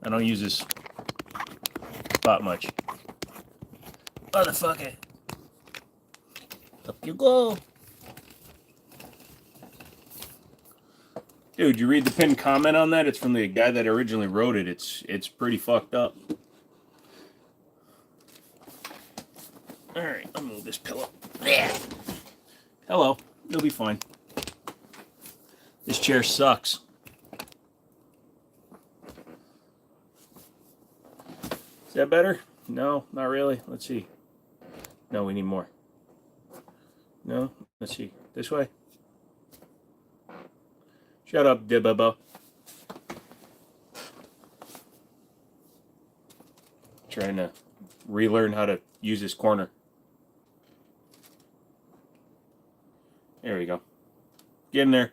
I don't use this spot much. Motherfucker. Up you go. Dude, you read the pinned comment on that? It's from the guy that originally wrote it. It's pretty fucked up. Alright, I'll move this pillow. Yeah. Hello. You'll be fine. This chair sucks. Is that better? No, not really. Let's see. No, we need more. No? Let's see. This way? Shut up, Dibaba. Trying to relearn how to use this corner. There we go. Get in there.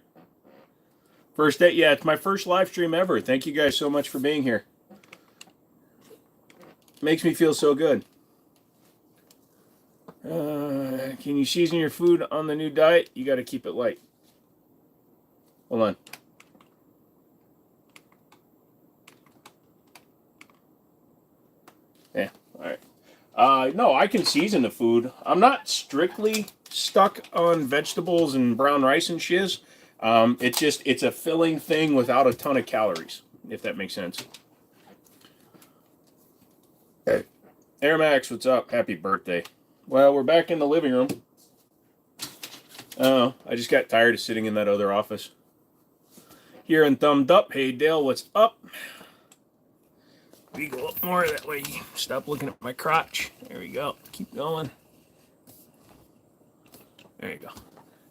First day, yeah, it's my first live stream ever. Thank you guys so much for being here. Makes me feel so good. Can you season your food on the new diet? You got to keep it light. Hold on. Yeah, all right. No, I can season the food. I'm not strictly stuck on vegetables and brown rice and shiz. It's a filling thing without a ton of calories, if that makes sense. Hey. Air Max, what's up? Happy birthday. Well, we're back in the living room. Oh, I just got tired of sitting in that other office. Here and thumbed up. Hey, Dale, what's up? We go up more that way. Stop looking at my crotch. There we go. Keep going. There you go.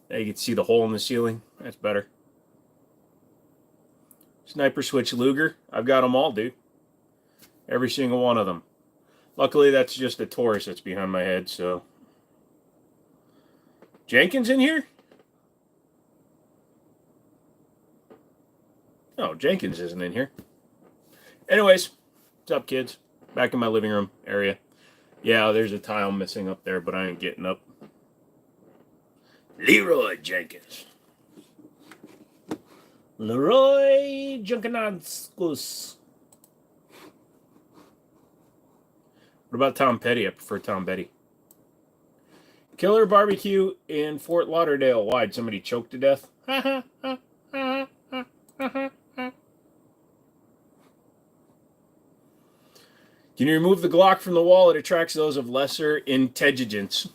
Now you can see the hole in the ceiling. That's better. Sniper Switch Luger. I've got them all, dude. Every single one of them. Luckily, that's just a Taurus that's behind my head, so. Jenkins in here? No, Jenkins isn't in here. Anyways, what's up, kids? Back in my living room area. Yeah, there's a tile missing up there, but I ain't getting up. Leroy Jenkins. Leroy Jenkins. What about Tom Petty? I prefer Tom Petty. Killer barbecue in Fort Lauderdale. Why'd somebody choke to death? Can you remove the Glock from the wall? It attracts those of lesser intelligence.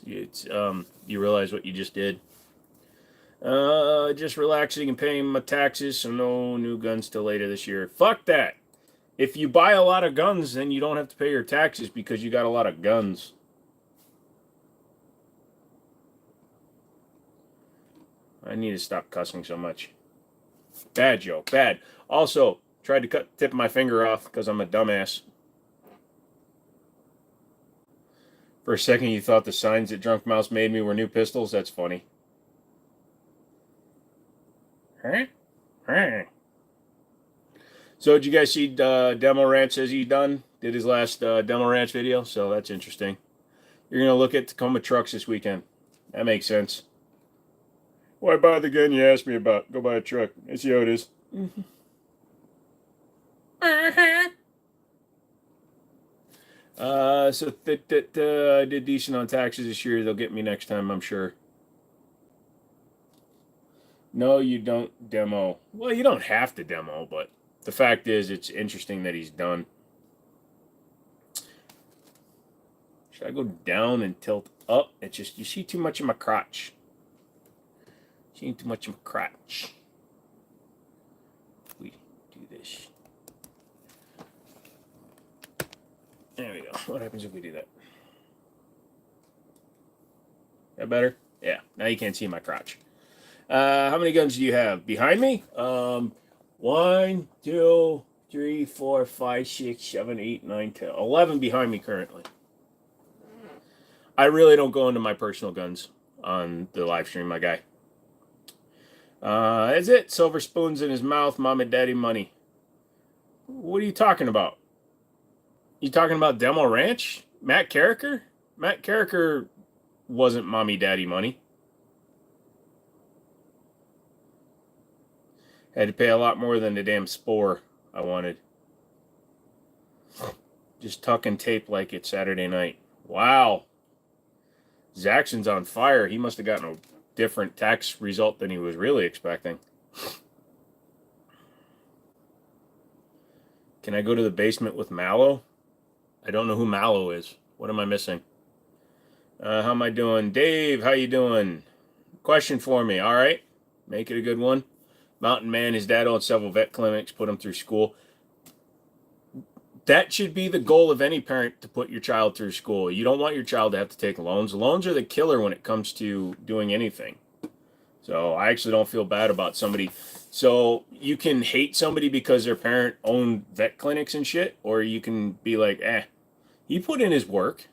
You realize what you just did. Just relaxing and paying my taxes, so no new guns till later this year. Fuck that. If you buy a lot of guns, then you don't have to pay your taxes because you got a lot of guns. I need to stop cussing so much. Bad joke, bad. Also, tried to cut the tip of my finger off because I'm a dumbass. For a second, you thought the signs that Drunk Mouse made me were new pistols? That's funny. Huh? So, did you guys see Demo Ranch says he's done? Did his last Demo Ranch video, so that's interesting. You're going to look at Tacoma trucks this weekend. That makes sense. Why buy the gun you asked me about? Go buy a truck. I see how it is. So I did decent on taxes this year. They'll get me next time, I'm sure. No, you don't demo. Well, you don't have to demo, but the fact is, it's interesting that he's done. Should I go down and tilt up? It's just, you see too much of my crotch. See too much of my crotch. We do this. There we go. What happens if we do that? That better? Yeah. Now you can't see my crotch. How many guns do you have? Behind me? 1, 2, 3, 4, 5, 6, 7, 8, 9, 10. 11 behind me currently. I really don't go into my personal guns on the live stream, my guy. That's it. Silver spoons in his mouth, mom and daddy money. What are you talking about? You talking about Demo Ranch? Matt Carricker? Matt Carricker wasn't mommy daddy money. Had to pay a lot more than the damn spore I wanted. Just tuck and tape like it's Saturday night. Wow. Zaxxon's on fire. He must have gotten a different tax result than he was really expecting. Can I go to the basement with Mallow? I don't know who Mallow is. What am I missing? How am I doing? Dave, how you doing? Question for me. All right. Make it a good one. Mountain Man, his dad owned several vet clinics, put him through school. That should be the goal of any parent, to put your child through school. You don't want your child to have to take loans. Loans are the killer when it comes to doing anything. So I actually don't feel bad about somebody. So you can hate somebody because their parent owned vet clinics and shit, or you can be like, he put in his work.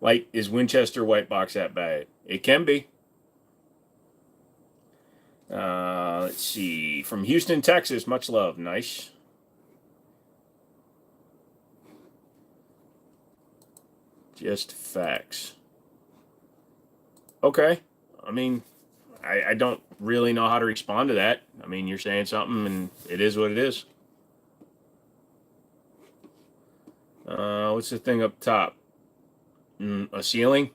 Like, is Winchester White Box that bad? It can be. Let's see. From Houston, Texas. Much love. Nice. Just facts. Okay. I mean, I don't really know how to respond to that. I mean, you're saying something, and it is what it is. What's the thing up top? A ceiling?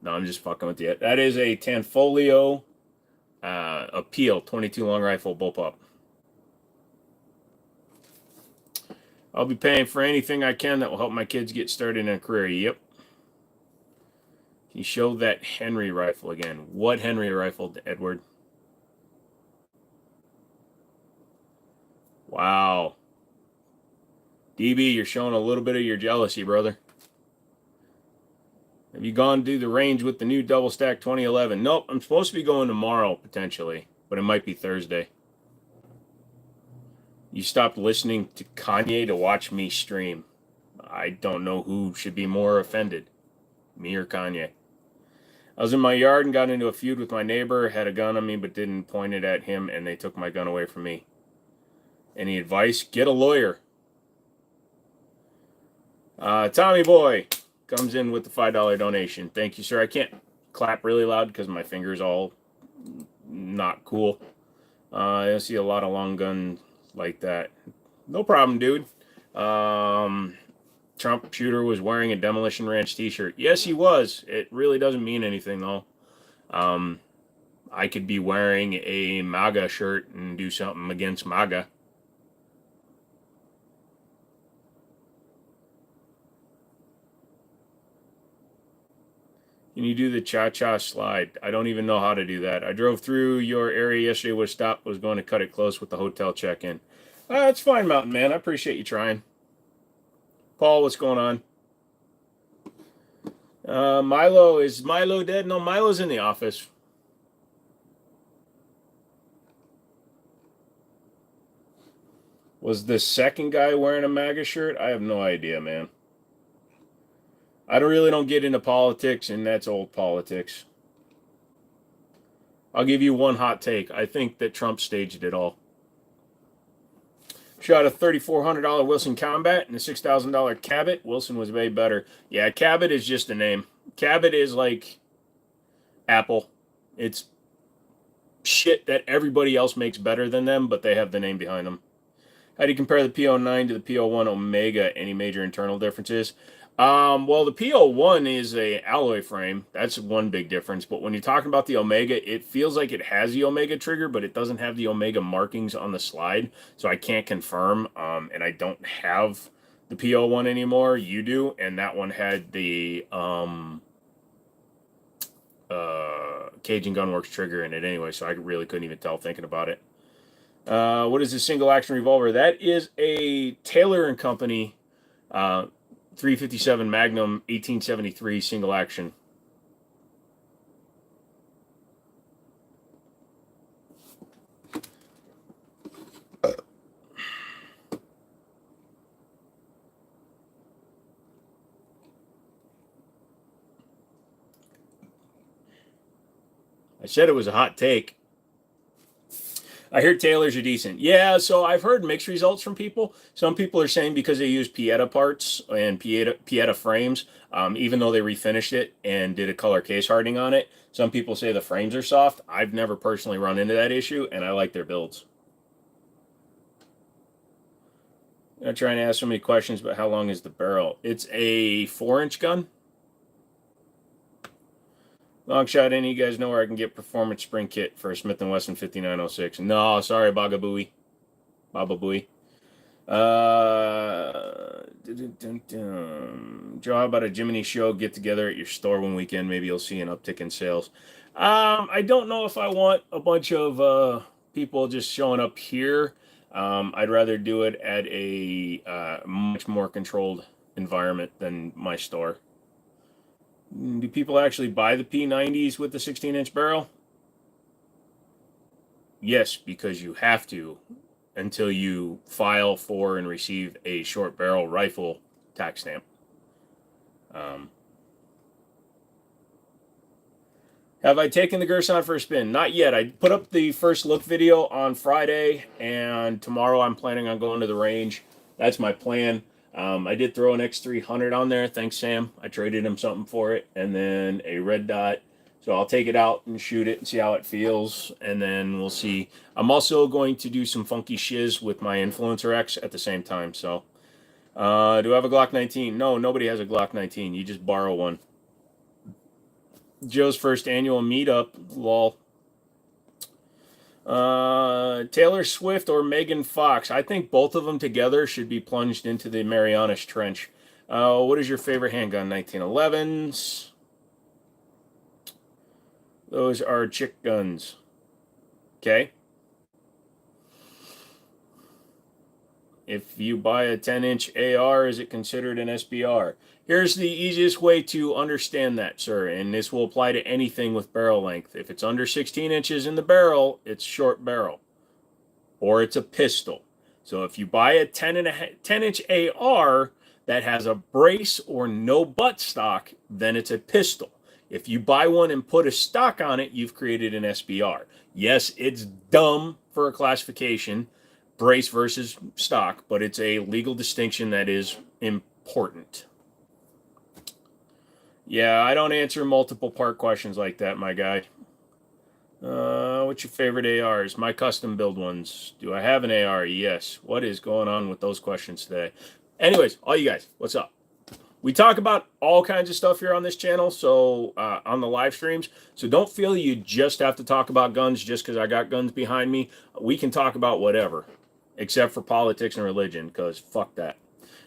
No, I'm just fucking with you. That is a Tanfolio Appeal 22 long rifle bullpup. I'll be paying for anything I can that will help my kids get started in a career. Yep. Can you show that Henry rifle again? What Henry rifle, Edward? Wow. DB, you're showing a little bit of your jealousy, brother. Have you gone to the range with the new double stack 2011? Nope, I'm supposed to be going tomorrow, potentially, but it might be Thursday. You stopped listening to Kanye to watch me stream. I don't know who should be more offended, me or Kanye. I was in my yard and got into a feud with my neighbor, had a gun on me but didn't point it at him, and they took my gun away from me. Any advice? Get a lawyer. Tommy Boy comes in with the $5 donation. Thank you, sir. I can't clap really loud because my finger's all not cool. I don't see a lot of long guns like that. No problem, dude. Trump shooter was wearing a Demolition Ranch t-shirt. Yes, he was. It really doesn't mean anything, though. I could be wearing a MAGA shirt and do something against MAGA. Can you do the cha-cha slide? I don't even know how to do that. I drove through your area yesterday with a stop. Was going to cut it close with the hotel check-in. That's fine, Mountain Man. I appreciate you trying. Paul, what's going on? Milo, is Milo dead? No, Milo's in the office. Was the second guy wearing a MAGA shirt? I have no idea, man. I really don't get into politics, and that's old politics. I'll give you one hot take. I think that Trump staged it all. Shot a $3,400 Wilson Combat and a $6,000 Cabot. Wilson was way better. Yeah, Cabot is just a name. Cabot is like Apple. It's shit that everybody else makes better than them, but they have the name behind them. How do you compare the P09 to the P01 Omega? Any major internal differences? Well, the P01 is a alloy frame. That's one big difference. But when you're talking about the Omega, it feels like it has the Omega trigger, but it doesn't have the Omega markings on the slide. So I can't confirm. And I don't have the P01 anymore. You do. And that one had the Cajun Gunworks trigger in it anyway. So I really couldn't even tell thinking about it. What is a single action revolver? That is a Taylor & Company 357 Magnum 1873 single action. I said it was a hot take. I hear Taylors are decent. Yeah, so I've heard mixed results from people. Some people are saying because they use Pieta parts and Pieta frames, even though they refinished it and did a color case hardening on it, some people say the frames are soft. I've never personally run into that issue, and I like their builds. I'm not trying to ask so many questions, but how long is the barrel? It's a 4-inch gun. Long shot, any of you guys know where I can get performance spring kit for a Smith & Wesson 5906? No, sorry, Bagabooey. Baba Booey. Joe, how about a Jiminy show get together at your store one weekend? Maybe you'll see an uptick in sales. I don't know if I want a bunch of people just showing up here. I'd rather do it at a much more controlled environment than my store. Do people actually buy the P90s with the 16-inch barrel? Yes, because you have to until you file for and receive a short barrel rifle tax stamp. Have I taken the Gerson for a spin? Not yet. I put up the first look video on Friday, and tomorrow I'm planning on going to the range. That's my plan. I did throw an X300 on there. Thanks, Sam. I traded him something for it, and then a red dot. So I'll take it out and shoot it and see how it feels, and then we'll see. I'm also going to do some funky shiz with my Influencer X at the same time. So, do I have a Glock 19? No, nobody has a Glock 19. You just borrow one. Joe's first annual meetup. Lol. Taylor Swift or Megan Fox? I think both of them together should be plunged into the Marianas Trench. What is your favorite handgun? 1911s. Those are chick guns. Okay. If you buy a 10-inch AR, is it considered an SBR? Here's the easiest way to understand that, sir, and this will apply to anything with barrel length. If it's under 16 inches in the barrel, it's short barrel, or it's a pistol. So if you buy a 10-inch AR that has a brace or no butt stock, then it's a pistol. If you buy one and put a stock on it, you've created an SBR. Yes, it's dumb for a classification, brace versus stock, but it's a legal distinction that is important. Yeah, I don't answer multiple part questions like that, my guy. What's your favorite ARs? My custom build ones. Do I have an AR? Yes. What is going on with those questions today? Anyways, all you guys, what's up? We talk about all kinds of stuff here on this channel, so on the live streams. So don't feel you just have to talk about guns just because I got guns behind me. We can talk about whatever, except for politics and religion, because fuck that.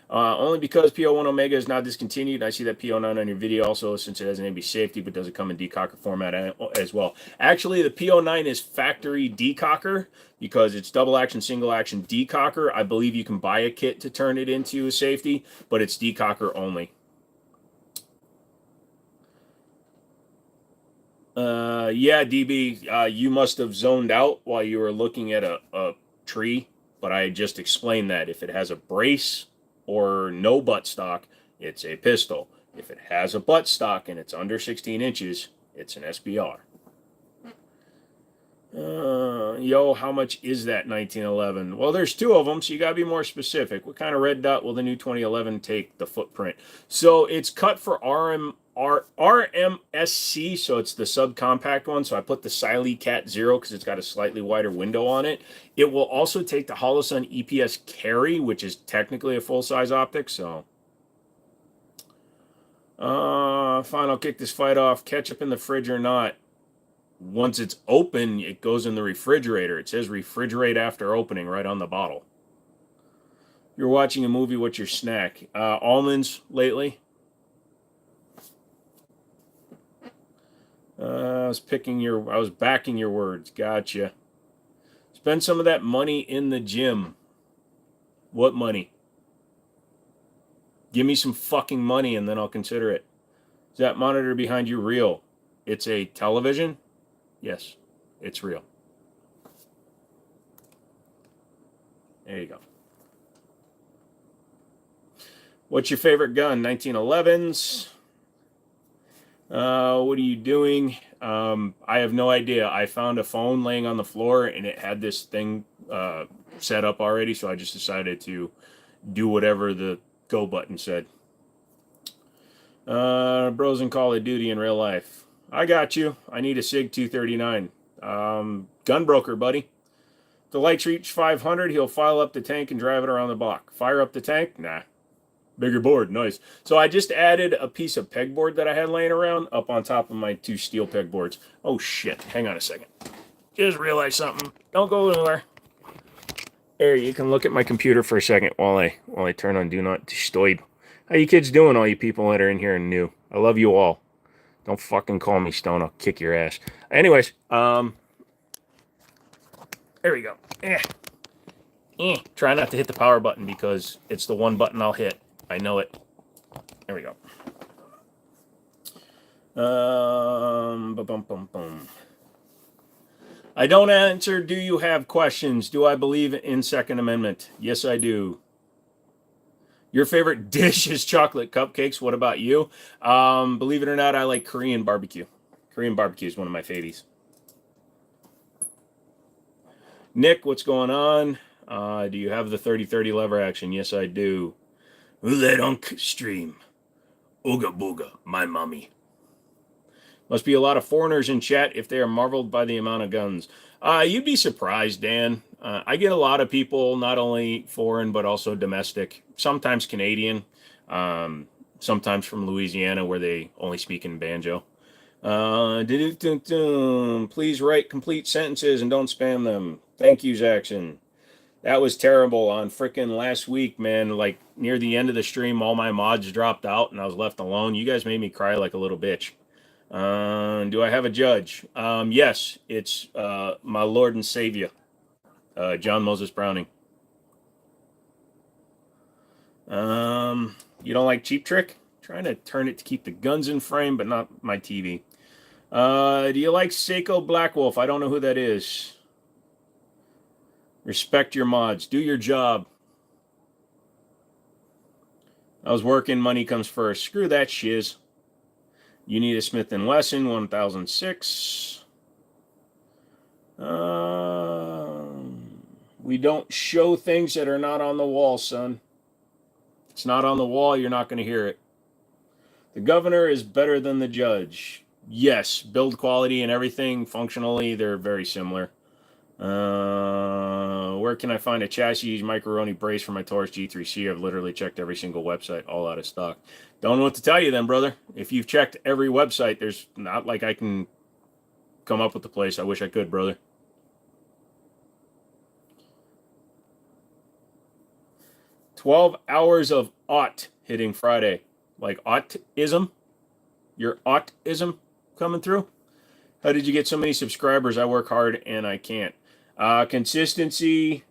Only because PO1 Omega is not discontinued. I see that PO9 on your video also, since it has an AB safety, but doesn't come in decocker format as well. Actually, the PO9 is factory decocker because it's double action, single action decocker. I believe you can buy a kit to turn it into a safety, but it's decocker only. Yeah, DB, you must have zoned out while you were looking at a tree, but I just explained that if it has a brace or no butt stock, it's a pistol. If it has a butt stock and it's under 16 inches, it's an SBR. Yo, how much is that 1911? Well, there's two of them, so you got to be more specific. What kind of red dot will the new 2011 take the footprint? So it's cut for RMSC, so it's the subcompact one. So I put the Siley Cat 0 because it's got a slightly wider window on it. It will also take the Holosun EPS Carry, which is technically a full-size optic. So, fine, I'll kick this fight off. Ketchup in the fridge or not? Once it's open, it goes in the refrigerator. It says refrigerate after opening right on the bottle. You're watching a movie, what's your snack? Almonds lately. I was backing your words. Gotcha. Spend some of that money in the gym. What money? Give me some fucking money and then I'll consider it. Is that monitor behind you real? It's a television? Yes, it's real. There you go. What's your favorite gun? 1911s. What are you doing? I have no idea. I found a phone laying on the floor and it had this thing set up already, so I just decided to do whatever the go button said. Bros in Call of Duty in real life. I got you. I need a SIG 239. Gun broker, buddy. The lights reach 500, he'll file up the tank and drive it around the block. Fire up the tank? Nah. Bigger board, nice. So I just added a piece of pegboard that I had laying around up on top of my 2 steel pegboards. Oh shit, hang on a second. Just realized something. Don't go anywhere. There, you can look at my computer for a second while I turn on Do Not Disturb. How you kids doing, all you people that are in here and new? I love you all. Don't fucking call me Stone, I'll kick your ass. Anyways, there we go. Try not to hit the power button because it's the one button I'll hit. I know it. There we go. I don't answer, do you have questions? Do I believe in Second Amendment? Yes, I do. Your favorite dish is chocolate cupcakes. What about you? Believe it or not, I like Korean barbecue. Korean barbecue is one of my favies. Nick, what's going on? Do you have the 30-30 lever action? Yes, I do. Let Unk stream. Ooga booga, my mommy. Must be a lot of foreigners in chat if they are marveled by the amount of guns. You'd be surprised, Dan. I get a lot of people, not only foreign, but also domestic. Sometimes Canadian. Sometimes from Louisiana, where they only speak in banjo. Please write complete sentences and don't spam them. Thank you, Zaxxon. That was terrible on frickin' last week, man. Like, near the end of the stream, all my mods dropped out and I was left alone. You guys made me cry like a little bitch. Do I have a judge? Yes, it's my Lord and Savior, John Moses Browning. You don't like Cheap Trick? Trying to turn it to keep the guns in frame, but not my TV. Do you like Seiko Black Wolf? I don't know who that is. Respect your mods. Do your job. I was working. Money comes first. Screw that shiz. You need a Smith & Wesson 1006. We don't show things that are not on the wall, son. It's not on the wall. You're not going to hear it. The governor is better than the judge. Yes, build quality and everything. Functionally, they're very similar. Where can I find a chassis macaroni brace for my Taurus G3C? I've literally checked every single website, all out of stock. Don't know what to tell you then, brother. If you've checked every website, there's not like I can come up with the place. I wish I could, brother. "12 hours of aught hitting Friday." Like autism? Your autism coming through? How did you get so many subscribers? I work hard and I can't. Consistency,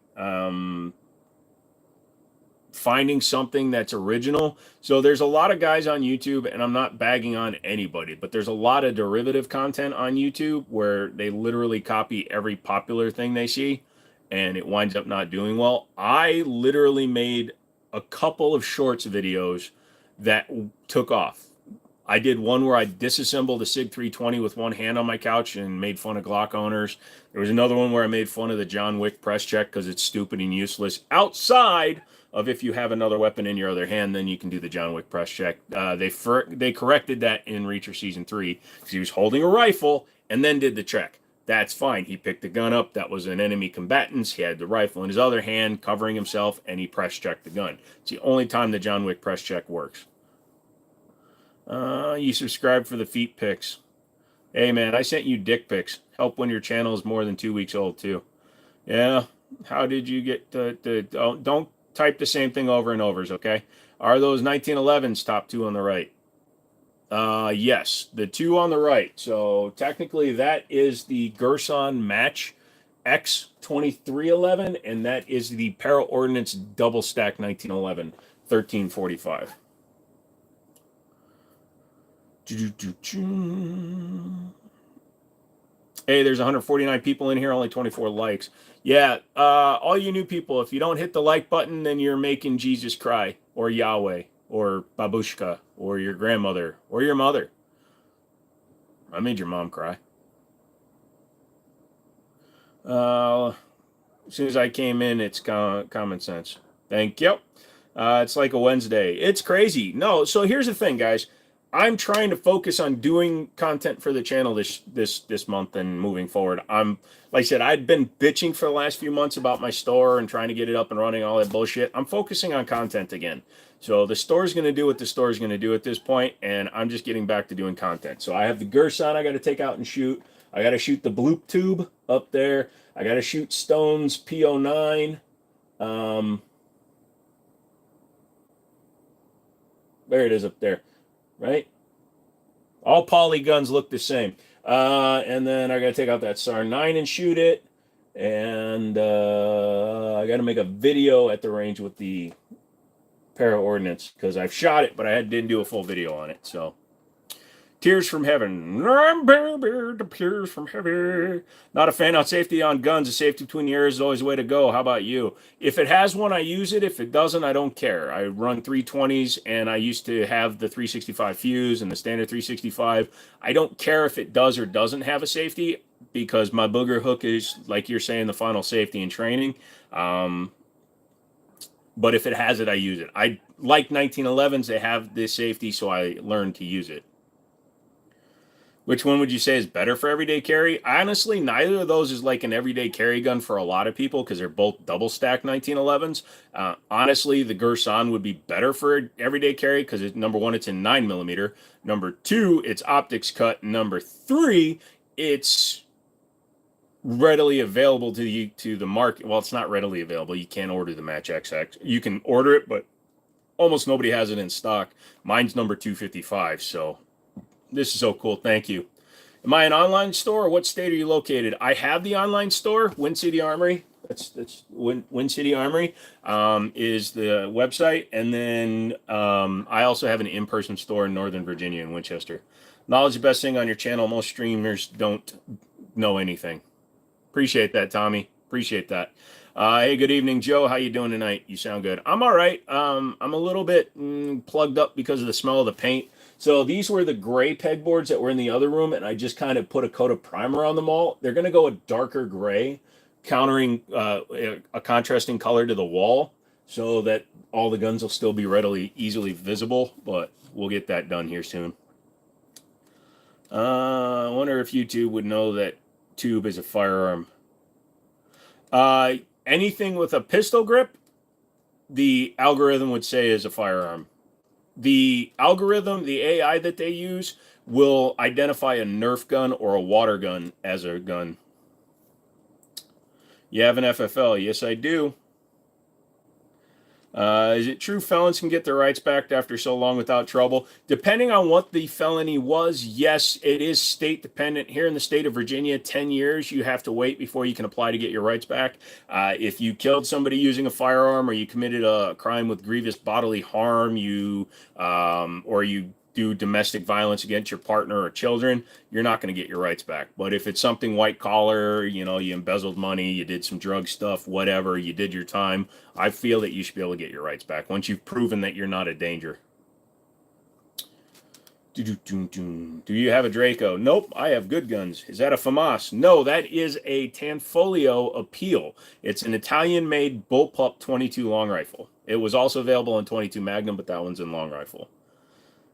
finding something that's original. So there's a lot of guys on YouTube, and I'm not bagging on anybody, but there's a lot of derivative content on YouTube where they literally copy every popular thing they see, and it winds up not doing well. I literally made a couple of shorts videos that took off. I did one where I disassembled a SIG 320 with one hand on my couch and made fun of Glock owners. There was another one where I made fun of the John Wick press check because it's stupid and useless. Outside of if you have another weapon in your other hand, then you can do the John Wick press check. They corrected that in Reacher Season 3 because he was holding a rifle and then did the check. That's fine. He picked the gun up. That was an enemy combatant. He had the rifle in his other hand, covering himself, and he press checked the gun. It's the only time the John Wick press check works. You subscribed for the feet pics. Hey, man, I sent you dick pics. Help when your channel is more than 2 weeks old, too. Yeah, how did you get don't type the same thing over and over, okay? Are those 1911s top 2 on the right? Yes, the 2 on the right. So technically that is the Gerson Match X2311, and that is the Para Ordnance Double Stack 1911, 1345. Hey, there's 149 people in here, only 24 likes. Yeah, all you new people, if you don't hit the like button, then you're making Jesus cry, or Yahweh, or Babushka, or your grandmother, or your mother. I made your mom cry. As soon as I came in, it's common sense. Thank you. It's like a Wednesday. It's crazy. No, so here's the thing, guys. I'm trying to focus on doing content for the channel this month and moving forward. Like I said, I'd been bitching for the last few months about my store and trying to get it up and running, all that bullshit. I'm focusing on content again. So the store's going to do what the store's going to do at this point, and I'm just getting back to doing content. So I have the Gerson I got to take out and shoot. I got to shoot the bloop tube up there. I got to shoot Stone's P09. There it is up there, right? All poly guns look the same. And then I got to take out that SAR 9 and shoot it. And I got to make a video at the range with the para ordnance because I've shot it, but I didn't do a full video on it. So, Tears from Heaven. Tears from Heaven. Not a fan on safety on guns. The safety between the ears is always the way to go. How about you? If it has one, I use it. If it doesn't, I don't care. I run 320s, and I used to have the 365 fuse and the standard 365. I don't care if it does or doesn't have a safety because my booger hook is, like you're saying, the final safety in training. But if it has it, I use it. I like 1911s. They have this safety, so I learned to use it. Which one would you say is better for everyday carry? Honestly, neither of those is like an everyday carry gun for a lot of people because they're both double stack 1911s. Honestly, the Gerson would be better for everyday carry because number one, it's in 9mm. Number two, it's optics cut. Number three, it's readily available to the market. Well, it's not readily available. You can't order the Match XX. You can order it, but almost nobody has it in stock. Mine's number 255, so this is so cool. Thank you. Am I an online store or what state are you located? I have the online store, Wind City Armory. That's Wind City Armory is the website. And then I also have an in-person store in Northern Virginia in Winchester. Knowledge is the best thing on your channel. Most streamers don't know anything. Appreciate that, Tommy. Appreciate that. Hey, good evening, Joe. How you doing tonight? You sound good. I'm all right. I'm a little bit plugged up because of the smell of the paint. So these were the gray pegboards that were in the other room, and I just kind of put a coat of primer on them all. They're going to go a darker gray, countering a contrasting color to the wall so that all the guns will still be easily visible, but we'll get that done here soon. I wonder if YouTube would know that tube is a firearm. Anything with a pistol grip, the algorithm would say is a firearm. The algorithm, the AI that they use, will identify a Nerf gun or a water gun as a gun. You have an FFL? Yes, I do. Is it true felons can get their rights back after so long without trouble? Depending on what the felony was, yes, it is state dependent. Here in the state of Virginia, 10 years you have to wait before you can apply to get your rights back. If you killed somebody using a firearm or you committed a crime with grievous bodily harm, or you do domestic violence against your partner or children, you're not going to get your rights back. But if it's something white collar, you embezzled money, you did some drug stuff, whatever, you did your time, I feel that you should be able to get your rights back once you've proven that you're not a danger. Do you have a Draco? Nope, I have good guns. Is that a FAMAS? No, that is a Tanfoglio Appeal. It's an Italian-made bullpup 22 long rifle. It was also available in 22 Magnum, but that one's in long rifle.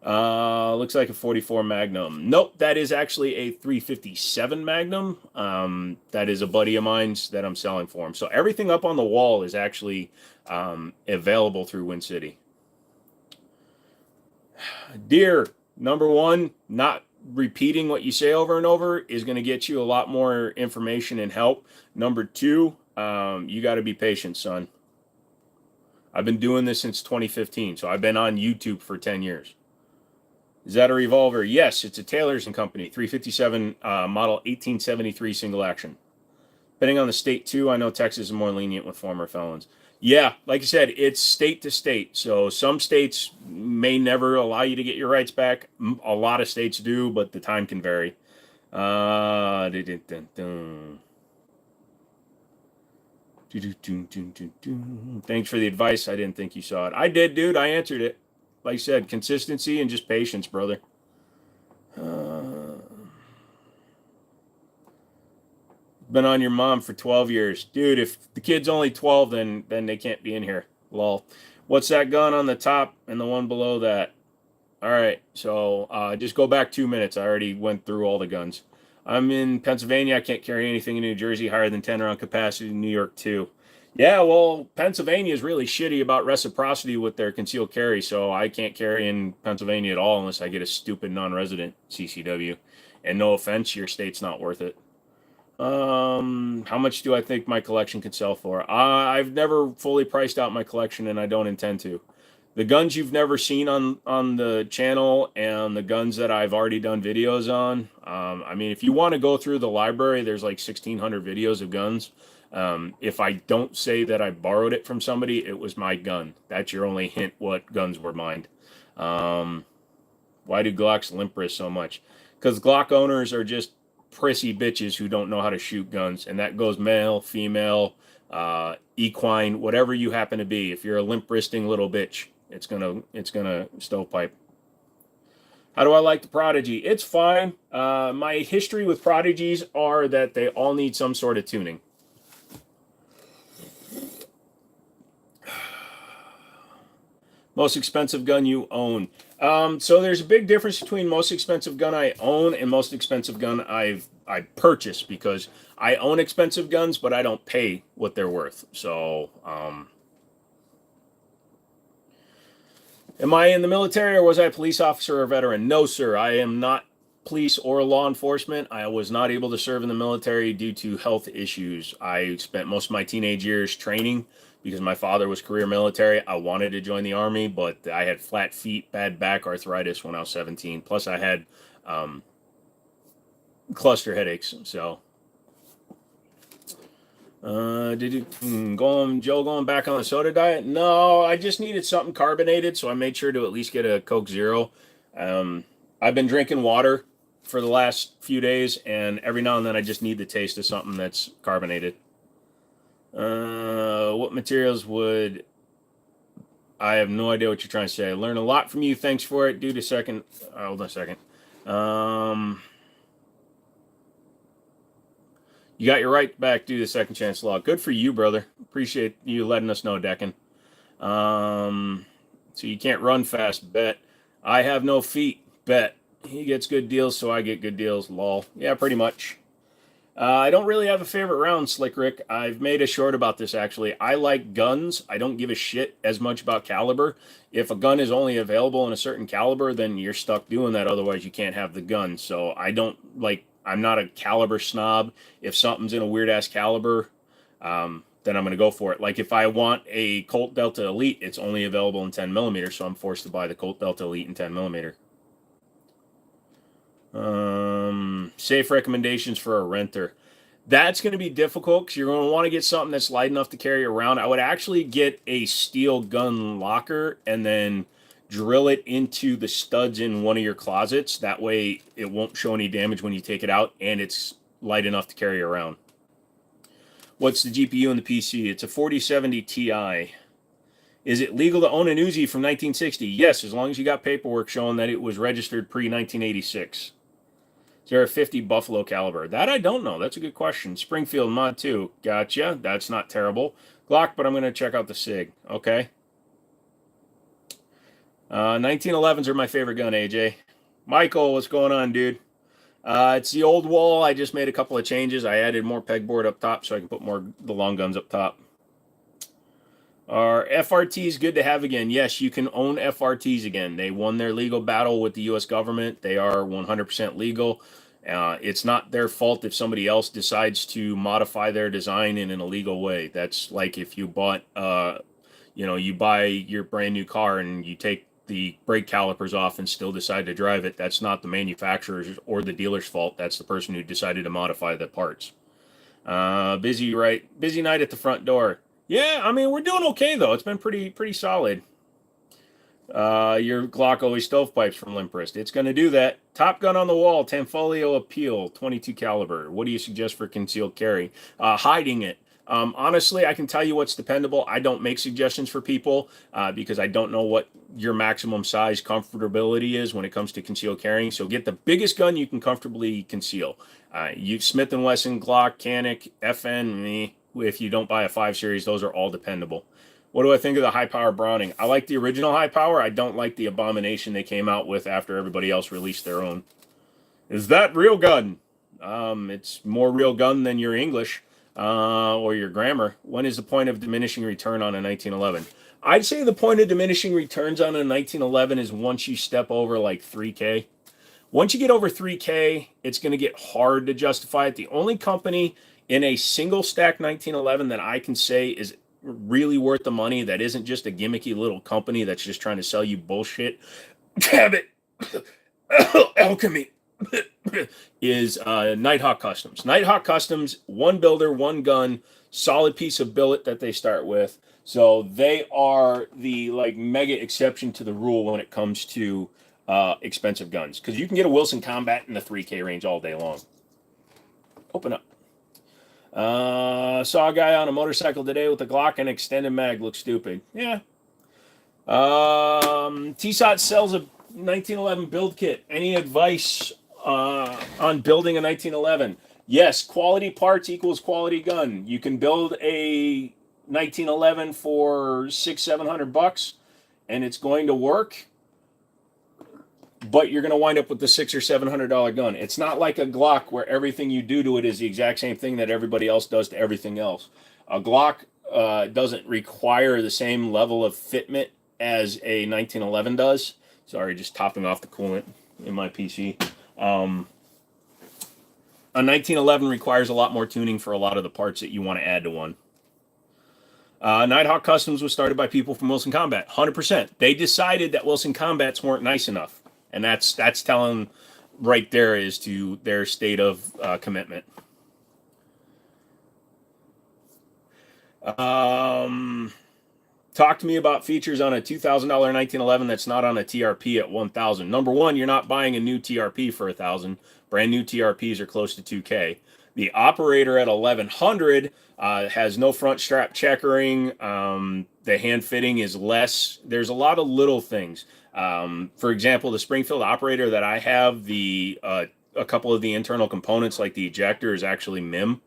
Looks like a 44 Magnum. Nope, that is actually a 357 Magnum. That is a buddy of mine's that I'm selling for him. So everything up on the wall is actually available through Wind City. Dear, number one, not repeating what you say over and over is going to get you a lot more information and help. Number two, you got to be patient, son. I've been doing this since 2015, so I've been on YouTube for 10 years. Is that a revolver? Yes, it's a Taylor's & Company, 357 model 1873 single action. Depending on the state, too, I know Texas is more lenient with former felons. Yeah, like I said, it's state to state. So some states may never allow you to get your rights back. A lot of states do, but the time can vary. Thanks for the advice. I didn't think you saw it. I did, dude. I answered it. Like I said, consistency and just patience, brother. Been on your mom for 12 years. Dude, if the kid's only 12, then they can't be in here. Lol. What's that gun on the top and the one below that? All right, so just go back 2 minutes. I already went through all the guns. I'm in Pennsylvania. I can't carry anything in New Jersey higher than 10 round capacity. New York too. Yeah, well, Pennsylvania is really shitty about reciprocity with their concealed carry, so I can't carry in Pennsylvania at all unless I get a stupid non-resident CCW. And no offense, your state's not worth it. How much do I think my collection could sell for? I've never fully priced out my collection, and I don't intend to. The guns you've never seen on the channel and the guns that I've already done videos on. I mean, if you want to go through the library, there's like 1,600 videos of guns. If I don't say that I borrowed it from somebody, it was my gun. That's your only hint what guns were mine. Why do Glocks limp wrist so much? Because Glock owners are just prissy bitches who don't know how to shoot guns, and that goes male, female, equine, whatever you happen to be. If you're a limp wristing little bitch, it's gonna stovepipe. How do I like the Prodigy? It's fine. My history with Prodigies are that they all need some sort of tuning. Most expensive gun you own. So there's a big difference between most expensive gun I own and most expensive gun I purchased, because I own expensive guns, but I don't pay what they're worth. So, am I in the military or was I a police officer or veteran? No, sir. I am not police or law enforcement. I was not able to serve in the military due to health issues. I spent most of my teenage years training because my father was career military. I wanted to join the army, but I had flat feet, bad back, arthritis when I was 17. Plus, I had cluster headaches. So, Joe going back on the soda diet? No, I just needed something carbonated, so I made sure to at least get a Coke Zero. I've been drinking water for the last few days, and every now and then I just need the taste of something that's carbonated. What materials would... I have no idea what you're trying to say. I learned a lot from you. Thanks for it. Hold on a second. You got your right back due to second chance law. Good for you, brother. Appreciate you letting us know, Deccan. So you can't run fast, bet. I have no feet, bet. He gets good deals, so I get good deals, lol. Yeah, pretty much. I don't really have a favorite round, Slick Rick. I've made a short about this, actually. I like guns. I don't give a shit as much about caliber. If a gun is only available in a certain caliber, then you're stuck doing that. Otherwise, you can't have the gun. So I'm not a caliber snob. If something's in a weird-ass caliber, then I'm going to go for it. Like, if I want a Colt Delta Elite, it's only available in 10 millimeter, so I'm forced to buy the Colt Delta Elite in 10 millimeter. Safe recommendations for a renter. That's going to be difficult because you're going to want to get something that's light enough to carry around. I would actually get a steel gun locker and then drill it into the studs in one of your closets. That way it won't show any damage when you take it out, and it's light enough to carry around. What's the GPU in the PC? It's a 4070 Ti. Is it legal to own an Uzi from 1960? Yes, as long as you got paperwork showing that it was registered pre-1986. Is there a 50 Buffalo caliber? That I don't know. That's a good question. Springfield Mod 2. Gotcha. That's not terrible. Glock, but I'm going to check out the SIG. Okay. 1911s are my favorite gun, AJ. Michael, what's going on, dude? It's the old wall. I just made a couple of changes. I added more pegboard up top so I can put more the long guns up top. Are FRTs good to have again? Yes, you can own FRTs again. They won their legal battle with the U.S. government. They are 100% legal. It's not their fault if somebody else decides to modify their design in an illegal way. That's like if you bought, you buy your brand new car and you take the brake calipers off and still decide to drive it. That's not the manufacturer's or the dealer's fault. That's the person who decided to modify the parts. Busy night at the front door. Yeah, I mean, we're doing okay, though. It's been pretty solid. Your Glock always stovepipes from limp wrist. It's going to do that. Top gun on the wall, Tanfolio Appeal, 22 caliber. What do you suggest for concealed carry? Hiding it. Honestly, I can tell you what's dependable. I don't make suggestions for people because I don't know what your maximum size comfortability is when it comes to concealed carrying. So get the biggest gun you can comfortably conceal. You Smith & Wesson, Glock, Canic, FN, if you don't buy a 5 series, those are all dependable. What do I think of the high power Browning? I like the original high power. I don't like the abomination they came out with after everybody else released their own. Is that real gun? It's more real gun than your English or your grammar. When is the point of diminishing return on a 1911? I'd say the point of diminishing returns on a 1911 is once you step over like 3K. Once you get over 3K, it's going to get hard to justify it. The only company in a single stack 1911 that I can say is really worth the money, that isn't just a gimmicky little company that's just trying to sell you bullshit, Cabot, Alchemy, is Nighthawk Customs. Nighthawk Customs, one builder, one gun, solid piece of billet that they start with. So they are the like mega exception to the rule when it comes to expensive guns, because you can get a Wilson Combat in the 3K range all day long. Open up. Saw a guy on a motorcycle today with a Glock and extended mag. Looks stupid. Yeah. TSOT sells a 1911 build kit. Any advice on building a 1911? Yes, quality parts equals quality gun. You can build a 1911 for $600-700, and it's going to work. But you're going to wind up with the $600 or $700 gun. It's not like a Glock where everything you do to it is the exact same thing that everybody else does to everything else. A Glock doesn't require the same level of fitment as a 1911 does. Sorry, just topping off the coolant in my PC. A 1911 requires a lot more tuning for a lot of the parts that you want to add to one. Nighthawk Customs was started by people from Wilson Combat. 100%. They decided that Wilson Combats weren't nice enough. And that's telling right there as to their state of commitment. Talk to me about features on a $2,000 1911 that's not on a TRP at $1,000. Number one, you're not buying a new TRP for $1,000. Brand new TRPs are close to $2K. The operator at $1,100 has no front strap checkering. The hand fitting is less. There's a lot of little things. For example, the Springfield operator that I have, a couple of the internal components like the ejector is actually MIM.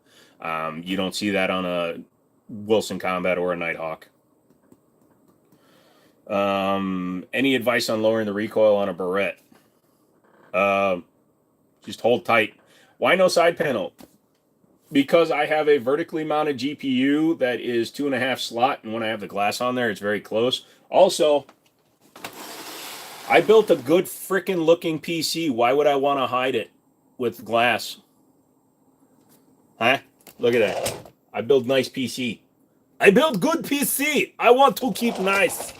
You don't see that on a Wilson Combat or a Nighthawk. Any advice on lowering the recoil on a Barrett? Just hold tight. Why no side panel? Because I have a vertically mounted GPU that is 2.5 slot, and when I have the glass on there, it's very close. Also, I built a good frickin' looking PC. Why would I want to hide it with glass? Huh? Look at that. I build nice PC. I build good PC. I want to keep nice.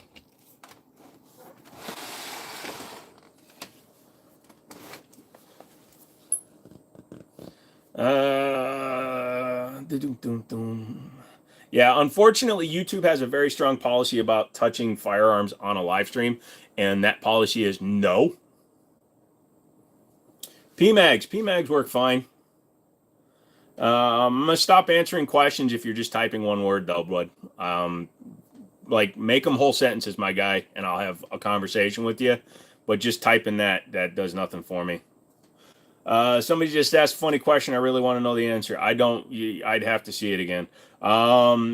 Yeah, unfortunately, YouTube has a very strong policy about touching firearms on a live stream, and that policy is no. PMags work fine. I'm gonna stop answering questions if you're just typing one word, though, bud. Like, make them whole sentences, my guy, and I'll have a conversation with you. But just typing that does nothing for me. Somebody just asked a funny question. I really want to know the answer. I'd have to see it again.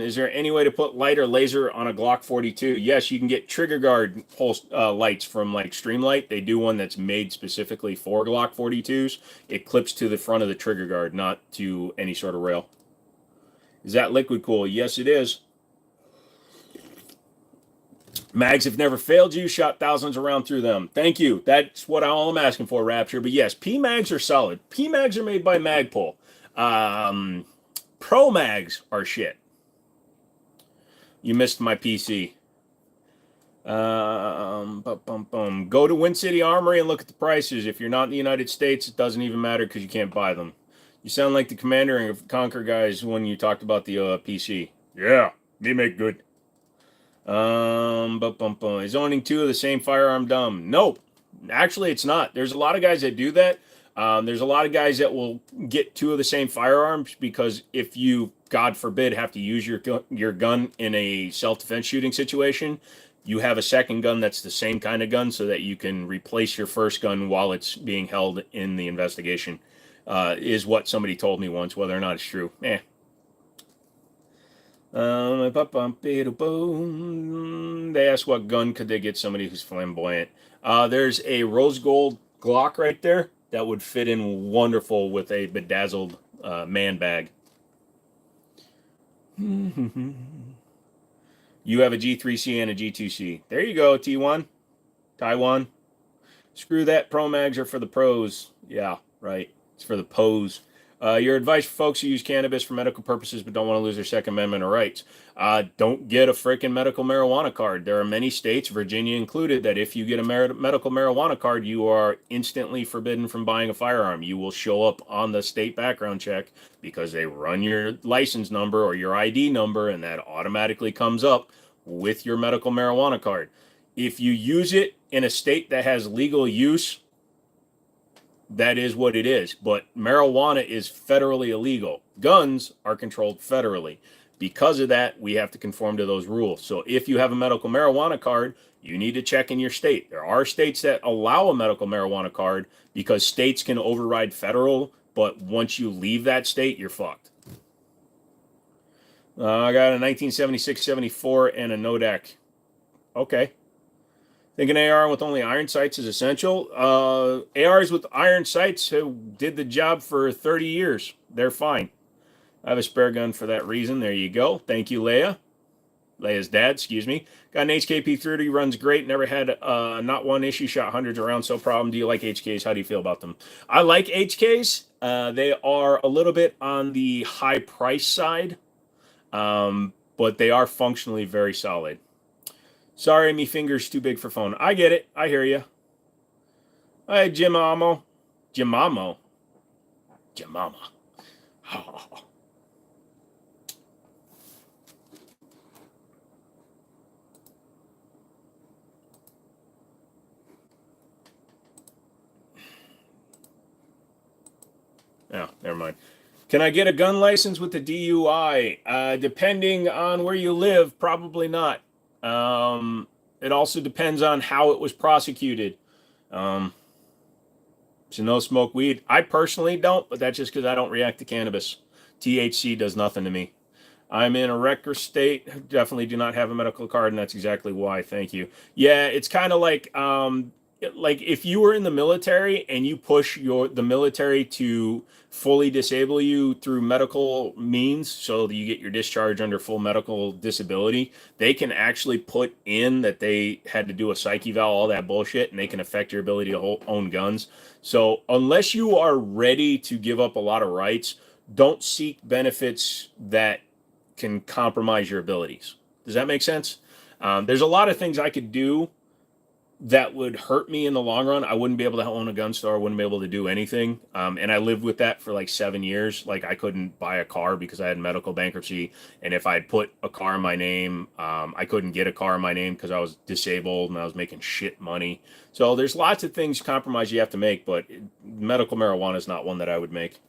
Is there any way to put light or laser on a Glock 42? Yes, you can get trigger guard lights from like Streamlight. They do one that's made specifically for Glock 42s. It clips to the front of the trigger guard, not to any sort of rail. Is that liquid cool? Yes, it is. Mags have never failed you. Shot thousands around through them. Thank you. That's what all I'm asking for, Rapture. But yes, P-Mags are solid. P-Mags are made by Magpul. Pro Mags are shit. You missed my PC. Go to Win City Armory and look at the prices. If you're not in the United States, it doesn't even matter because you can't buy them. You sound like the Commander and Conquer guys when you talked about the PC. Yeah, they make good. Is owning two of the same firearm dumb? Nope. Actually, it's not. There's a lot of guys that do that. There's a lot of guys that will get two of the same firearms because if you, God forbid, have to use your gun in a self-defense shooting situation, you have a second gun that's the same kind of gun so that you can replace your first gun while it's being held in the investigation. Is what somebody told me once. Whether or not it's true, they asked what gun could they get somebody who's flamboyant. There's a rose gold Glock right there that would fit in wonderful with a bedazzled man bag. You have a G3C and a G2C. There you go, T1. Taiwan. Screw that. Pro mags are for the pros. Yeah, right. It's for the pose. Your advice for folks who use cannabis for medical purposes but don't want to lose their Second Amendment rights. Don't get a freaking medical marijuana card. There are many states, Virginia included, that if you get a medical marijuana card, you are instantly forbidden from buying a firearm. You will show up on the state background check because they run your license number or your ID number, and that automatically comes up with your medical marijuana card. If you use it in a state that has legal use, that is what it is. But marijuana is federally illegal. Guns are controlled federally. Because of that, we have to conform to those rules. So if you have a medical marijuana card, you need to check in your state. There are states that allow a medical marijuana card because states can override federal, but once you leave that state, you're fucked. I got a 1976-74 and a Nodak. Okay. Think an AR with only iron sights is essential. ARs with iron sights did the job for 30 years. They're fine. I have a spare gun for that reason. There you go. Thank you, Leia. Leia's dad, excuse me. Got an HKP30, runs great. Never had not one issue, shot hundreds of rounds, no problem. Do you like HKs? How do you feel about them? I like HKs. They are a little bit on the high price side, but they are functionally very solid. Sorry, me finger's too big for phone. I get it. I hear you. Hey, Jimamo. Jimamo. Jimama. Oh. Oh, never mind. Can I get a gun license with the DUI? Depending on where you live, probably not. It also depends on how it was prosecuted. So no smoke weed. I personally don't, but that's just because I don't react to cannabis. THC does nothing to me. I'm in a wrecker state. Definitely do not have a medical card, and that's exactly why. Thank you. Yeah, it's kind of like if you were in the military and you push the military to fully disable you through medical means so that you get your discharge under full medical disability, they can actually put in that they had to do a psych eval, all that bullshit, and they can affect your ability to own guns. So unless you are ready to give up a lot of rights, don't seek benefits that can compromise your abilities. Does that make sense? There's a lot of things I could do that would hurt me in the long run. I wouldn't be able to own a gun store. I wouldn't be able to do anything. And I lived with that for like 7 years. Like I couldn't buy a car because I had medical bankruptcy. And if I had put a car in my name, I couldn't get a car in my name because I was disabled and I was making shit money. So there's lots of things compromise you have to make, but medical marijuana is not one that I would make.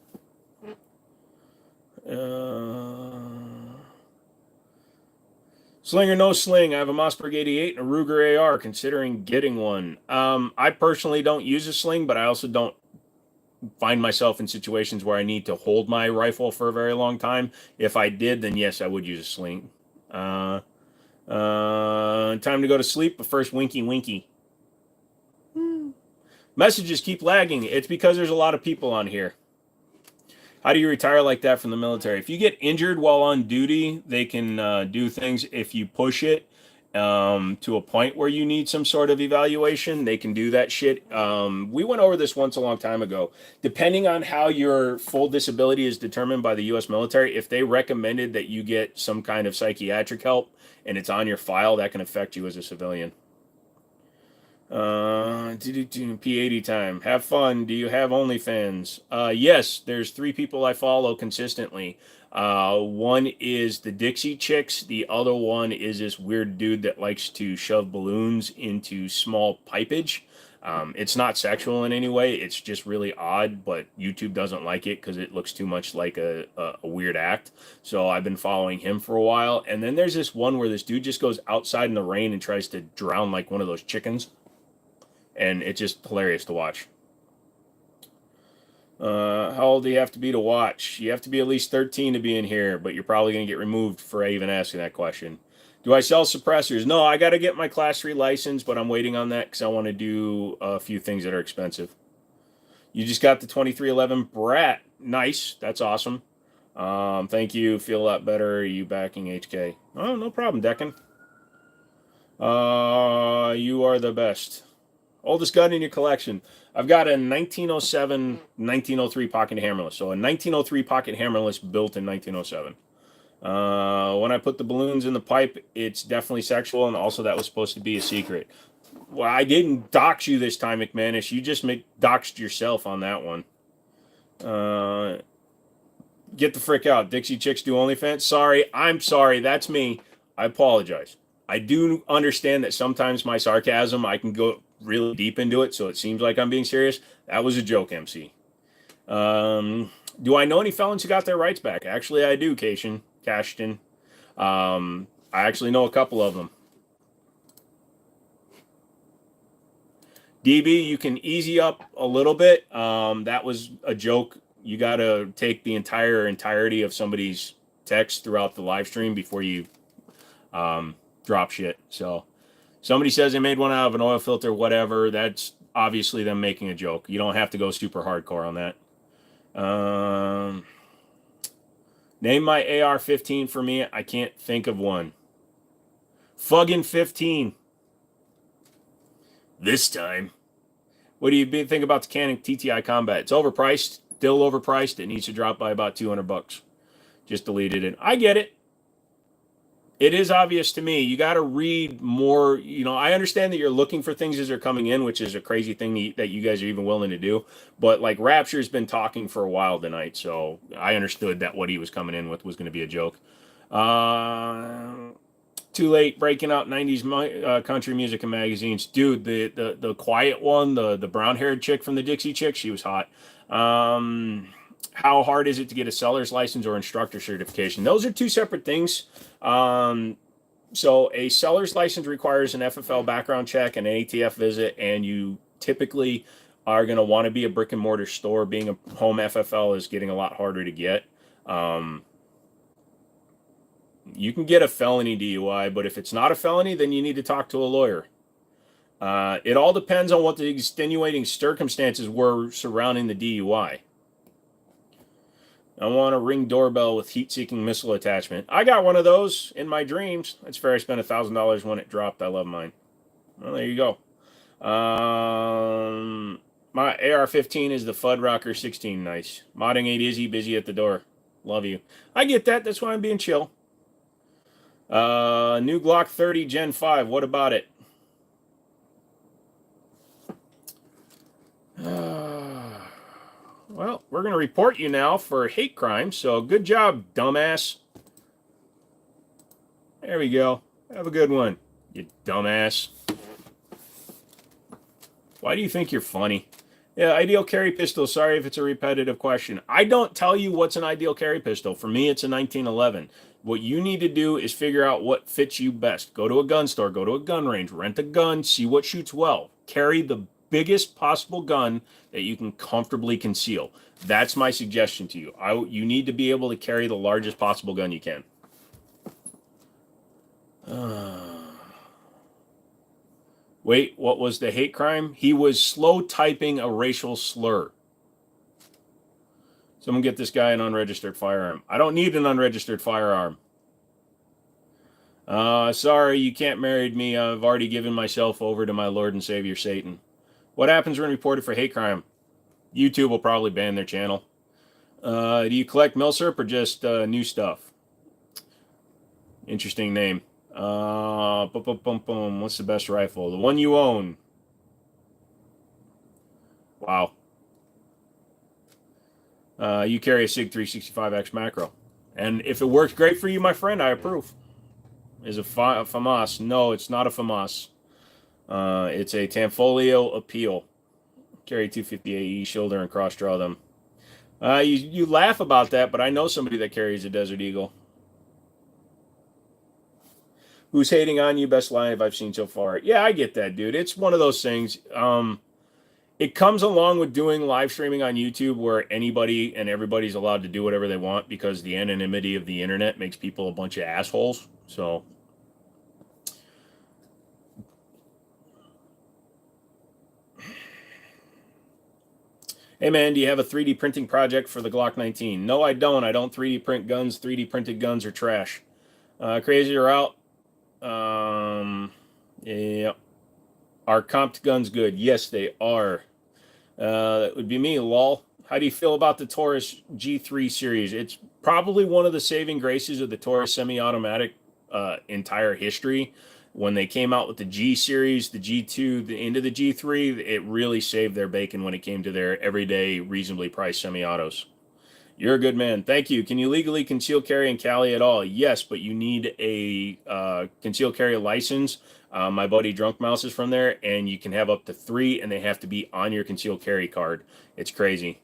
Sling or no sling, I have a Mossberg 88 and a Ruger AR, considering getting one. I personally don't use a sling, but I also don't find myself in situations where I need to hold my rifle for a very long time. If I did, then yes, I would use a sling. Time to go to sleep, but first winky winky. Messages keep lagging. It's because there's a lot of people on here. How do you retire like that from the military? If you get injured while on duty, they can do things. If you push it to a point where you need some sort of evaluation, they can do that shit. We went over this once a long time ago. Depending on how your full disability is determined by the U.S. military, if they recommended that you get some kind of psychiatric help and it's on your file, that can affect you as a civilian. P80 time. Have fun. Do you have OnlyFans? Yes, there's 3 people I follow consistently. One is the Dixie Chicks. The other one is this weird dude that likes to shove balloons into small pipage. It's not sexual in any way. It's just really odd, but YouTube doesn't like it because it looks too much like a weird act. So I've been following him for a while. And then there's this one where this dude just goes outside in the rain and tries to drown like one of those chickens. And it's just hilarious to watch. How old do you have to be to watch? You have to be at least 13 to be in here, but you're probably going to get removed for even asking that question. Do I sell suppressors? No, I got to get my Class 3 license, but I'm waiting on that because I want to do a few things that are expensive. You just got the 2311 Brat. Nice. That's awesome. Thank you. Feel a lot better. You backing HK. Oh, no problem, Deccan. You are the best. Oldest gun in your collection. I've got a 1907, 1903 pocket hammerless. So a 1903 pocket hammerless built in 1907. When I put the balloons in the pipe, it's definitely sexual, and also that was supposed to be a secret. Well, I didn't dox you this time, McManus. You just doxed yourself on that one. Get the frick out. Dixie Chicks do OnlyFans. Sorry, I'm sorry. That's me. I apologize. I do understand that sometimes my sarcasm, I can go really deep into it, so it seems like I'm being serious. That was a joke, MC. Do I know any felons who got their rights back? Actually, I do, Cashton. I actually know a couple of them. DB, you can easy up a little bit. That was a joke. You got to take the entirety of somebody's text throughout the live stream before you drop shit. So somebody says they made one out of an oil filter, whatever. That's obviously them making a joke. You don't have to go super hardcore on that. Name my AR-15 for me. I can't think of one. Fuggin' 15. This time. What do you think about the Canon TTI Combat? It's overpriced. Still overpriced. It needs to drop by about $200. Just deleted it. I get it. It is obvious to me. You got to read more. You know, I understand that you're looking for things as they're coming in, which is a crazy thing that you guys are even willing to do. But like Rapture's been talking for a while tonight, so I understood that what he was coming in with was going to be a joke. Too late breaking out 90s country music and magazines. Dude, the quiet one, the brown-haired chick from the Dixie Chicks, she was hot. How hard is it to get a seller's license or instructor certification? Those are two separate things. So a seller's license requires an FFL background check and an ATF visit, and you typically are going to want to be a brick and mortar store. Being a home FFL is getting a lot harder to get. You can get a felony DUI, but if it's not a felony, then you need to talk to a lawyer. It all depends on what the extenuating circumstances were surrounding the DUI. I want a Ring doorbell with heat-seeking missile attachment. I got one of those in my dreams. That's fair. I spent $1,000 when it dropped. I love mine. Well, there you go. My AR-15 is the Fuddrocker 16. Nice. Modding 8 Izzy, busy at the door. Love you. I get that. That's why I'm being chill. New Glock 30 Gen 5. What about it? Well, we're going to report you now for hate crime, so good job, dumbass. There we go. Have a good one, you dumbass. Why do you think you're funny? Yeah, ideal carry pistol. Sorry if it's a repetitive question. I don't tell you what's an ideal carry pistol. For me, it's a 1911. What you need to do is figure out what fits you best. Go to a gun store, go to a gun range, rent a gun, see what shoots well. Carry the biggest possible gun that you can comfortably conceal. That's my suggestion to you. You need to be able to carry the largest possible gun you can. Wait, what was the hate crime? He was slow typing a racial slur. Someone get this guy an unregistered firearm. I don't need an unregistered firearm. Sorry, you can't marry me. I've already given myself over to my Lord and Savior Satan. What happens when reported for hate crime? YouTube will probably ban their channel. Do you collect milsurp or just new stuff? Interesting name. What's the best rifle? The one you own. Wow. You carry a SIG 365X macro. And if it works great for you, my friend, I approve. Is a FAMAS? No, it's not a FAMAS. It's a Tanfolio Appeal. Carry 250 AE, shoulder, and cross draw them. You laugh about that, but I know somebody that carries a Desert Eagle. Who's hating on you? Best live I've seen so far. Yeah, I get that, dude. It's one of those things. It comes along with doing live streaming on YouTube where anybody and everybody's allowed to do whatever they want because the anonymity of the internet makes people a bunch of assholes. So, hey man, do you have a 3D printing project for the Glock 19? No, I don't. I don't 3D print guns. 3D printed guns are trash. Crazy or out? Yeah. Are comped guns good? Yes, they are. That would be me, lol. How do you feel about the Taurus G3 series? It's probably one of the saving graces of the Taurus semi-automatic entire history. When they came out with the G series, the G2, into the G3, it really saved their bacon when it came to their everyday, reasonably priced semi-autos. You're a good man. Thank you. Can you legally conceal carry in Cali at all? Yes, but you need a conceal carry license. My buddy Drunk Mouse is from there, and you can have up to 3, and they have to be on your conceal carry card. It's crazy.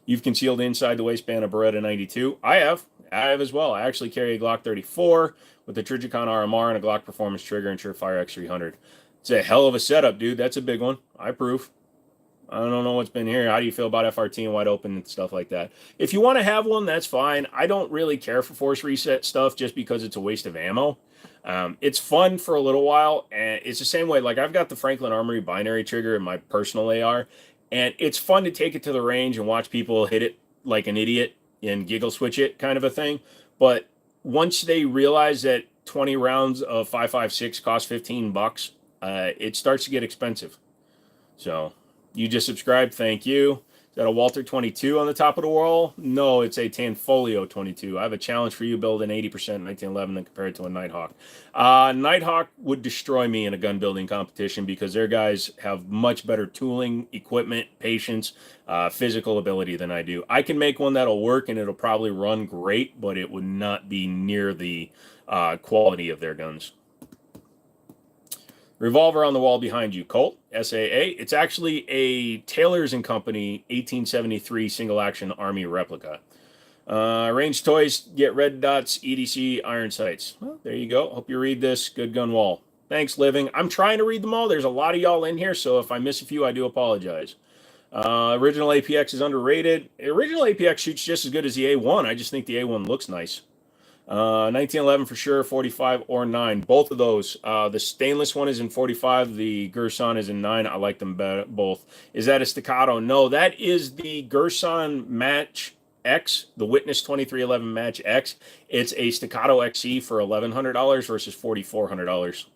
You've concealed inside the waistband of Beretta 92. I have as well. I actually carry a Glock 34 with the Trijicon RMR and a Glock Performance trigger and Surefire X300. It's a hell of a setup, dude. That's a big one. I approve. I don't know what's been here. How do you feel about FRT and wide open and stuff like that? If you want to have one, that's fine. I don't really care for force reset stuff just because it's a waste of ammo. It's fun for a little while, and it's the same way. Like I've got the Franklin Armory binary trigger in my personal AR, and it's fun to take it to the range and watch people hit it like an idiot and giggle switch it kind of a thing. But once they realize that 20 rounds of 5.56 cost $15, it starts to get expensive. So you just subscribed. Thank you. Is that a Walter 22 on the top of the wall? No, it's a Tanfolio 22. I have a challenge for you. Build an 80% 1911 and compare it to a Nighthawk. Nighthawk would destroy me in a gun building competition because their guys have much better tooling, equipment, patience, physical ability than I do. I can make one that'll work and it'll probably run great, but it would not be near the quality of their guns. Revolver on the wall behind you, Colt, SAA. It's actually a Taylor's & Company 1873 single-action Army replica. Range Toys, get red dots, EDC, iron sights. Well, there you go. Hope you read this. Good gun wall. Thanks, Living. I'm trying to read them all. There's a lot of y'all in here, so if I miss a few, I do apologize. Original APX is underrated. Original APX shoots just as good as the A1. I just think the A1 looks nice. 1911 for sure, 45 or 9. Both of those. The stainless one is in 45. The Gerson is in 9. I like them both. Is that a staccato? No, that is the Gerson Match X, the Witness 2311 Match X. It's a staccato XE for $1,100 versus $4,400.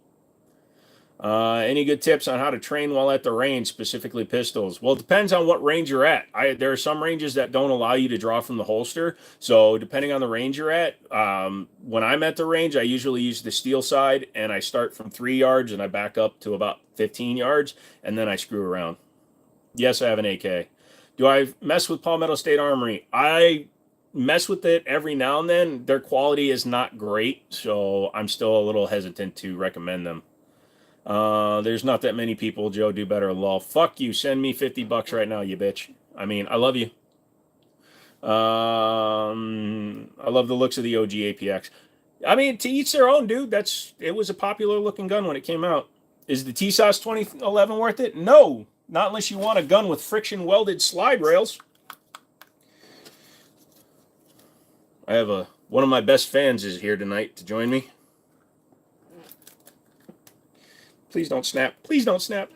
Any good tips on how to train while at the range, specifically pistols? Well, it depends on what range you're at. There are some ranges that don't allow you to draw from the holster. So depending on the range you're at, when I'm at the range, I usually use the steel side and I start from 3 yards and I back up to about 15 yards and then I screw around. Yes, I have an AK. Do I mess with Palmetto State Armory? I mess with it every now and then. Their quality is not great, so I'm still a little hesitant to recommend them. There's not that many people. Joe, do better. Lol. Fuck you. Send me $50 right now, you bitch. I mean, I love you. I love the looks of the OG APX. I mean, to each their own, dude. It was a popular looking gun when it came out. Is the TSAS 2011 worth it? No, not unless you want a gun with friction welded slide rails. I have one of my best fans is here tonight to join me. Please don't snap. Please don't snap.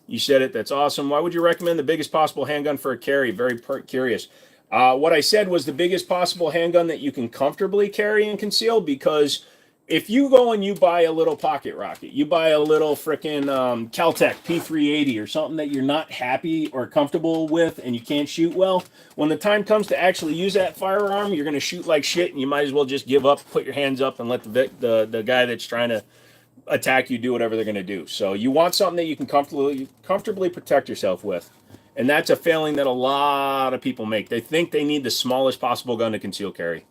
You said it. That's awesome. Why would you recommend the biggest possible handgun for a carry? Very curious. What I said was the biggest possible handgun that you can comfortably carry and conceal, because if you go and you buy a little pocket rocket, you buy a little frickin' Caltech P380 or something that you're not happy or comfortable with and you can't shoot well, when the time comes to actually use that firearm, you're going to shoot like shit and you might as well just give up, put your hands up and let the guy that's trying to attack you do whatever they're going to do. So you want something that you can comfortably protect yourself with. And that's a failing that a lot of people make. They think they need the smallest possible gun to conceal carry.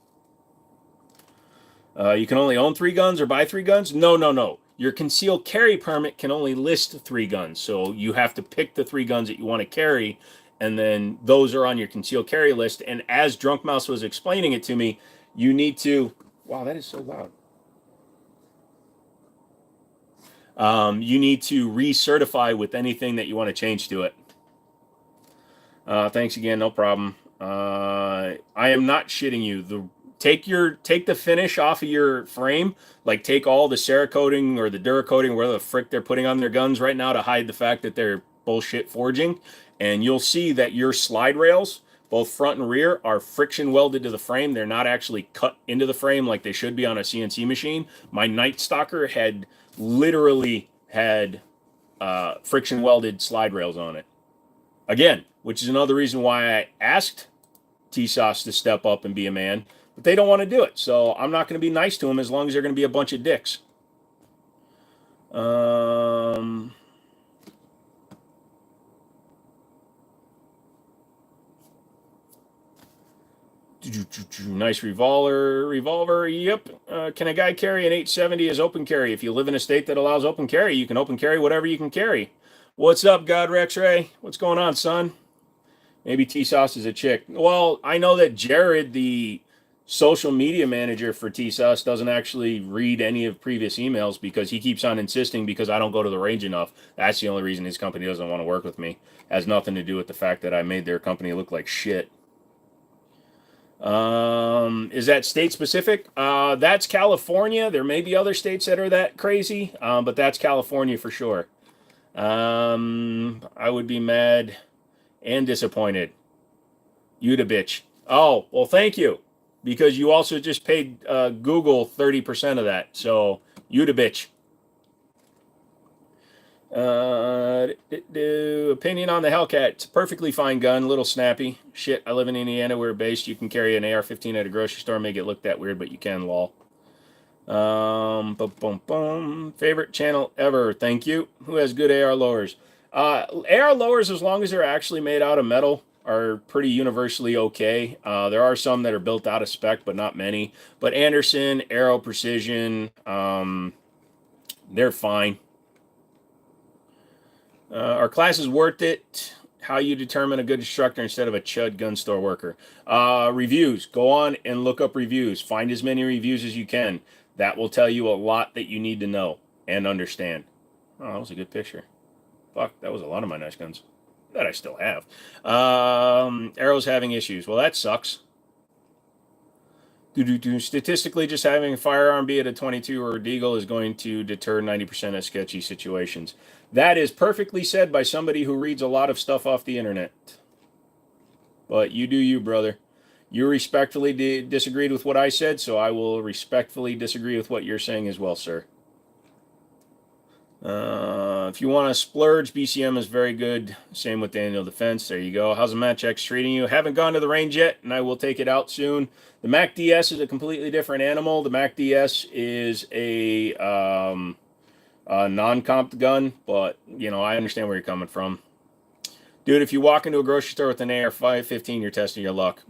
You can only own 3 guns or buy 3 guns? No. Your concealed carry permit can only list 3 guns. So you have to pick the 3 guns that you want to carry, and then those are on your concealed carry list. And as Drunk Mouse was explaining it to me, you need to... Wow, that is so loud. You need to recertify with anything that you want to change to it. Thanks again, no problem. I am not shitting you. Take the finish off of your frame, like take all the Cerakoting or the Duracoating, where the frick they're putting on their guns right now to hide the fact that they're bullshit forging, and you'll see that your slide rails, both front and rear, are friction welded to the frame. They're not actually cut into the frame like they should be on a CNC machine. My Night Stalker had literally had friction welded slide rails on it. Again, which is another reason why I asked TSOS to step up and be a man, but they don't want to do it. So I'm not going to be nice to them as long as they're going to be a bunch of dicks. Nice revolver. Yep. Can a guy carry an 870 as open carry? If you live in a state that allows open carry, you can open carry whatever you can carry. What's up, God Rex Ray? What's going on, son? Maybe T-Sauce is a chick. Well, I know that Jared, the social media manager for T-Sauce, doesn't actually read any of previous emails because he keeps on insisting because I don't go to the range enough. That's the only reason his company doesn't want to work with me. It has nothing to do with the fact that I made their company look like shit. Is that state specific? That's California. There may be other states that are that crazy, but that's California for sure. I would be mad and disappointed. You the bitch. Oh, well, thank you. Because you also just paid Google 30% of that. So, you the bitch. Opinion on the Hellcat. It's a perfectly fine gun. A little snappy. Shit, I live in Indiana. We're based. You can carry an AR-15 at a grocery store. Make it look that weird, but you can, lol. Favorite channel ever. Thank you. Who has good AR lowers? AR lowers, as long as they're actually made out of metal, are pretty universally okay. There are some that are built out of spec, but not many. But Anderson, Aero Precision, they're fine. Are classes worth it? How you determine a good instructor instead of a chud gun store worker? Reviews. Go on and look up reviews. Find as many reviews as you can. That will tell you a lot that you need to know and understand. Oh, that was a good picture. Fuck, that was a lot of my nice guns that I still have. Arrow's having issues. Well, that sucks. Statistically, just having a firearm, be it a 22 or a Deagle, is going to deter 90% of sketchy situations. That is perfectly said by somebody who reads a lot of stuff off the internet. But you do you, brother. You respectfully disagreed with what I said, so I will respectfully disagree with what you're saying as well, sir. If you want to splurge, BCM is very good. Same with Daniel Defense. There you go. How's the Match X treating you? Haven't gone to the range yet, and I will take it out soon. The Mac DS is a completely different animal. The Mac DS is a non-comped gun, but, you know, I understand where you're coming from. Dude, if you walk into a grocery store with an AR-515, you're testing your luck.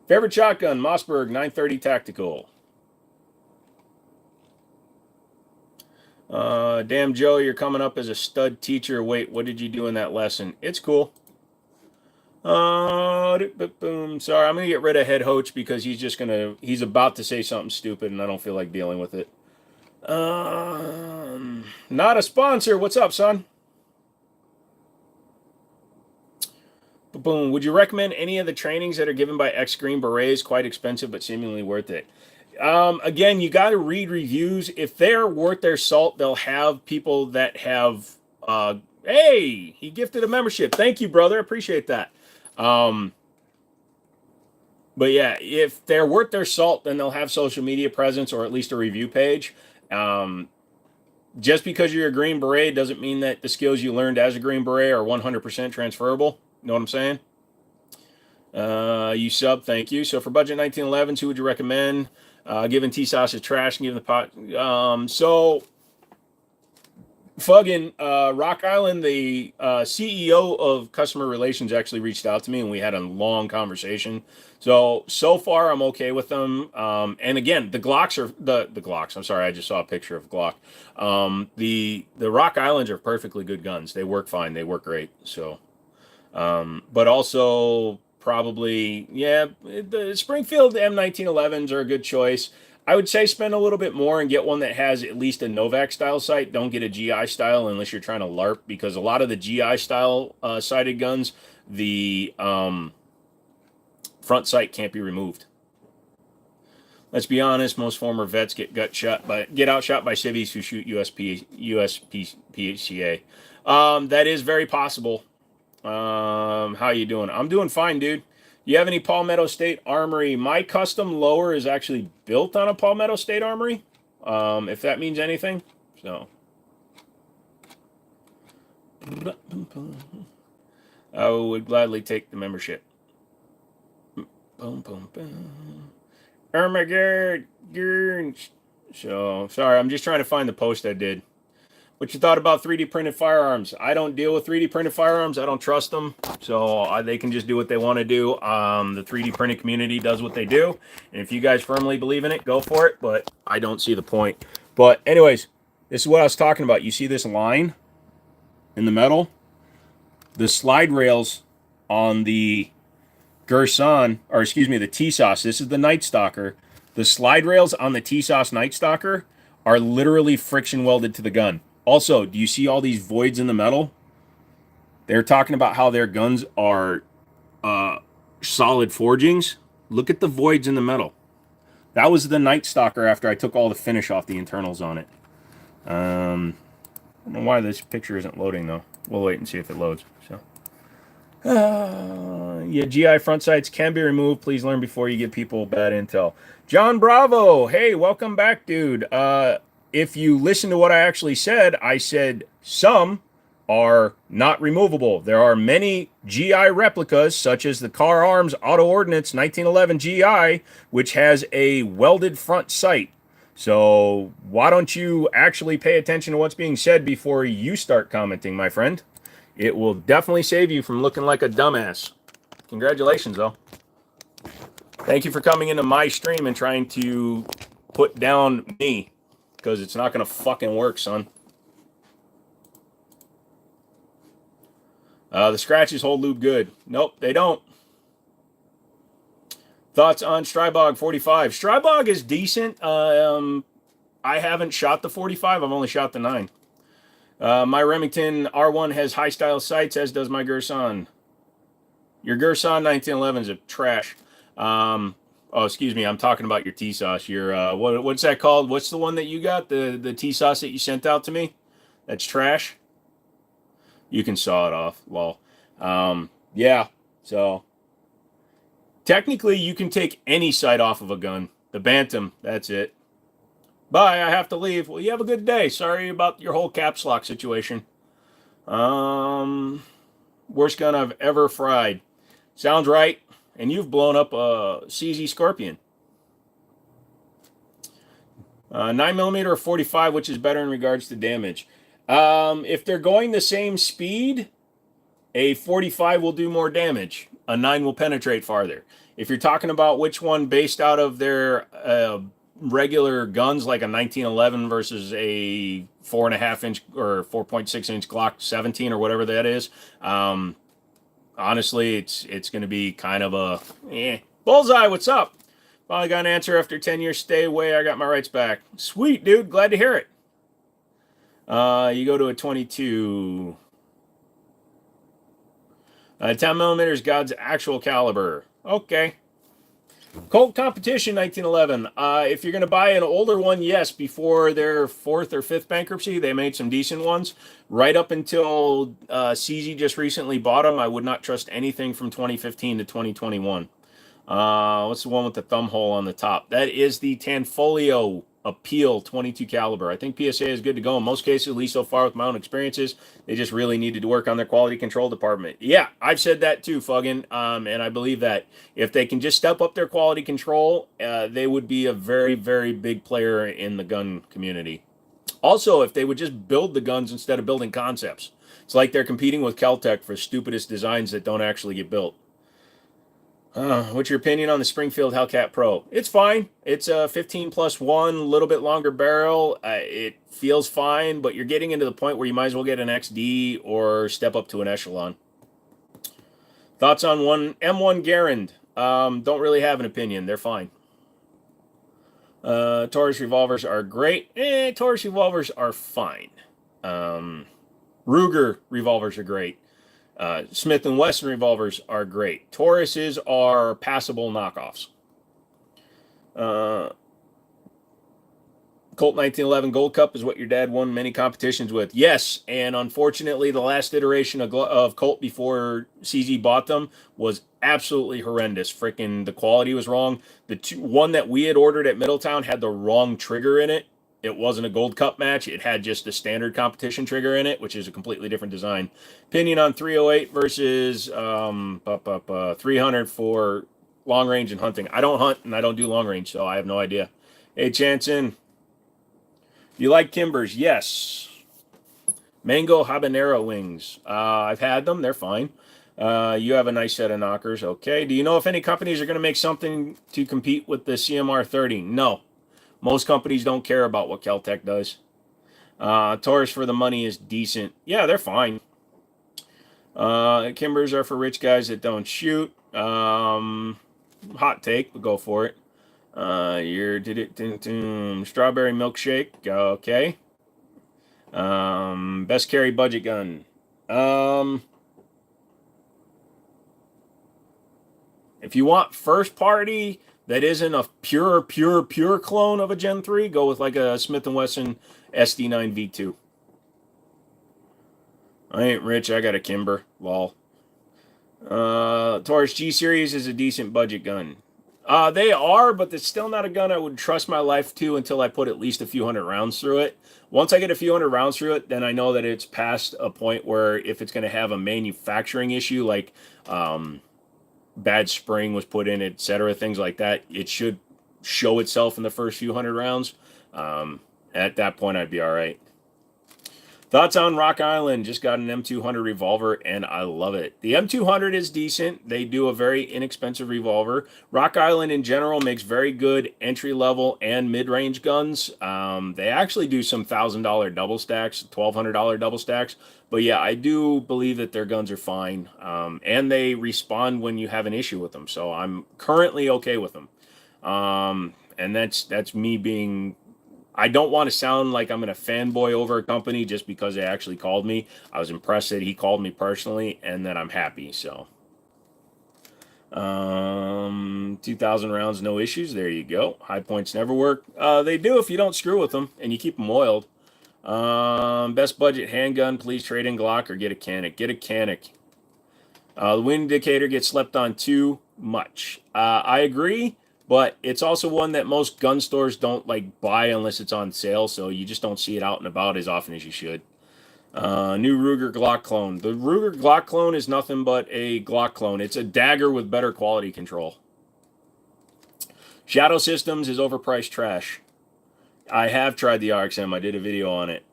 Favorite shotgun, Mossberg 930 Tactical. Damn, Joe, you're coming up as a stud teacher. Wait, what did you do in that lesson? It's cool. Sorry, I'm going to get rid of Head Hoach because he's about to say something stupid and I don't feel like dealing with it. Not a sponsor. What's up, son? Boom. Would you recommend any of the trainings that are given by ex-Green Berets? Quite expensive, but seemingly worth it. Again, you got to read reviews. If they're worth their salt, they'll have people that have, hey, he gifted a membership. Thank you, brother. Appreciate that. But yeah, if they're worth their salt, then they'll have social media presence or at least a review page. Just because you're a Green Beret doesn't mean that the skills you learned as a Green Beret are 100% transferable. You know what I'm saying? You sub, thank you. So for budget 1911s, who would you recommend? Given T-Sauce is trash and given the pot. So Fucking Rock Island, the CEO of customer relations actually reached out to me and we had a long conversation. So far I'm okay with them. And again, the Glocks are the Glocks. I'm sorry, I just saw a picture of Glock. The Rock Islands are perfectly good guns. They work fine. They work great. So, but also probably yeah, the Springfield M1911s are a good choice. I would say spend a little bit more and get one that has at least a Novak style sight. Don't get a GI style unless you're trying to LARP, because a lot of the GI style sighted guns, the front sight can't be removed. Let's be honest, most former vets get outshot by civvies who shoot USPCA. That is very possible. How you doing? I'm doing fine, dude. You have any Palmetto State Armory? My custom lower is actually built on a Palmetto State Armory, if that means anything. So, I would gladly take the membership. Armageddon. So, sorry, I'm just trying to find the post I did. What you thought about 3D printed firearms? I don't deal with 3D printed firearms. I don't trust them. So they can just do what they want to do. The 3D printed community does what they do. And if you guys firmly believe in it, go for it. But I don't see the point. But anyways, this is what I was talking about. You see this line in the metal? The slide rails on the Gerson, or excuse me, the TSOS. This is the Night Stalker. The slide rails on the TSOS Night Stalker are literally friction welded to the gun. Also, do you see all these voids in the metal? They're talking about how their guns are solid forgings. Look at the voids in the metal. That was the Night Stalker after I took all the finish off the internals on it. I don't know why this picture isn't loading, though. We'll wait and see if it loads. So, yeah, GI front sights can be removed. Please learn before you give people bad intel. John Bravo, hey, welcome back, dude. If you listen to what I actually said, I said some are not removable. There are many GI replicas, such as the Car Arms Auto Ordnance 1911 GI, which has a welded front sight. So why don't you actually pay attention to what's being said before you start commenting, my friend? It will definitely save you from looking like a dumbass. Congratulations, though. Thank you for coming into my stream and trying to put down me, because it's not going to fucking work, son. The scratches hold lube good. Nope, they don't. Thoughts on Strybog 45? Strybog is decent. I haven't shot the 45. I've only shot the 9. My Remington R1 has high style sights, as does my Gerson. Your Gerson 1911 is a trash. Oh, excuse me. I'm talking about your T-Sauce. Your what's that called? What's the one that you got? The T-Sauce that you sent out to me? That's trash. You can saw it off. Lol. Yeah. So technically, you can take any sight off of a gun. The Bantam. That's it. Bye. I have to leave. Well, you have a good day. Sorry about your whole caps lock situation. Worst gun I've ever fried. Sounds right. And you've blown up a CZ Scorpion. 9mm or 45, which is better in regards to damage? If they're going the same speed, a 45 will do more damage. A 9 will penetrate farther. If you're talking about which one based out of their regular guns, like a 1911 versus a 4.5 inch or 4.6 inch Glock 17 or whatever that is, honestly, it's going to be kind of a bullseye. What's up? Finally got an answer after 10 years stay away. I got my rights back. Sweet, dude. Glad to hear it. You go to a 22. 10mm is God's actual caliber. Okay. Colt Competition 1911. If you're going to buy an older one, yes, before their 4th or 5th bankruptcy, they made some decent ones. Right up until CZ just recently bought them, I would not trust anything from 2015 to 2021. What's the one with the thumb hole on the top? That is the Tanfolio Appeal 22 caliber. I think PSA is good to go in most cases, at least so far with my own experiences. They just really needed to work on their quality control department. Yeah, I've said that too, Fuggin. And I believe that if they can just step up their quality control, they would be a very, very big player in the gun community. Also, if they would just build the guns instead of building concepts. It's like they're competing with Kel-Tec for stupidest designs that don't actually get built. What's your opinion on the Springfield Hellcat Pro? It's fine. It's a 15+1, a little bit longer barrel. It feels fine, but you're getting into the point where you might as well get an XD or step up to an Echelon. Thoughts on one M1 Garand? Don't really have an opinion. They're fine. Taurus revolvers are great. Taurus revolvers are fine. Ruger revolvers are great. Smith & Wesson revolvers are great. Tauruses are passable knockoffs. Colt 1911 Gold Cup is what your dad won many competitions with. Yes, and unfortunately, the last iteration of Colt before CZ bought them was absolutely horrendous. Freaking, the quality was wrong. One that we had ordered at Middletown had the wrong trigger in it. It wasn't a Gold Cup match. It had just a standard competition trigger in it, which is a completely different design. Opinion on 308 versus 300 for long range and hunting. I don't hunt and I don't do long range, so I have no idea. Hey, Chanson. You like Kimbers? Yes. Mango habanero wings. I've had them. They're fine. You have a nice set of knockers. Okay. Do you know if any companies are going to make something to compete with the CMR 30? No. Most companies don't care about what Kel-Tec does. Taurus for the money is decent. Yeah, they're fine. Kimbers are for rich guys that don't shoot. Hot take, but go for it. Your strawberry milkshake. Okay. Best carry budget gun. If you want first party that isn't a pure clone of a Gen 3, go with like a Smith & Wesson SD9 V2. I ain't rich. I got a Kimber. Lol. Taurus G Series is a decent budget gun. They are, but it's still not a gun I would trust my life to until I put at least a few hundred rounds through it. Once I get a few hundred rounds through it, then I know that it's past a point where if it's going to have a manufacturing issue, like bad spring was put in, etc., things like that, it should show itself in the first few hundred rounds. At that point, I'd be all right. Thoughts on Rock Island? Just got an M200 revolver, and I love it. The M200 is decent. They do a very inexpensive revolver. Rock Island, in general, makes very good entry-level and mid-range guns. They actually do some $1,000 double stacks, $1,200 double stacks. But yeah, I do believe that their guns are fine. And they respond when you have an issue with them. So I'm currently okay with them. And that's me being... I don't want to sound like I'm going to fanboy over a company just because they actually called me. I was impressed that he called me personally and that I'm happy. So, 2,000 rounds, no issues. There you go. High points never work. They do if you don't screw with them and you keep them oiled. Best budget handgun, please trade in Glock or get a Canic. Get a Canic. The wind indicator gets slept on too much. I agree. But it's also one that most gun stores don't like buy unless it's on sale, so you just don't see it out and about as often as you should. New Ruger Glock clone. The Ruger Glock clone is nothing but a Glock clone. It's a dagger with better quality control. Shadow Systems is overpriced trash. I have tried the RXM. I did a video on it.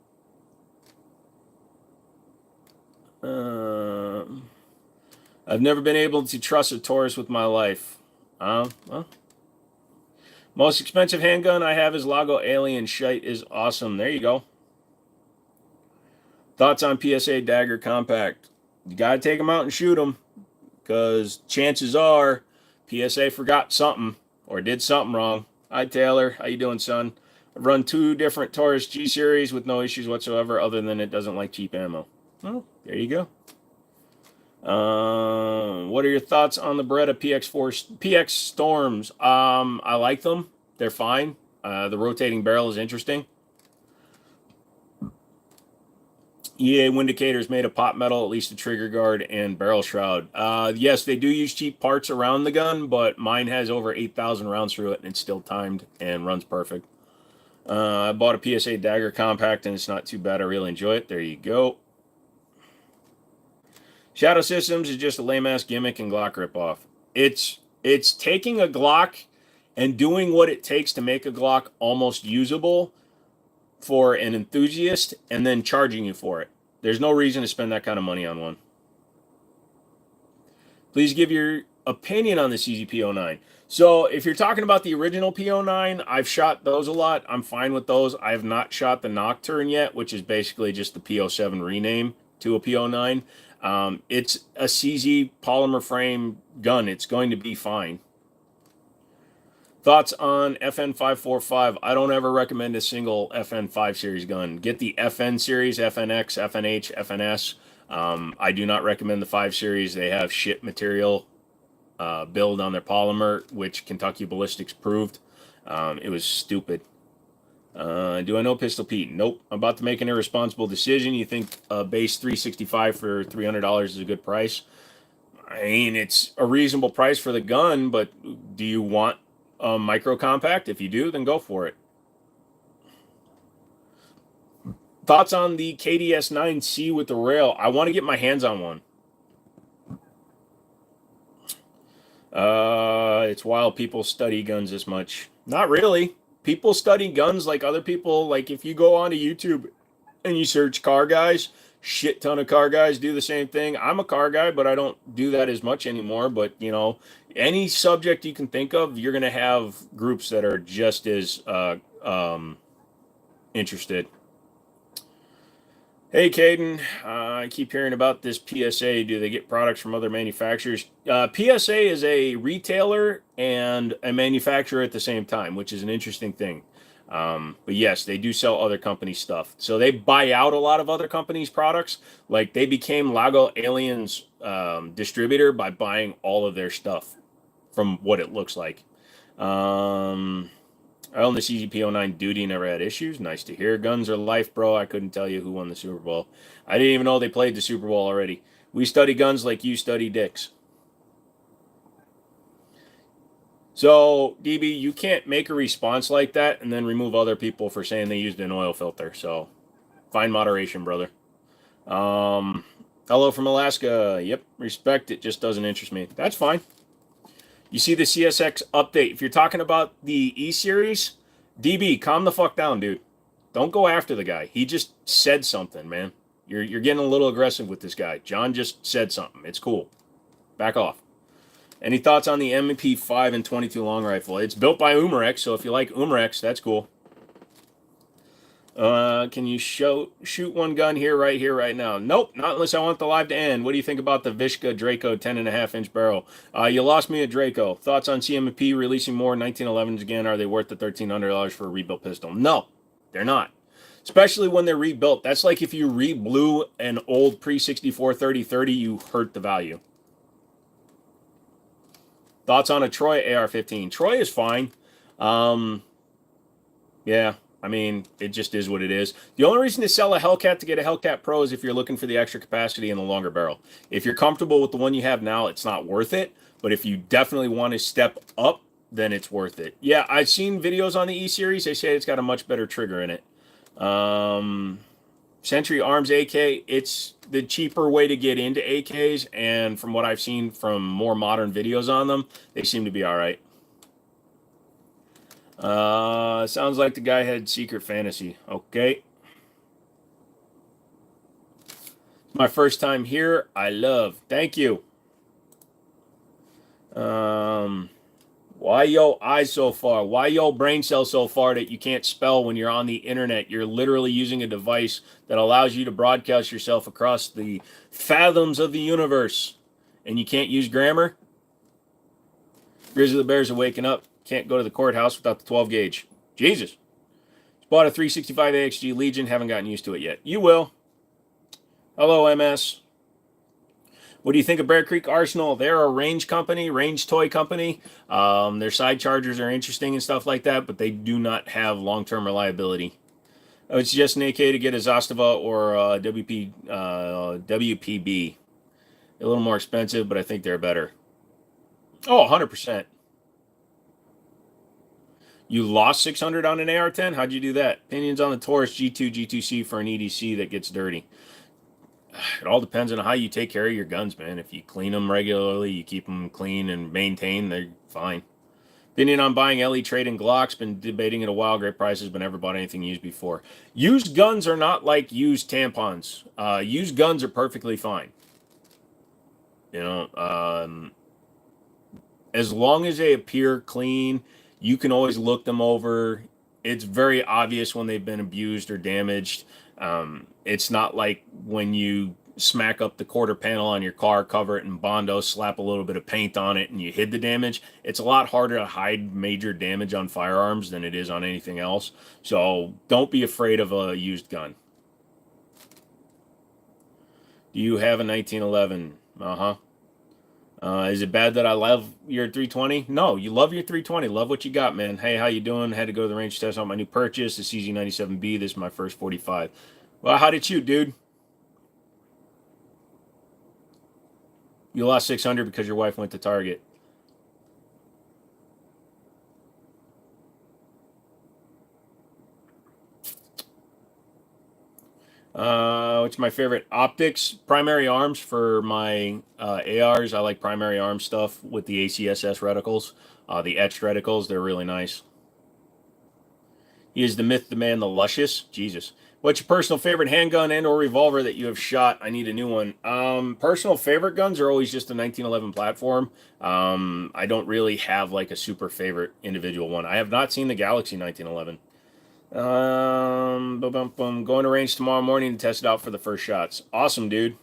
I've never been able to trust a Taurus with my life. Well... Most expensive handgun I have is Lago Alien. Shite is awesome. There you go. Thoughts on PSA Dagger Compact? You got to take them out and shoot them. Because chances are PSA forgot something or did something wrong. Hi, Taylor. How you doing, son? I've run 2 different Taurus G-Series with no issues whatsoever other than it doesn't like cheap ammo. Well, there you go. What are your thoughts on the Beretta PX Storms? I like them. They're fine. The rotating barrel is interesting. EA Windicators made of pot metal, at least a trigger guard and barrel shroud. Yes, they do use cheap parts around the gun, but mine has over 8,000 rounds through it, and it's still timed and runs perfect. I bought a PSA Dagger Compact, and it's not too bad. I really enjoy it. There you go. Shadow Systems is just a lame-ass gimmick and Glock ripoff. It's taking a Glock and doing what it takes to make a Glock almost usable for an enthusiast and then charging you for it. There's no reason to spend that kind of money on one. Please give your opinion on the CZP-09. So if you're talking about the original P09, I've shot those a lot. I'm fine with those. I have not shot the Nocturne yet, which is basically just the P07 rename to a P09. It's a CZ polymer frame gun. It's going to be fine. Thoughts on FN545? I don't ever recommend a single FN5 series gun. Get the FN series, FNX, FNH, FNS. I do not recommend the 5 series. They have shit material build on their polymer, which Kentucky Ballistics proved. It was stupid. Do I know Pistol Pete? Nope. I'm about to make an irresponsible decision. You think a base 365 for $300 is a good price? I mean, it's a reasonable price for the gun, but do you want a micro compact? If you do, then go for it. Thoughts on the KDS-9C with the rail? I want to get my hands on one. It's wild people study guns this much. Not really. People study guns like other people. Like if you go onto YouTube and you search car guys, shit ton of car guys do the same thing. I'm a car guy, but I don't do that as much anymore. But, you know, any subject you can think of, you're going to have groups that are just as interested. Hey, Caden, I keep hearing about this PSA. Do they get products from other manufacturers? PSA is a retailer and a manufacturer at the same time, which is an interesting thing. But yes, they do sell other companies' stuff. So they buy out a lot of other companies' products. Like they became Lago Alien's distributor by buying all of their stuff from what it looks like. I own the CZP-09 Duty, never had issues. Nice to hear. Guns are life, bro. I couldn't tell you who won the Super Bowl. I didn't even know they played the Super Bowl already. We study guns like you study dicks. So, DB, you can't make a response like that and then remove other people for saying they used an oil filter. So, find moderation, brother. Hello from Alaska. Yep, respect. It just doesn't interest me. That's fine. You see the CSX update. If you're talking about the E-Series, DB, calm the fuck down, dude. Don't go after the guy. He just said something, man. You're getting a little aggressive with this guy. John just said something. It's cool. Back off. Any thoughts on the MP5 and 22 long rifle? It's built by Umarex, so if you like Umarex, that's cool. Can you shoot one gun here, right now? Nope, not unless I want the live to end. What do you think about the Vishka Draco 10.5-inch barrel? You lost me at Draco. Thoughts on CMP releasing more 1911s again? Are they worth the $1,300 for a rebuilt pistol? No, they're not. Especially when they're rebuilt. That's like if you re-blew an old pre-64 30-30, you hurt the value. Thoughts on a Troy AR-15? Troy is fine. Yeah. I mean, it just is what it is. The only reason to sell a Hellcat to get a Hellcat Pro is if you're looking for the extra capacity and the longer barrel. If you're comfortable with the one you have now, it's not worth it. But if you definitely want to step up, then it's worth it. Yeah, I've seen videos on the E-Series. They say it's got a much better trigger in it. Century Arms AK, it's the cheaper way to get into AKs. And from what I've seen from more modern videos on them, they seem to be all right. Sounds like the guy had secret fantasy. Okay. My first time here. I love. Thank you. Why your eyes so far? Why your brain cells so far that you can't spell when you're on the internet? You're literally using a device that allows you to broadcast yourself across the fathoms of the universe. And you can't use grammar? Grizzly the Bears are waking up. Can't go to the courthouse without the 12 gauge. Jesus. Bought a 365 AXG Legion. Haven't gotten used to it yet. You will. Hello, MS. What do you think of Bear Creek Arsenal? They're a range company, range toy company. Their side chargers are interesting and stuff like that, but they do not have long-term reliability. It's just an AK to get a Zastava or a WPB. A little more expensive, but I think they're better. Oh, 100%. You lost 600 on an AR-10? How'd you do that? Opinions on the Taurus G2, G2C for an EDC that gets dirty. It all depends on how you take care of your guns, man. If you clean them regularly, you keep them clean and maintained, they're fine. Opinion on buying LE trading Glocks. Been debating it a while. Great prices, but never bought anything used before. Used guns are not like used tampons. Used guns are perfectly fine. You know, as long as they appear clean, you can always look them over. It's very obvious when they've been abused or damaged. It's not like when you smack up the quarter panel on your car, cover it in Bondo, slap a little bit of paint on it, and you hid the damage. It's a lot harder to hide major damage on firearms than it is on anything else. So don't be afraid of a used gun. Do you have a 1911? Uh-huh. Is it bad that I love your 320? No, you love your 320. Love what you got, man. Hey, how you doing? Had to go to the range to test out my new purchase, the CZ97B. This is my first 45. Well, how'd it shoot, dude? You lost 600 because your wife went to Target. What's my favorite? Optics, primary arms for my ARs. I like primary arm stuff with the ACSS reticles. The etched reticles, they're really nice. He is the myth, the man, the luscious. Jesus. What's your personal favorite handgun and or revolver that you have shot? I need a new one. Personal favorite guns are always just a 1911 platform. I don't really have like a super favorite individual one. I have not seen the Galaxy 1911. Going to range tomorrow morning to test it out for the first shots. Awesome, dude.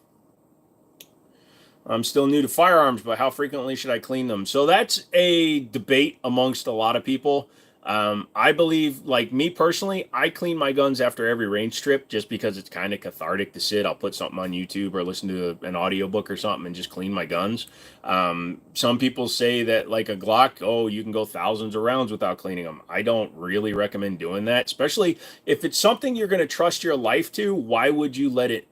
I'm still new to firearms, but how frequently should I clean them? So that's a debate amongst a lot of people. I believe, like me personally, I clean my guns after every range trip just because it's kind of cathartic to sit. I'll put something on YouTube or listen to an audiobook or something and just clean my guns. Some people say that like a Glock, oh, you can go thousands of rounds without cleaning them. I don't really recommend doing that, especially if it's something you're going to trust your life to. Why would you let it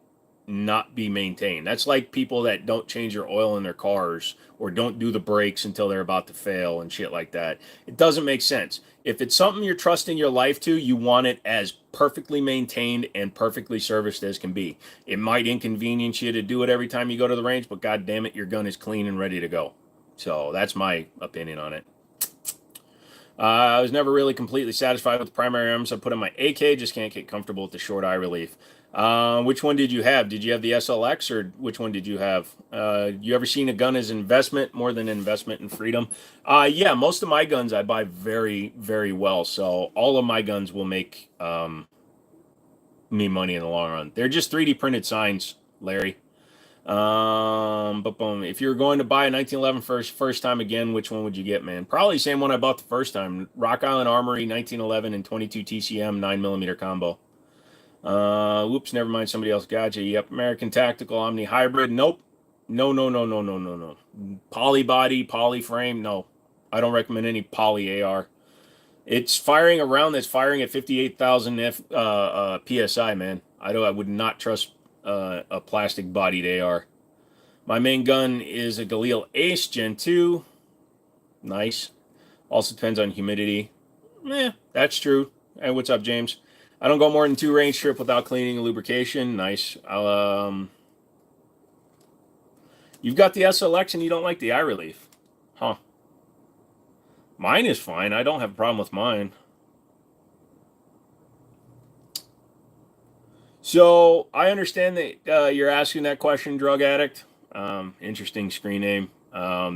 not be maintained? That's like people that don't change their oil in their cars or don't do the brakes until they're about to fail and shit like that. It doesn't make sense. If it's something you're trusting your life to, you want it as perfectly maintained and perfectly serviced as can be. It might inconvenience you to do it every time you go to the range, but god damn it, your gun is clean and ready to go. So that's my opinion on it. I was never really completely satisfied with the primary arms I put in my AK. Just can't get comfortable with the short eye relief. Which one did you have? Did you have the SLX or which one did you have? You ever seen a gun as investment more than investment in freedom? Yeah, most of my guns I buy very, very well. So all of my guns will make me money in the long run. They're just 3D printed signs, Larry. But boom, if you're going to buy a 1911 first time again, which one would you get, man? Probably the same one I bought the first time. Rock Island Armory 1911 and 22 TCM 9mm combo. Whoops, never mind. Somebody else got you. Yep, American Tactical Omni Hybrid. Nope. No. Poly body, poly frame. No, I don't recommend any poly AR. It's firing a round that's firing at 58,000 psi, man. I would not trust a plastic bodied AR. My main gun is a Galil Ace Gen 2. Nice. Also depends on humidity. That's true. Hey, what's up, James? I don't go more than 2 range trip without cleaning and lubrication. Nice. You've got the SLX and you don't like the eye relief. Huh. Mine is fine. I don't have a problem with mine. So I understand that you're asking that question, drug addict. Interesting screen name.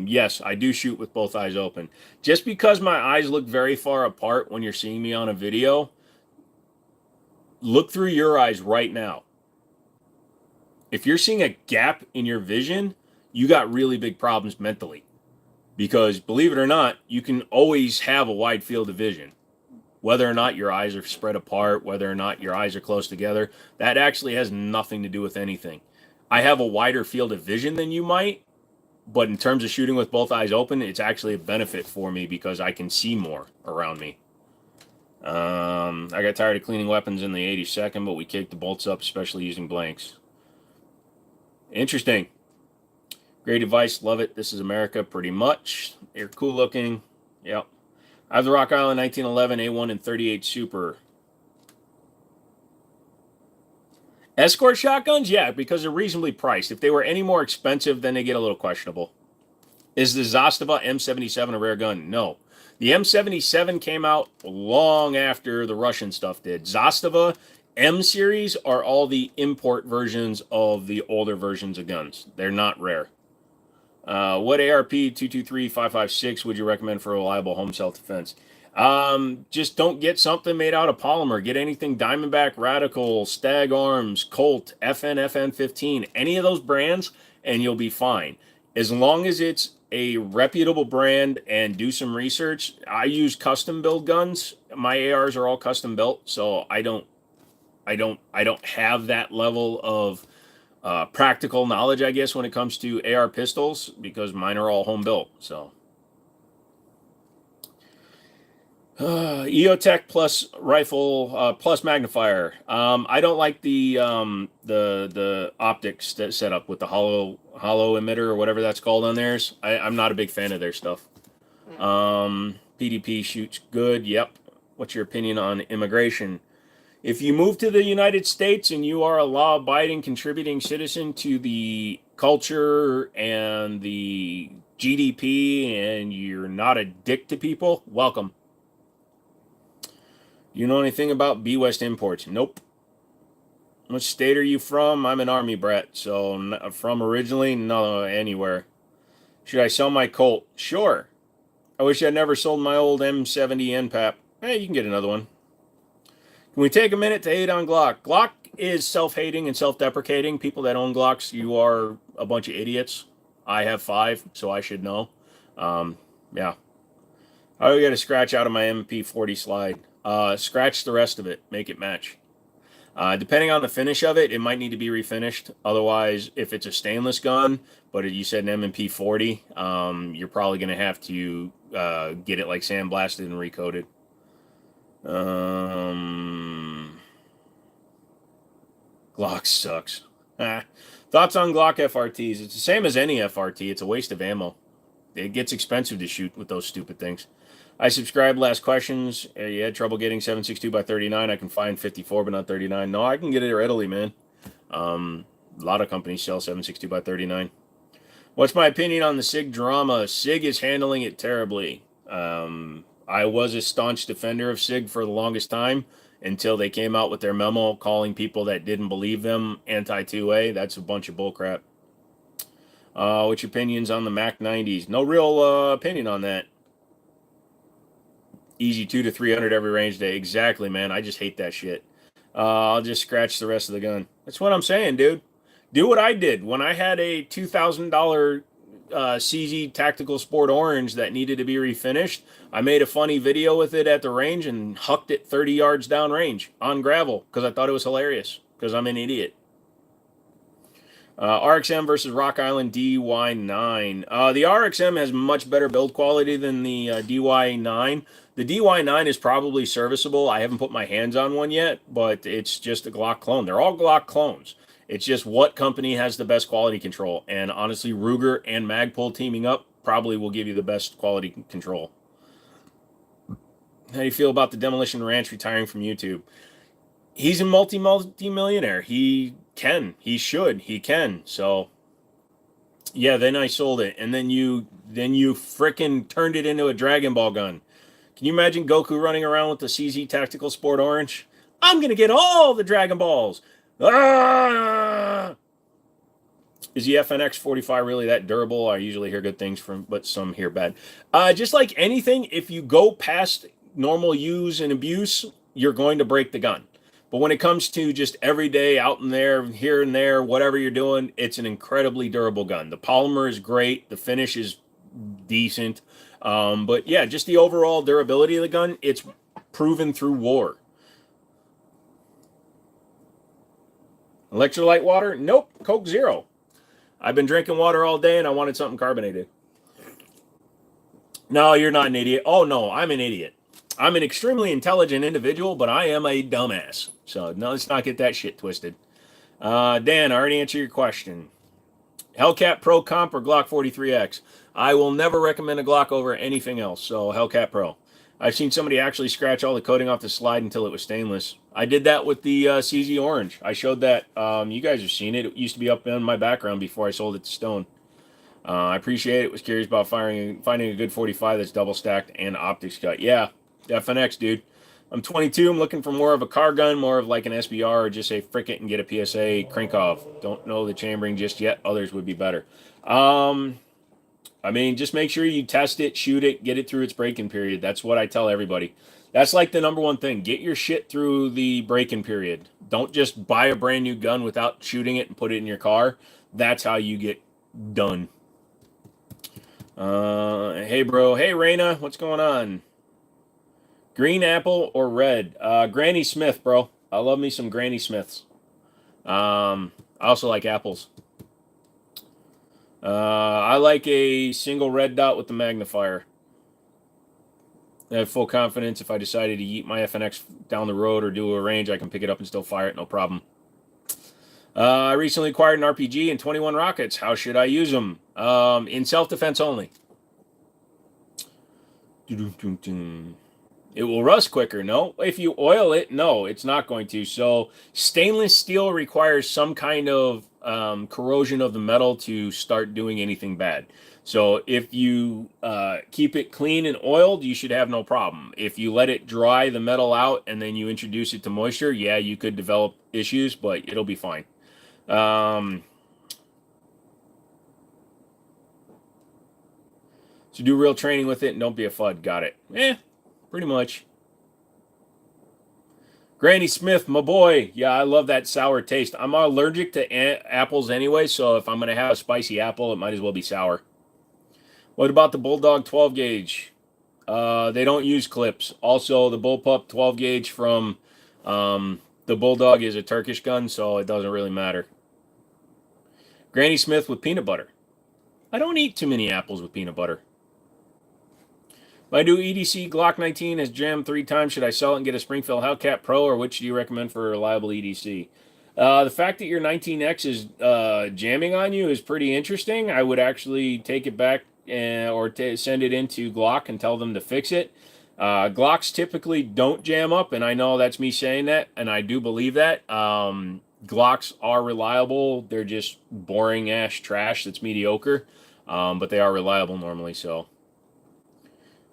Yes, I do shoot with both eyes open. Just because my eyes look very far apart when you're seeing me on a video, look through your eyes right now. If you're seeing a gap in your vision, you got really big problems mentally. Because believe it or not, you can always have a wide field of vision. Whether or not your eyes are spread apart, whether or not your eyes are close together, that actually has nothing to do with anything. I have a wider field of vision than you might, but in terms of shooting with both eyes open, it's actually a benefit for me because I can see more around me. I got tired of cleaning weapons in the 82nd, but we kicked the bolts up, especially using blanks. Interesting. Great advice. Love it. This is America, pretty much. They're cool looking. Yep. I have the Rock Island 1911 A1 and 38 Super. Escort shotguns? Yeah, because they're reasonably priced. If they were any more expensive, then they get a little questionable. Is the Zastava M77 a rare gun? No. The M77 came out long after the Russian stuff did. Zastava M series are all the import versions of the older versions of guns. They're not rare. What ARP 223-556 would you recommend for reliable home self-defense? Just don't get something made out of polymer. Get anything Diamondback, Radical, Stag Arms, Colt, FN 15, any of those brands, and you'll be fine. As long as it's a reputable brand and do some research. I use custom build guns. My ARs are all custom built, so I don't have that level of practical knowledge, I guess, when it comes to AR pistols, because mine are all home built. So EOTech plus rifle plus magnifier. I don't like the optics that set up with the hollow emitter or whatever that's called on theirs. I'm not a big fan of their stuff. PDP shoots good. Yep. What's your opinion on immigration? If you move to the United States and you are a law-abiding, contributing citizen to the culture and the GDP, and you're not a dick to people, welcome. You know anything about B West Imports? Nope. What state are you from? I'm an Army brat, so from originally, no, anywhere. Should I sell my Colt? Sure. I wish I'd never sold my old M70 NPAP. Hey, you can get another one. Can we take a minute to hate on Glock? Glock is self-hating and self-deprecating. People that own Glocks, you are a bunch of idiots. I have 5, so I should know. Yeah. How do I get a scratch out of my MP40 slide? Scratch the rest of it. Make it match. Depending on the finish of it, it might need to be refinished. Otherwise, if it's a stainless gun, but you said an M&P40, you're probably going to have to get it like sandblasted and recoated. Glock sucks. Thoughts on Glock FRTs? It's the same as any FRT. It's a waste of ammo. It gets expensive to shoot with those stupid things. I subscribed. Last questions. You had trouble getting 7.62x39. I can find 54, but not 39. No, I can get it readily, man. A lot of companies sell 7.62x39. What's my opinion on the SIG drama? SIG is handling it terribly. I was a staunch defender of SIG for the longest time until they came out with their memo calling people that didn't believe them anti-2A. That's a bunch of bullcrap. What's your opinions on the Mac 90s? No real opinion on that. Easy 2 to 300 every range day. Exactly, man. I just hate that shit. I'll just scratch the rest of the gun. That's what I'm saying, dude. Do what I did when I had a $2,000 CZ Tactical Sport Orange that needed to be refinished. I made a funny video with it at the range and hucked it 30 yards down range on gravel because I thought it was hilarious because I'm an idiot. RXM versus Rock Island DY9. The RXM has much better build quality than the DY9. The DY9 is probably serviceable. I haven't put my hands on one yet, but it's just a Glock clone. They're all Glock clones. It's just what company has the best quality control. And honestly, Ruger and Magpul teaming up probably will give you the best quality control. How do you feel about the Demolition Ranch retiring from YouTube? He's a multi-millionaire. He can. He should. He can. So, yeah, then I sold it. And then you frickin' turned it into a Dragon Ball gun. Can you imagine Goku running around with the CZ Tactical Sport Orange? I'm going to get all the Dragon Balls. Ah! Is the FNX 45 really that durable? I usually hear good things from, but some hear bad. Just like anything, if you go past normal use and abuse, you're going to break the gun. But when it comes to just every day out in there, here and there, whatever you're doing, it's an incredibly durable gun. The polymer is great. The finish is decent. But yeah, just the overall durability of the gun, it's proven through war. Electrolyte water? Nope. Coke Zero. I've been drinking water all day and I wanted something carbonated. No, you're not an idiot. Oh, no, I'm an idiot. I'm an extremely intelligent individual, but I am a dumbass. So, no, let's not get that shit twisted. Dan, I already answered your question. Hellcat Pro Comp or Glock 43X? I will never recommend a Glock over anything else, so Hellcat Pro. I've seen somebody actually scratch all the coating off the slide until it was stainless. I did that with the CZ Orange. I showed that. You guys have seen it. It used to be up in my background before I sold it to Stone. I appreciate it. Was curious about finding a good 45 that's double stacked and optics cut. Yeah, FNX, dude. I'm 22. I'm looking for more of a car gun, more of like an SBR, or just say frick it and get a PSA Krinkov. Don't know the chambering just yet. Others would be better. I mean, just make sure you test it, shoot it, get it through its break-in period. That's what I tell everybody. That's like the number one thing. Get your shit through the break-in period. Don't just buy a brand new gun without shooting it and put it in your car. That's how you get done. Hey, bro. Hey, Raina. What's going on? Green apple or red? Granny Smith, bro. I love me some Granny Smiths. I also like apples. I like a single red dot with the magnifier. I have full confidence if I decided to yeet my FNX down the road or do a range, I can pick it up and still fire it, no problem. I recently acquired an RPG and 21 rockets. How should I use them? In self-defense only. It will rust quicker. No. If you oil it, no, it's not going to. So stainless steel requires some kind of corrosion of the metal to start doing anything bad. So if you keep it clean and oiled, you should have no problem. If you let it dry the metal out and then you introduce it to moisture, yeah, you could develop issues, but it'll be fine. So do real training with it and don't be a FUD. Got it. Pretty much. Granny Smith, my boy. Yeah, I love that sour taste. I'm allergic to apples anyway, so if I'm going to have a spicy apple, it might as well be sour. What about the Bulldog 12 gauge? They don't use clips. Also, the Bullpup 12 gauge from the Bulldog is a Turkish gun, so it doesn't really matter. Granny Smith with peanut butter. I don't eat too many apples with peanut butter. My new EDC Glock 19 has jammed 3 times. Should I sell it and get a Springfield Hellcat Pro, or which do you recommend for a reliable EDC? The fact that your 19X is jamming on you is pretty interesting. I would actually take it back or send it into Glock and tell them to fix it. Glocks typically don't jam up, and I know that's me saying that, and I do believe that. Glocks are reliable. They're just boring-ass trash that's mediocre, but they are reliable normally, so...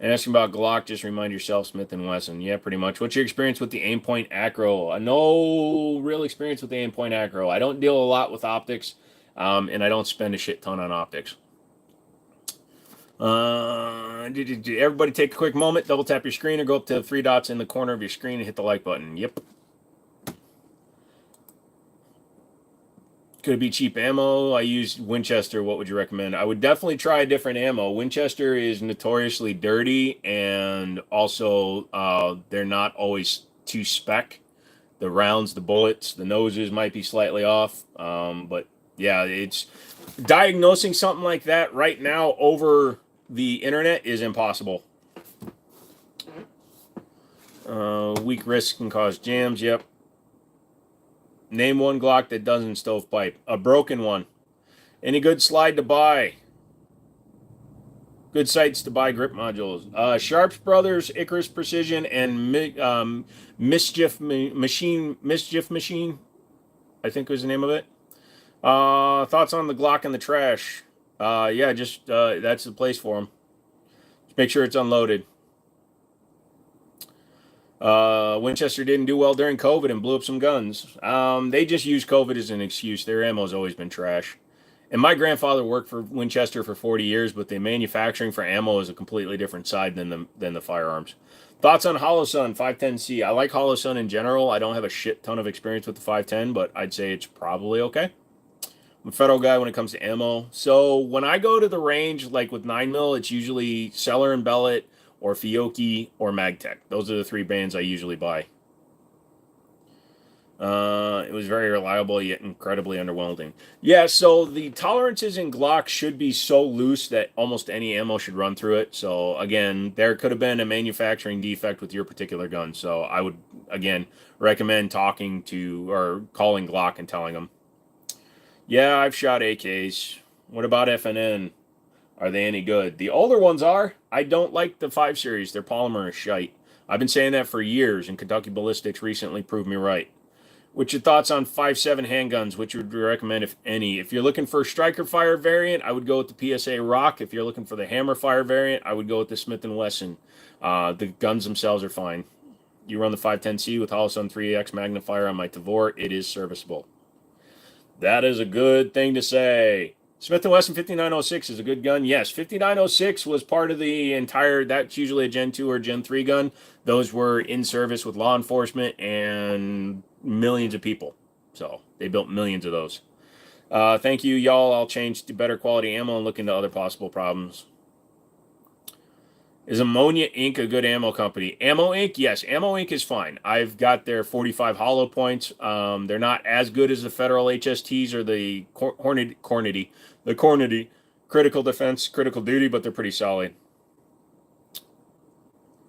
And asking about Glock, just remind yourself Smith & Wesson. Yeah, pretty much. What's your experience with the Aimpoint Acro? No real experience with the Aimpoint Acro. I don't deal a lot with optics, and I don't spend a shit ton on optics. Everybody take a quick moment, double tap your screen, or go up to the 3 dots in the corner of your screen and hit the like button. Yep. Could it be cheap ammo? I use Winchester. What would you recommend? I would definitely try a different ammo. Winchester is notoriously dirty, and also they're not always to spec. The rounds, the bullets, the noses might be slightly off. But yeah, it's diagnosing something like that right now over the internet is impossible. Weak wrists can cause jams. Yep. Name one Glock that doesn't stovepipe. A broken one. Any good slide to buy? Good sites to buy grip modules. Sharps Brothers, Icarus Precision, and Mischief Machine, I think was the name of it. Thoughts on the Glock in the trash? Yeah, just that's the place for them. Just make sure it's unloaded. Winchester didn't do well during COVID and blew up some guns. They just use COVID as an excuse. Their ammo's always been trash. And my grandfather worked for Winchester for 40 years, but the manufacturing for ammo is a completely different side than the firearms. Thoughts on Holosun 510C? I like Holosun in general. I don't have a shit ton of experience with the 510, but I'd say it's probably okay. I'm a federal guy when it comes to ammo. So when I go to the range, like with 9mm, it's usually Cellar and Bellet, or Fiocchi, or Magtech. Those are the 3 bands I usually buy. It was very reliable, yet incredibly underwhelming. Yeah, so the tolerances in Glock should be so loose that almost any ammo should run through it. So, again, there could have been a manufacturing defect with your particular gun. So I would, again, recommend talking to or calling Glock and telling them. Yeah, I've shot AKs. What about FNN? Are they any good? The older ones are. I don't like the 5 Series. Their polymer is shite. I've been saying that for years, and Kentucky Ballistics recently proved me right. What's your thoughts on 5.7 handguns? Which would you recommend, if any? If you're looking for a striker fire variant, I would go with the PSA Rock. If you're looking for the hammer fire variant, I would go with the Smith & Wesson. The guns themselves are fine. You run the 510C with Holosun 3X magnifier on my Tavor, it is serviceable. That is a good thing to say. Smith & Wesson 5906 is a good gun. Yes, 5906 was part of the entire, that's usually a Gen 2 or Gen 3 gun. Those were in service with law enforcement and millions of people. So they built millions of those. Thank you, y'all. I'll change to better quality ammo and look into other possible problems. Is Ammonia Inc. a good ammo company? Ammo Inc. Yes, Ammo Inc. is fine. I've got their 45 hollow points. They're not as good as the Federal HSTs or the Cornity critical defense, critical duty, but they're pretty solid.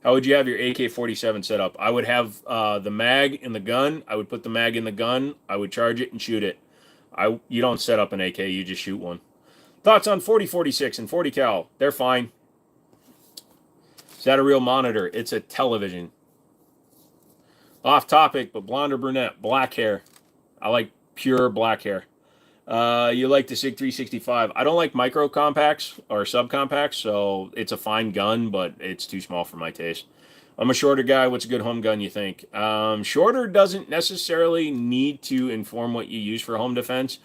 How would you have your AK-47 set up? I would have the mag in the gun. I would put the mag in the gun. I would charge it and shoot it. You don't set up an AK, you just shoot one. Thoughts on 40-46 and 40 cal? They're fine. Is that a real monitor? It's a television. Off topic, but blonde or brunette? Black hair. I like pure black hair. You like the SIG 365. I don't like micro compacts or subcompacts, so it's a fine gun, but it's too small for my taste. I'm a shorter guy. What's a good home gun, you think? Shorter doesn't necessarily need to inform what you use for home defense.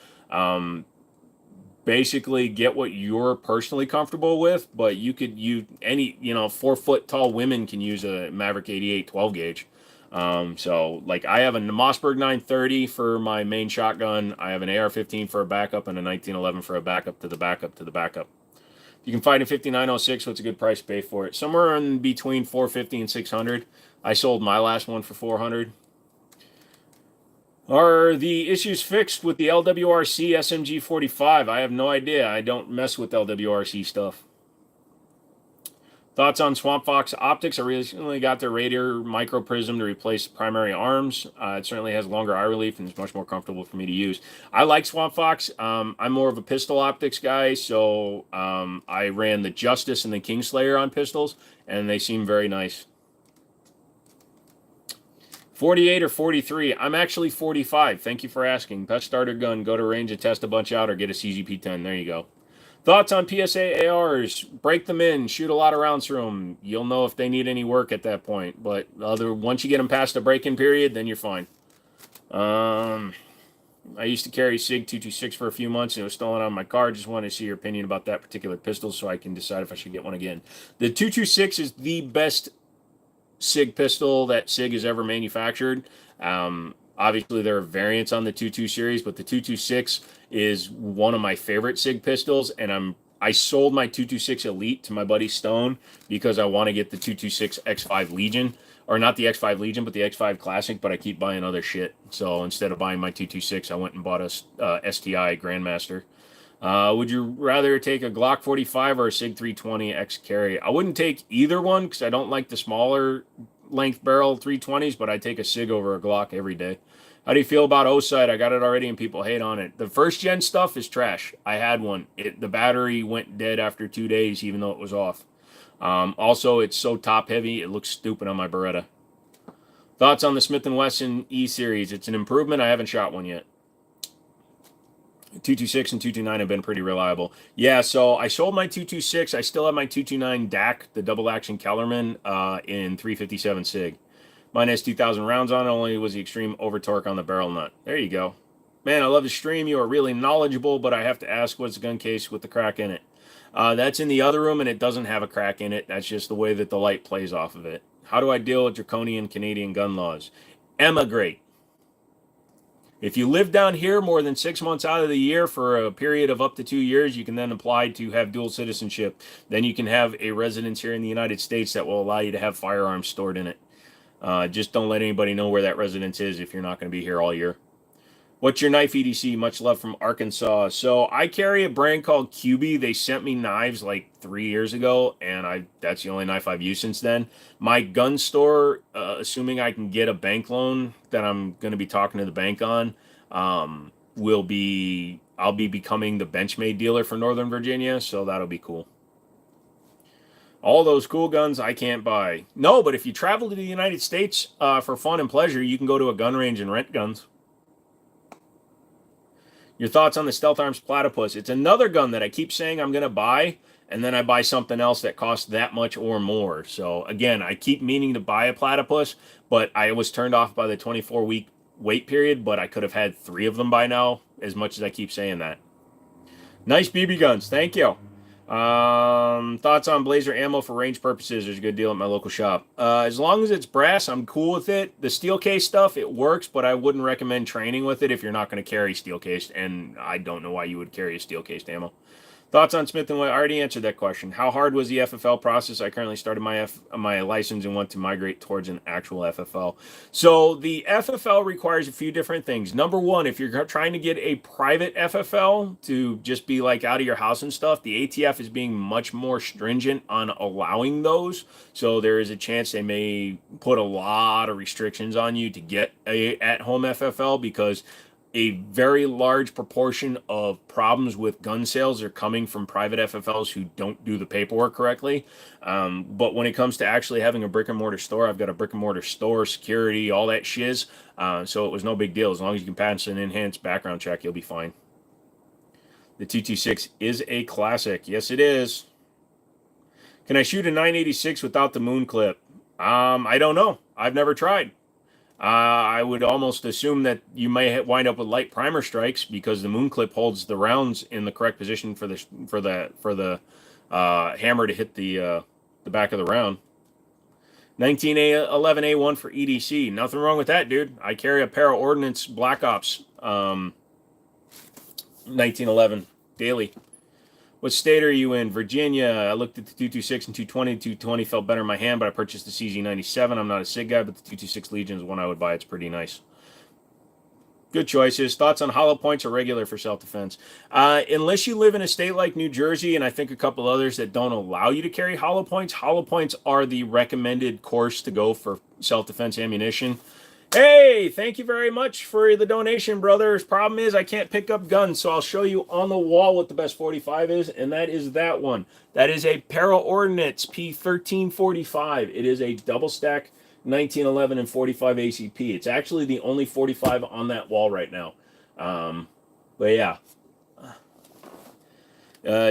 Basically get what you're personally comfortable with, but you could use any, 4 foot tall women can use a Maverick 88 12 gauge. So like I have a Mossberg 930 for my main shotgun. I have an AR-15 for a backup and a 1911 for a backup to the backup to the backup. You can find a 5906. What's a good price to pay for it? Somewhere in between 450 and 600. I sold my last one for 400. Are the issues fixed with the LWRC SMG 45? I have no idea. I don't mess with LWRC stuff. Thoughts on Swamp Fox optics? I recently got their Radiator Micro Prism to replace primary arms. It certainly has longer eye relief and is much more comfortable for me to use. I like Swamp Fox. I'm more of a pistol optics guy, so I ran the Justice and the Kingslayer on pistols, and they seem very nice. 48 or 43? I'm actually 45. Thank you for asking. Best starter gun. Go to range and test a bunch out or get a CGP-10. There you go. Thoughts on PSA ARs? Break them in. Shoot a lot of rounds through them. You'll know if they need any work at that point. But once you get them past the break-in period, then you're fine. I used to carry SIG 226 for a few months and it was stolen on my car. Just wanted to see your opinion about that particular pistol so I can decide if I should get one again. The 226 is the best SIG pistol that SIG has ever manufactured. Obviously, there are variants on the 22 series, but the 226 is one of my favorite SIG pistols, and I sold my 226 Elite to my buddy Stone because I want to get the 226 X5 Legion, or not the X5 Legion, but the X5 Classic, but I keep buying other shit. So instead of buying my 226, I went and bought a STI Grandmaster. Would you rather take a Glock 45 or a SIG 320 X carry? I wouldn't take either one because I don't like the smaller length barrel 320s, but I'd take a SIG over a Glock every day. How do you feel about O-Sight? I got it already and people hate on it. The first gen stuff is trash. I had one. The battery went dead after 2 days even though it was off. Also, it's so top heavy, it looks stupid on my Beretta. Thoughts on the Smith & Wesson E-Series? It's an improvement. I haven't shot one yet. 226 and 229 have been pretty reliable. Yeah, so I sold my 226. I still have my 229 DAC, the double action Kellerman, in 357 SIG. Mine has 2,000 rounds on it, only was the extreme over torque on the barrel nut. There you go. Man, I love the stream. You are really knowledgeable, but I have to ask, what's the gun case with the crack in it? That's in the other room, and it doesn't have a crack in it. That's just the way that the light plays off of it. How do I deal with draconian Canadian gun laws? Emigrate. If you live down here more than 6 months out of the year for a period of up to 2 years, you can then apply to have dual citizenship. Then you can have a residence here in the United States that will allow you to have firearms stored in it. Just don't let anybody know where that residence is if you're not going to be here all year. What's your knife EDC? Much love from Arkansas. So I carry a brand called QB. They sent me knives like 3 years ago, and that's the only knife I've used since then. My gun store, assuming I can get a bank loan that I'm going to be talking to the bank on, I'll be becoming the Benchmade dealer for Northern Virginia, so that'll be cool. All those cool guns I can't buy. No, but if you travel to the United States for fun and pleasure, you can go to a gun range and rent guns. Your thoughts on the Stealth Arms Platypus? It's another gun that I keep saying I'm going to buy, and then I buy something else that costs that much or more. So again, I keep meaning to buy a Platypus, but I was turned off by the 24-week wait period, but I could have had 3 of them by now, as much as I keep saying that. Nice BB guns. Thank you. Thoughts on Blazer ammo for range purposes? There's a good deal at my local shop. As long as it's brass, I'm cool with it. The steel case stuff, it works, but I wouldn't recommend training with it if you're not going to carry steel case, and I don't know why you would carry a steel cased ammo. Thoughts on Smith & Wesson? I already answered that question. How hard was the FFL process? I currently started my license and want to migrate towards an actual FFL. So the FFL requires a few different things. Number one, if you're trying to get a private FFL to just be like out of your house and stuff, the ATF is being much more stringent on allowing those. So there is a chance they may put a lot of restrictions on you to get a at-home FFL, because a very large proportion of problems with gun sales are coming from private FFLs who don't do the paperwork correctly. But when it comes to actually having a brick and mortar store, I've got a brick and mortar store, security, all that shiz. So it was no big deal. As long as you can pass an enhanced background check, you'll be fine. The 226 is a classic. Yes, it is. Can I shoot a 986 without the moon clip? I don't know. I've never tried. I would almost assume that you may wind up with light primer strikes, because the moon clip holds the rounds in the correct position for the hammer to hit the back of the round. 1911A1 for EDC. Nothing wrong with that, dude. I carry a Para Ordnance Black Ops 1911 daily. What state are you in? Virginia. I looked at the 226 and 220. 220 felt better in my hand, but I purchased the CZ97. I'm not a SIG guy, but the 226 Legion is one I would buy. It's pretty nice. Good choices. Thoughts on hollow points or regular for self-defense? Unless you live in a state like New Jersey, and I think a couple others that don't allow you to carry hollow points are the recommended course to go for self-defense ammunition. Hey, thank you very much for the donation, brothers. Problem is, I can't pick up guns, so I'll show you on the wall what the best 45 is, and that is that one. That is a Para Ordnance P1345. It is a double stack 1911 and 45 ACP. It's actually the only 45 on that wall right now. But yeah.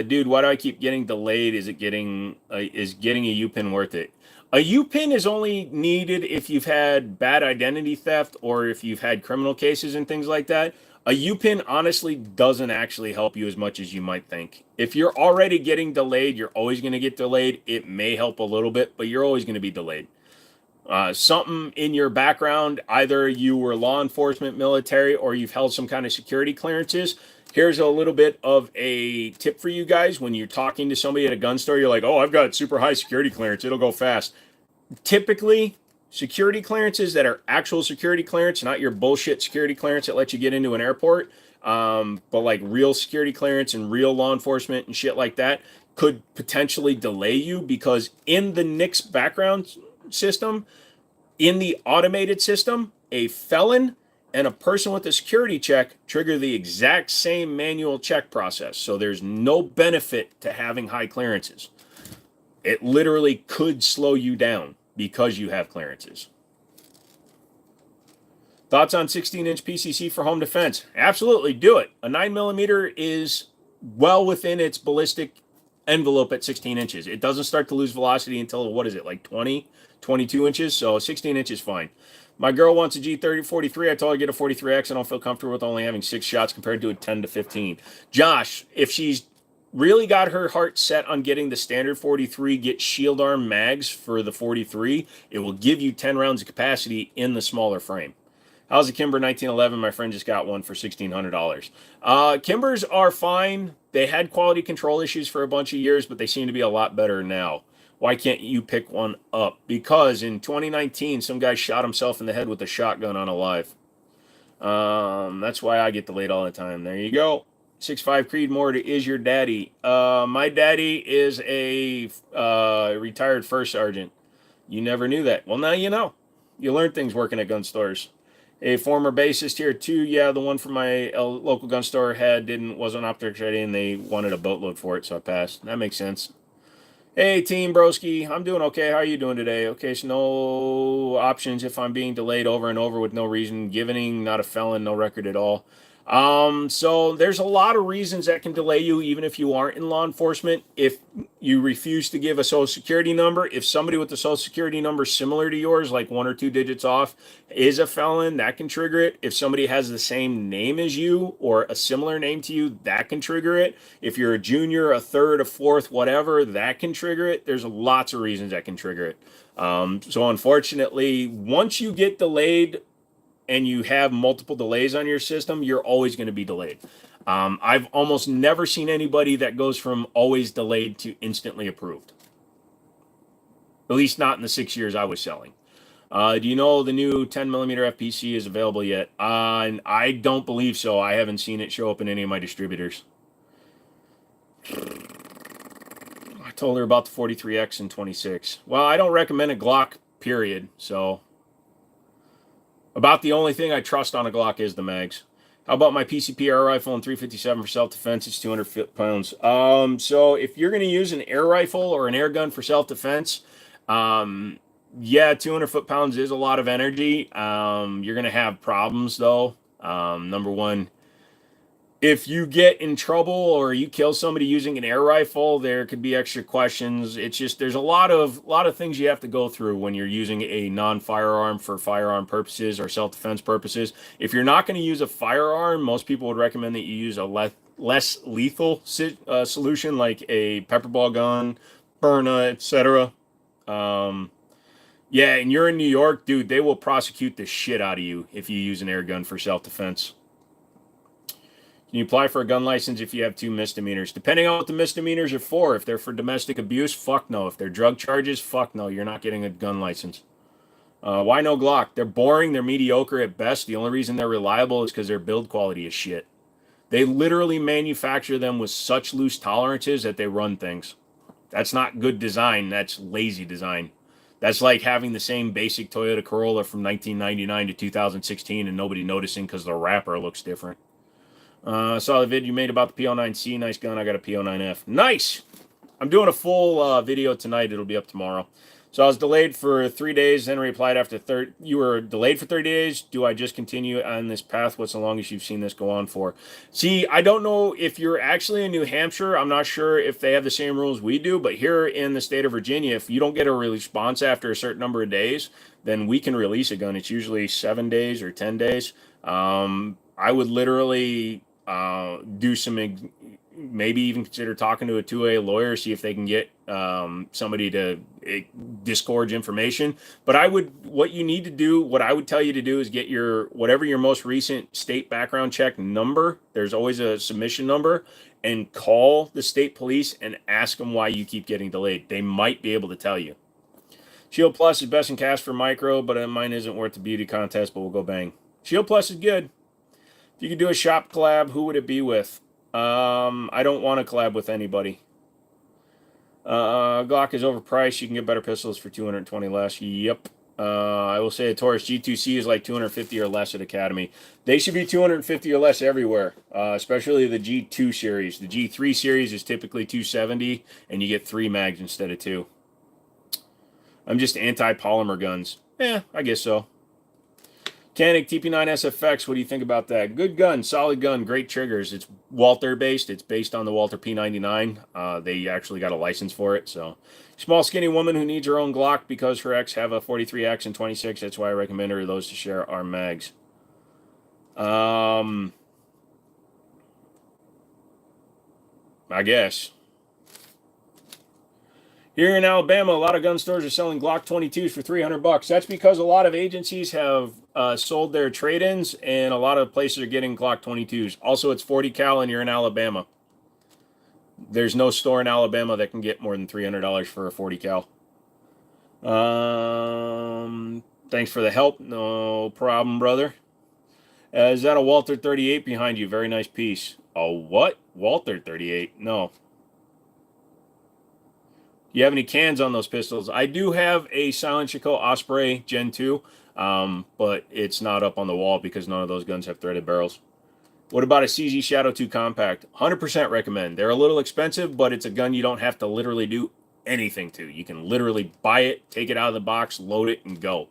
Dude, why do I keep getting delayed? Is getting a U-pin worth it? A U-pin is only needed if you've had bad identity theft or if you've had criminal cases and things like that. A U-pin honestly doesn't actually help you as much as you might think. If you're already getting delayed, you're always going to get delayed. It may help a little bit, but you're always going to be delayed. Something in your background, either you were law enforcement, military, or you've held some kind of security clearances. Here's a little bit of a tip for you guys. When you're talking to somebody at a gun store, you're like, oh, I've got super high security clearance. It'll go fast. Typically, security clearances that are actual security clearance, not your bullshit security clearance that lets you get into an airport, but like real security clearance and real law enforcement and shit like that, could potentially delay you, because in the NICS background system, in the automated system, a felon and a person with a security check trigger the exact same manual check process. So there's no benefit to having high clearances. It literally could slow you down because you have clearances. Thoughts on 16-inch PCC for home defense? Absolutely, do it. A 9mm is well within its ballistic envelope at 16 inches. It doesn't start to lose velocity until, what is it, like 20, 22 inches? So 16 inches fine. My girl wants a G30-43. I told her to get a 43X. I don't feel comfortable with only having 6 shots compared to a 10 to 15. Josh, if she's really got her heart set on getting the standard 43, get shield arm mags for the 43. It will give you 10 rounds of capacity in the smaller frame. How's the Kimber 1911? My friend just got one for $1,600. Kimbers are fine. They had quality control issues for a bunch of years, but they seem to be a lot better now. Why can't you pick one up? Because in 2019, some guy shot himself in the head with a shotgun on a live. That's why I get delayed all the time. There you go. 6'5" Creedmoor is your daddy. My daddy is a retired first sergeant. You never knew that. Well, now you know. You learn things working at gun stores. A former bassist here too. Yeah, the one from my local gun store wasn't optics ready, and they wanted a boatload for it, so I passed. That makes sense. Hey, Team Broski. I'm doing okay. How are you doing today? Okay, so no options if I'm being delayed over and over with no reason. Giving, not a felon, no record at all. So there's a lot of reasons that can delay you, even if you aren't in law enforcement. If you refuse to give a social security number, if somebody with a social security number similar to yours, like 1 or 2 digits off, is a felon, that can trigger it. If somebody has the same name as you or a similar name to you, that can trigger it. If you're a junior, a third, a fourth, whatever, that can trigger it. There's lots of reasons that can trigger it. So unfortunately, once you get delayed and you have multiple delays on your system, you're always going to be delayed. I've almost never seen anybody that goes from always delayed to instantly approved. At least not in the 6 years I was selling. Do you know the new 10 millimeter FPC is available yet? I don't believe so. I haven't seen it show up in any of my distributors. I told her about the 43X and 26. Well, I don't recommend a Glock, period. So about the only thing I trust on a Glock is the mags. How about my PCP air rifle and 357 for self-defense? It's 200 pounds. So if you're going to use an air rifle or an air gun for self-defense, yeah, 200 foot-pounds is a lot of energy. You're going to have problems, though. Number one, if you get in trouble or you kill somebody using an air rifle, there could be extra questions. It's just there's a lot of things you have to go through when you're using a non-firearm for firearm purposes or self-defense purposes. If you're not going to use a firearm, most people would recommend that you use a less lethal solution like a pepper ball gun, Byrna, etc. Yeah, and you're in New York, dude, they will prosecute the shit out of you if you use an air gun for self-defense. Can you apply for a gun license if you have 2 misdemeanors? Depending on what the misdemeanors are for. If they're for domestic abuse, fuck no. If they're drug charges, fuck no. You're not getting a gun license. Why no Glock? They're boring. They're mediocre at best. The only reason they're reliable is because their build quality is shit. They literally manufacture them with such loose tolerances that they run things. That's not good design. That's lazy design. That's like having the same basic Toyota Corolla from 1999 to 2016 and nobody noticing because the wrapper looks different. Saw the vid you made about the P09C. Nice gun. I got a P09F. Nice! I'm doing a full video tonight. It'll be up tomorrow. So I was delayed for 3 days, then replied after 30. You were delayed for 30 days. Do I just continue on this path? What's the longest you've seen this go on for? See, I don't know if you're actually in New Hampshire. I'm not sure if they have the same rules we do, but here in the state of Virginia, if you don't get a response after a certain number of days, then we can release a gun. It's usually 7 days or 10 days. I would literally do some, maybe even consider talking to a 2A lawyer, see if they can get somebody to disgorge information. But what you need to do, what I would tell you to do is get whatever your most recent state background check number, there's always a submission number, and call the state police and ask them why you keep getting delayed. They might be able to tell you. Shield Plus is best in cast for micro, but mine isn't worth the beauty contest, but we'll go bang. Shield Plus is good. If you could do a shop collab, who would it be with? I don't want to collab with anybody. Glock is overpriced. You can get better pistols for 220 less. Yep. I will say a Taurus G2C is like 250 or less at Academy. They should be 250 or less everywhere, especially the G2 series. The G3 series is typically 270, and you get 3 mags instead of 2. I'm just anti-polymer guns. I guess so. Canik TP9 SFX, what do you think about that? Good gun, solid gun, great triggers. It's Walther based. It's based on the Walther P99. They actually got a license for it. So, small skinny woman who needs her own Glock because her ex have a 43X and 26. That's why I recommend her those to share our mags. I guess. Here in Alabama, a lot of gun stores are selling Glock 22s for $300. That's because a lot of agencies have sold their trade-ins, and a lot of places are getting Glock 22s. Also, it's 40 cal, and you're in Alabama. There's no store in Alabama that can get more than $300 for a 40 cal. Thanks for the help. No problem, brother. Is that a Walther 38 behind you? Very nice piece. A what? Walther 38? No. You have any cans on those pistols? I do have a Silent Chico Osprey Gen 2, but it's not up on the wall because none of those guns have threaded barrels. What about a CZ Shadow 2 Compact? 100% recommend. They're a little expensive, but it's a gun you don't have to literally do anything to. You can literally buy it, take it out of the box, load it, and go.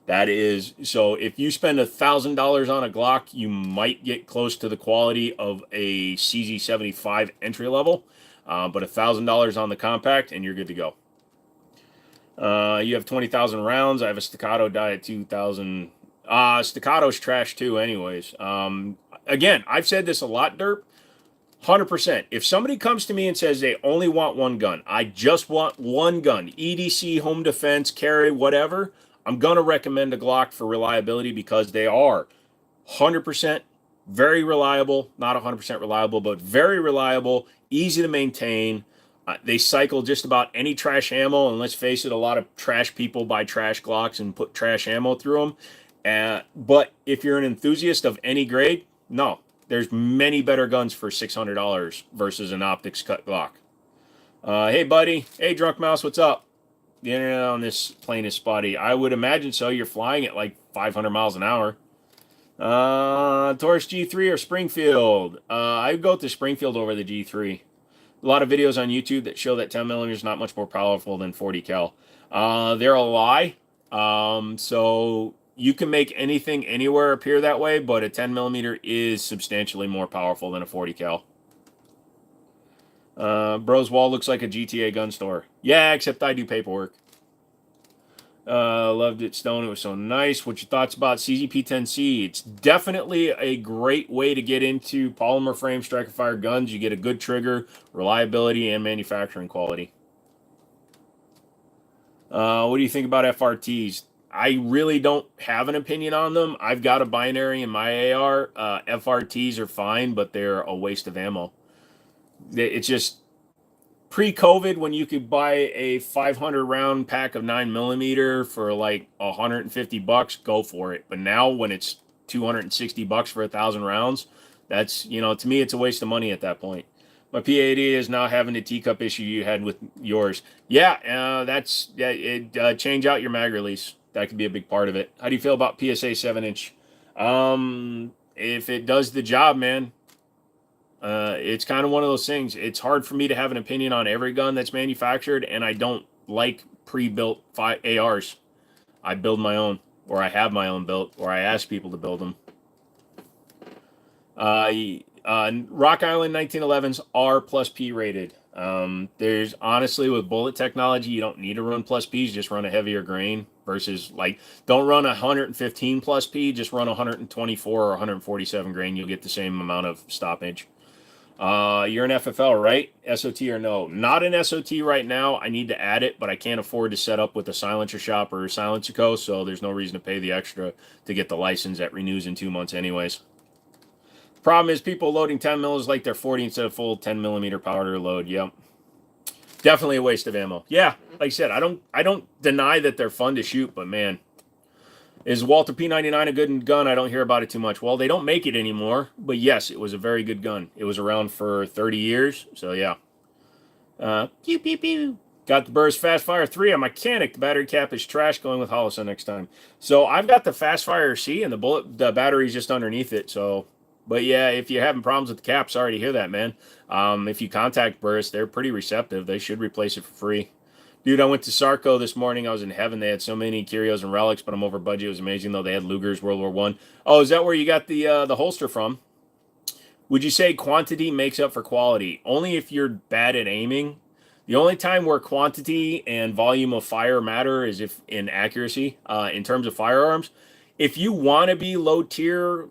That is, so if you spend $1,000 on a Glock, you might get close to the quality of a CZ75 entry level, but $1,000 on the compact, and you're good to go. You have 20,000 rounds. I have a staccato die at 2,000. Staccato's trash too, anyways. Again, I've said this a lot, Derp. 100%. If somebody comes to me and says they only want one gun, I just want one gun, EDC, home defense, carry, whatever, I'm going to recommend a Glock for reliability because they are 100% very reliable, not 100% reliable, but very reliable, easy to maintain. They cycle just about any trash ammo, and let's face it, a lot of trash people buy trash Glocks and put trash ammo through them. But if you're an enthusiast of any grade, no, there's many better guns for $600 versus an optics cut Glock. Hey, buddy. Hey, Drunk Mouse, what's up? The internet on this plane is spotty. I would imagine so. You're flying at like 500 miles an hour. Taurus G3 or Springfield? I would go with the Springfield over the G3. A lot of videos on YouTube that show that 10 millimeters is not much more powerful than 40 cal. They're a lie. So you can make anything anywhere appear that way, but a 10 millimeter is substantially more powerful than a 40 cal. Bro's wall looks like a GTA gun store. Yeah, except I do paperwork. Loved it, Stone. It was so nice. What's your thoughts about CZP-10C? It's definitely a great way to get into polymer frame striker fire guns. You get a good trigger, reliability, and manufacturing quality. What do you think about FRTs? I really don't have an opinion on them. I've got a binary in my AR. FRTs are fine, but they're a waste of ammo. It's just pre-COVID when you could buy a 500 round pack of 9mm for like $150, go for it. But now when it's $260 for 1,000 rounds, that's, to me, it's a waste of money at that point. My P80 is now having the teacup issue you had with yours. Yeah, change out your mag release. That could be a big part of it. How do you feel about PSA 7-inch? If it does the job, man, it's kind of one of those things. It's hard for me to have an opinion on every gun that's manufactured, and I don't like pre-built ARs. I build my own, or I have my own built, or I ask people to build them. Rock Island 1911s are plus P rated. There's honestly, with bullet technology, you don't need to run plus Ps, just run a heavier grain versus don't run 115 plus P, just run 124 or 147 grain. You'll get the same amount of stoppage. You're an FFL, right? SOT or no? Not an SOT right now. I need to add it, but I can't afford to set up with a silencer shop or Silencer Co., so there's no reason to pay the extra to get the license that renews in 2 months anyways. Problem is people loading 10 mils like they're 40 instead of full 10 millimeter powder load. Yep. Definitely a waste of ammo. Yeah, like I said, I don't deny that they're fun to shoot, but man, is Walther P99 a good gun? I don't hear about it too much. Well, they don't make it anymore, but yes, it was a very good gun. It was around for 30 years, so yeah. Pew, pew, pew. Got the Burst Fast Fire 3 on mechanic. The battery cap is trash. Going with Holosun next time. So I've got the Fast Fire C, and the battery's just underneath it, so... But yeah, if you're having problems with the cap, sorry to hear that, man. If you contact Burst, they're pretty receptive. They should replace it for free. Dude, I went to Sarco this morning. I was in heaven. They had so many curios and relics, but I'm over budget. It was amazing, though. They had Luger's World War I. Oh, is that where you got the holster from? Would you say quantity makes up for quality? Only if you're bad at aiming. The only time where quantity and volume of fire matter is if in accuracy, in terms of firearms. If you want to be low tier,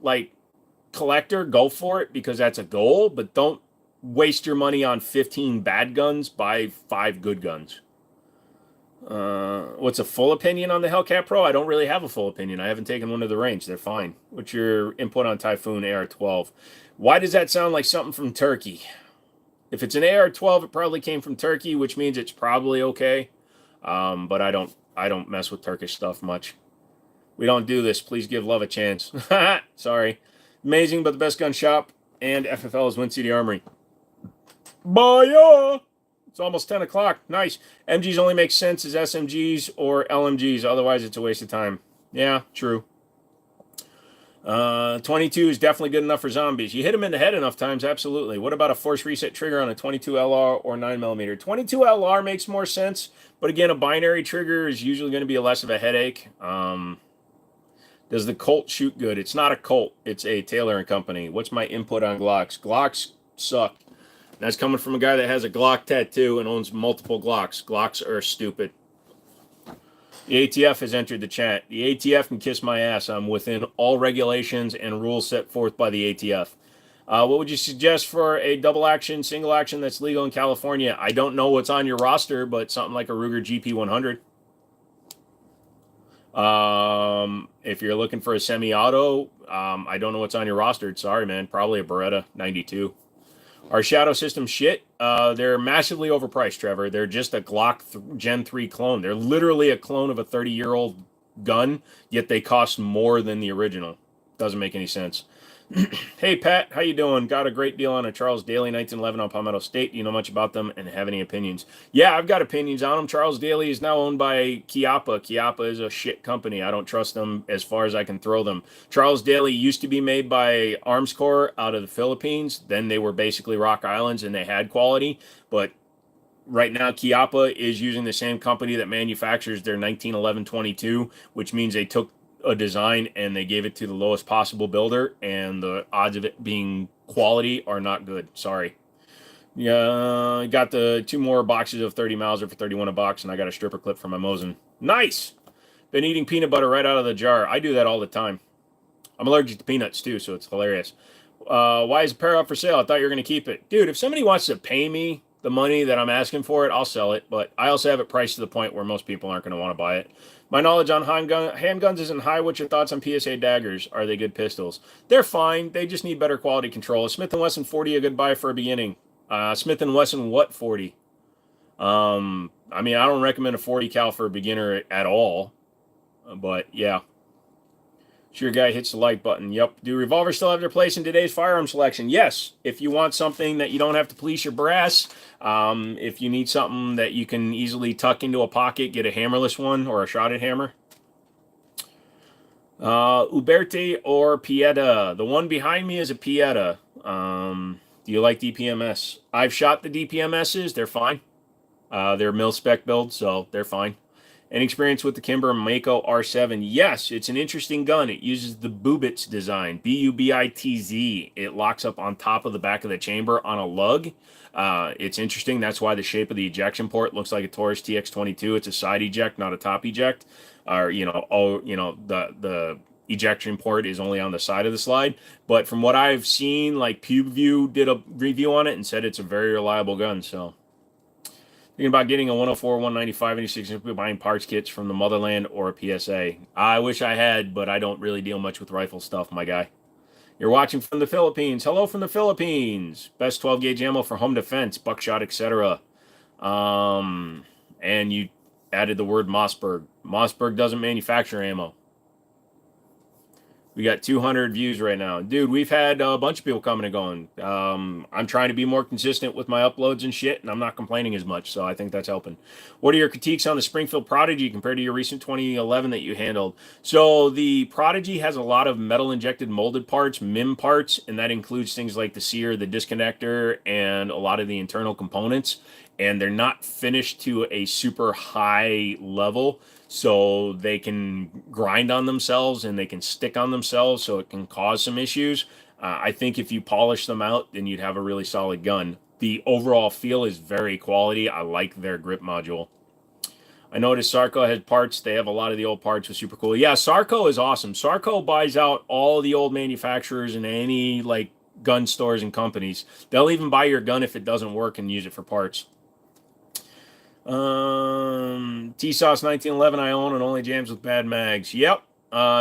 collector, go for it because that's a goal, but don't waste your money on 15 bad guns. Buy 5 good guns. What's a full opinion on the Hellcat Pro? I don't really have a full opinion. I haven't taken one to the range. They're fine. What's your input on Typhoon AR-12? Why does that sound like something from Turkey? If it's an AR-12, it probably came from Turkey, which means it's probably okay. But I don't mess with Turkish stuff much. We don't do this. Please give love a chance. Sorry. Amazing, but the best gun shop and FFL is Wind City Armory. Bye-ya! It's almost 10 o'clock. Nice. MGs only make sense as SMGs or LMGs. Otherwise, it's a waste of time. Yeah, true. 22 is definitely good enough for zombies. You hit them in the head enough times, absolutely. What about a force reset trigger on a 22 LR or 9mm? 22 LR makes more sense, but again, a binary trigger is usually going to be less of a headache. Does the Colt shoot good? It's not a Colt. It's a Taylor and Company. What's my input on Glocks? Glocks suck. That's coming from a guy that has a Glock tattoo and owns multiple Glocks. Glocks are stupid. The ATF has entered the chat. The ATF can kiss my ass. I'm within all regulations and rules set forth by the ATF. What would you suggest for a double action, single action that's legal in California? I don't know what's on your roster, but something like a Ruger GP100. If you're looking for a semi-auto, I don't know what's on your roster. Sorry, man. Probably a Beretta 92. Our Shadow System shit, they're massively overpriced, Trevor. They're just a Glock Gen 3 clone. They're literally a clone of a 30-year-old gun, yet they cost more than the original. Doesn't make any sense. Hey, Pat, how you doing? Got a great deal on a Charles Daly 1911 on Palmetto State. Do you know much about them and have any opinions? Yeah, I've got opinions on them. Charles Daly is now owned by Chiappa. Chiappa is a shit company. I don't trust them as far as I can throw them. Charles Daly used to be made by Arms Corps out of the Philippines. Then they were basically Rock Islands and they had quality. But right now, Chiappa is using the same company that manufactures their 1911 22, which means they took a design and they gave it to the lowest possible builder, and the odds of it being quality are not good. Sorry. Yeah, got the 2 more boxes of 30 Mauser for 31 a box, and I got a stripper clip for my Mosin. Nice. Been eating peanut butter right out of the jar. I do that all the time. I'm allergic to peanuts too, so it's hilarious. Why is a pair up for sale? I thought you were going to keep it. Dude, if somebody wants to pay me the money that I'm asking for it, I'll sell it, but I also have it priced to the point where most people aren't going to want to buy it. My knowledge on handguns isn't high. What's your thoughts on PSA daggers? Are they good pistols? They're fine. They just need better quality control. Is Smith & Wesson 40 a good buy for a beginning? Smith & Wesson what 40? I mean, I don't recommend a 40 cal for a beginner at all. But, yeah. Sure, guy hits the like button. Yep. Do revolvers still have their place in today's firearm selection? Yes. If you want something that you don't have to police your brass, if you need something that you can easily tuck into a pocket, get a hammerless one or a shotted hammer. Uberte or Pieta? The one behind me is a Pieta. Do you like DPMS? I've shot the DPMSs. They're fine. They're mil-spec build, so they're fine. Any experience with the Kimber Mako R7? Yes, it's an interesting gun. It uses the Bubitz design, B-U-B-I-T-Z. It locks up on top of the back of the chamber on a lug. It's interesting. That's why the shape of the ejection port looks like a Taurus TX22. It's a side eject, not a top eject. Or, the ejection port is only on the side of the slide. But from what I've seen, like PubeView did a review on it and said it's a very reliable gun, so... Thinking about getting a 104, 195, 86, buying parts kits from the motherland or a PSA. I wish I had, but I don't really deal much with rifle stuff, my guy. You're watching from the Philippines. Hello from the Philippines. Best 12 gauge ammo for home defense, buckshot, etc. And you added the word Mossberg. Mossberg doesn't manufacture ammo. We got 200 views right now. Dude, we've had a bunch of people coming and going. I'm trying to be more consistent with my uploads and shit, and I'm not complaining as much, so I think that's helping. What are your critiques on the Springfield Prodigy compared to your recent 2011 that you handled? So the Prodigy has a lot of metal-injected molded parts, MIM parts, and that includes things like the sear, the disconnector, and a lot of the internal components, and they're not finished to a super high level. So they can grind on themselves and they can stick on themselves, so it can cause some issues. I think if you polish them out, then you'd have a really solid gun. The overall feel is very quality. I like their grip module. I noticed Sarco has parts. They have a lot of the old parts, which are super cool. Yeah, Sarco is awesome. Sarco buys out all the old manufacturers and any like gun stores and companies. They'll even buy your gun if it doesn't work and use it for parts. T-Sauce 1911 I own and only jams with bad mags. Yep.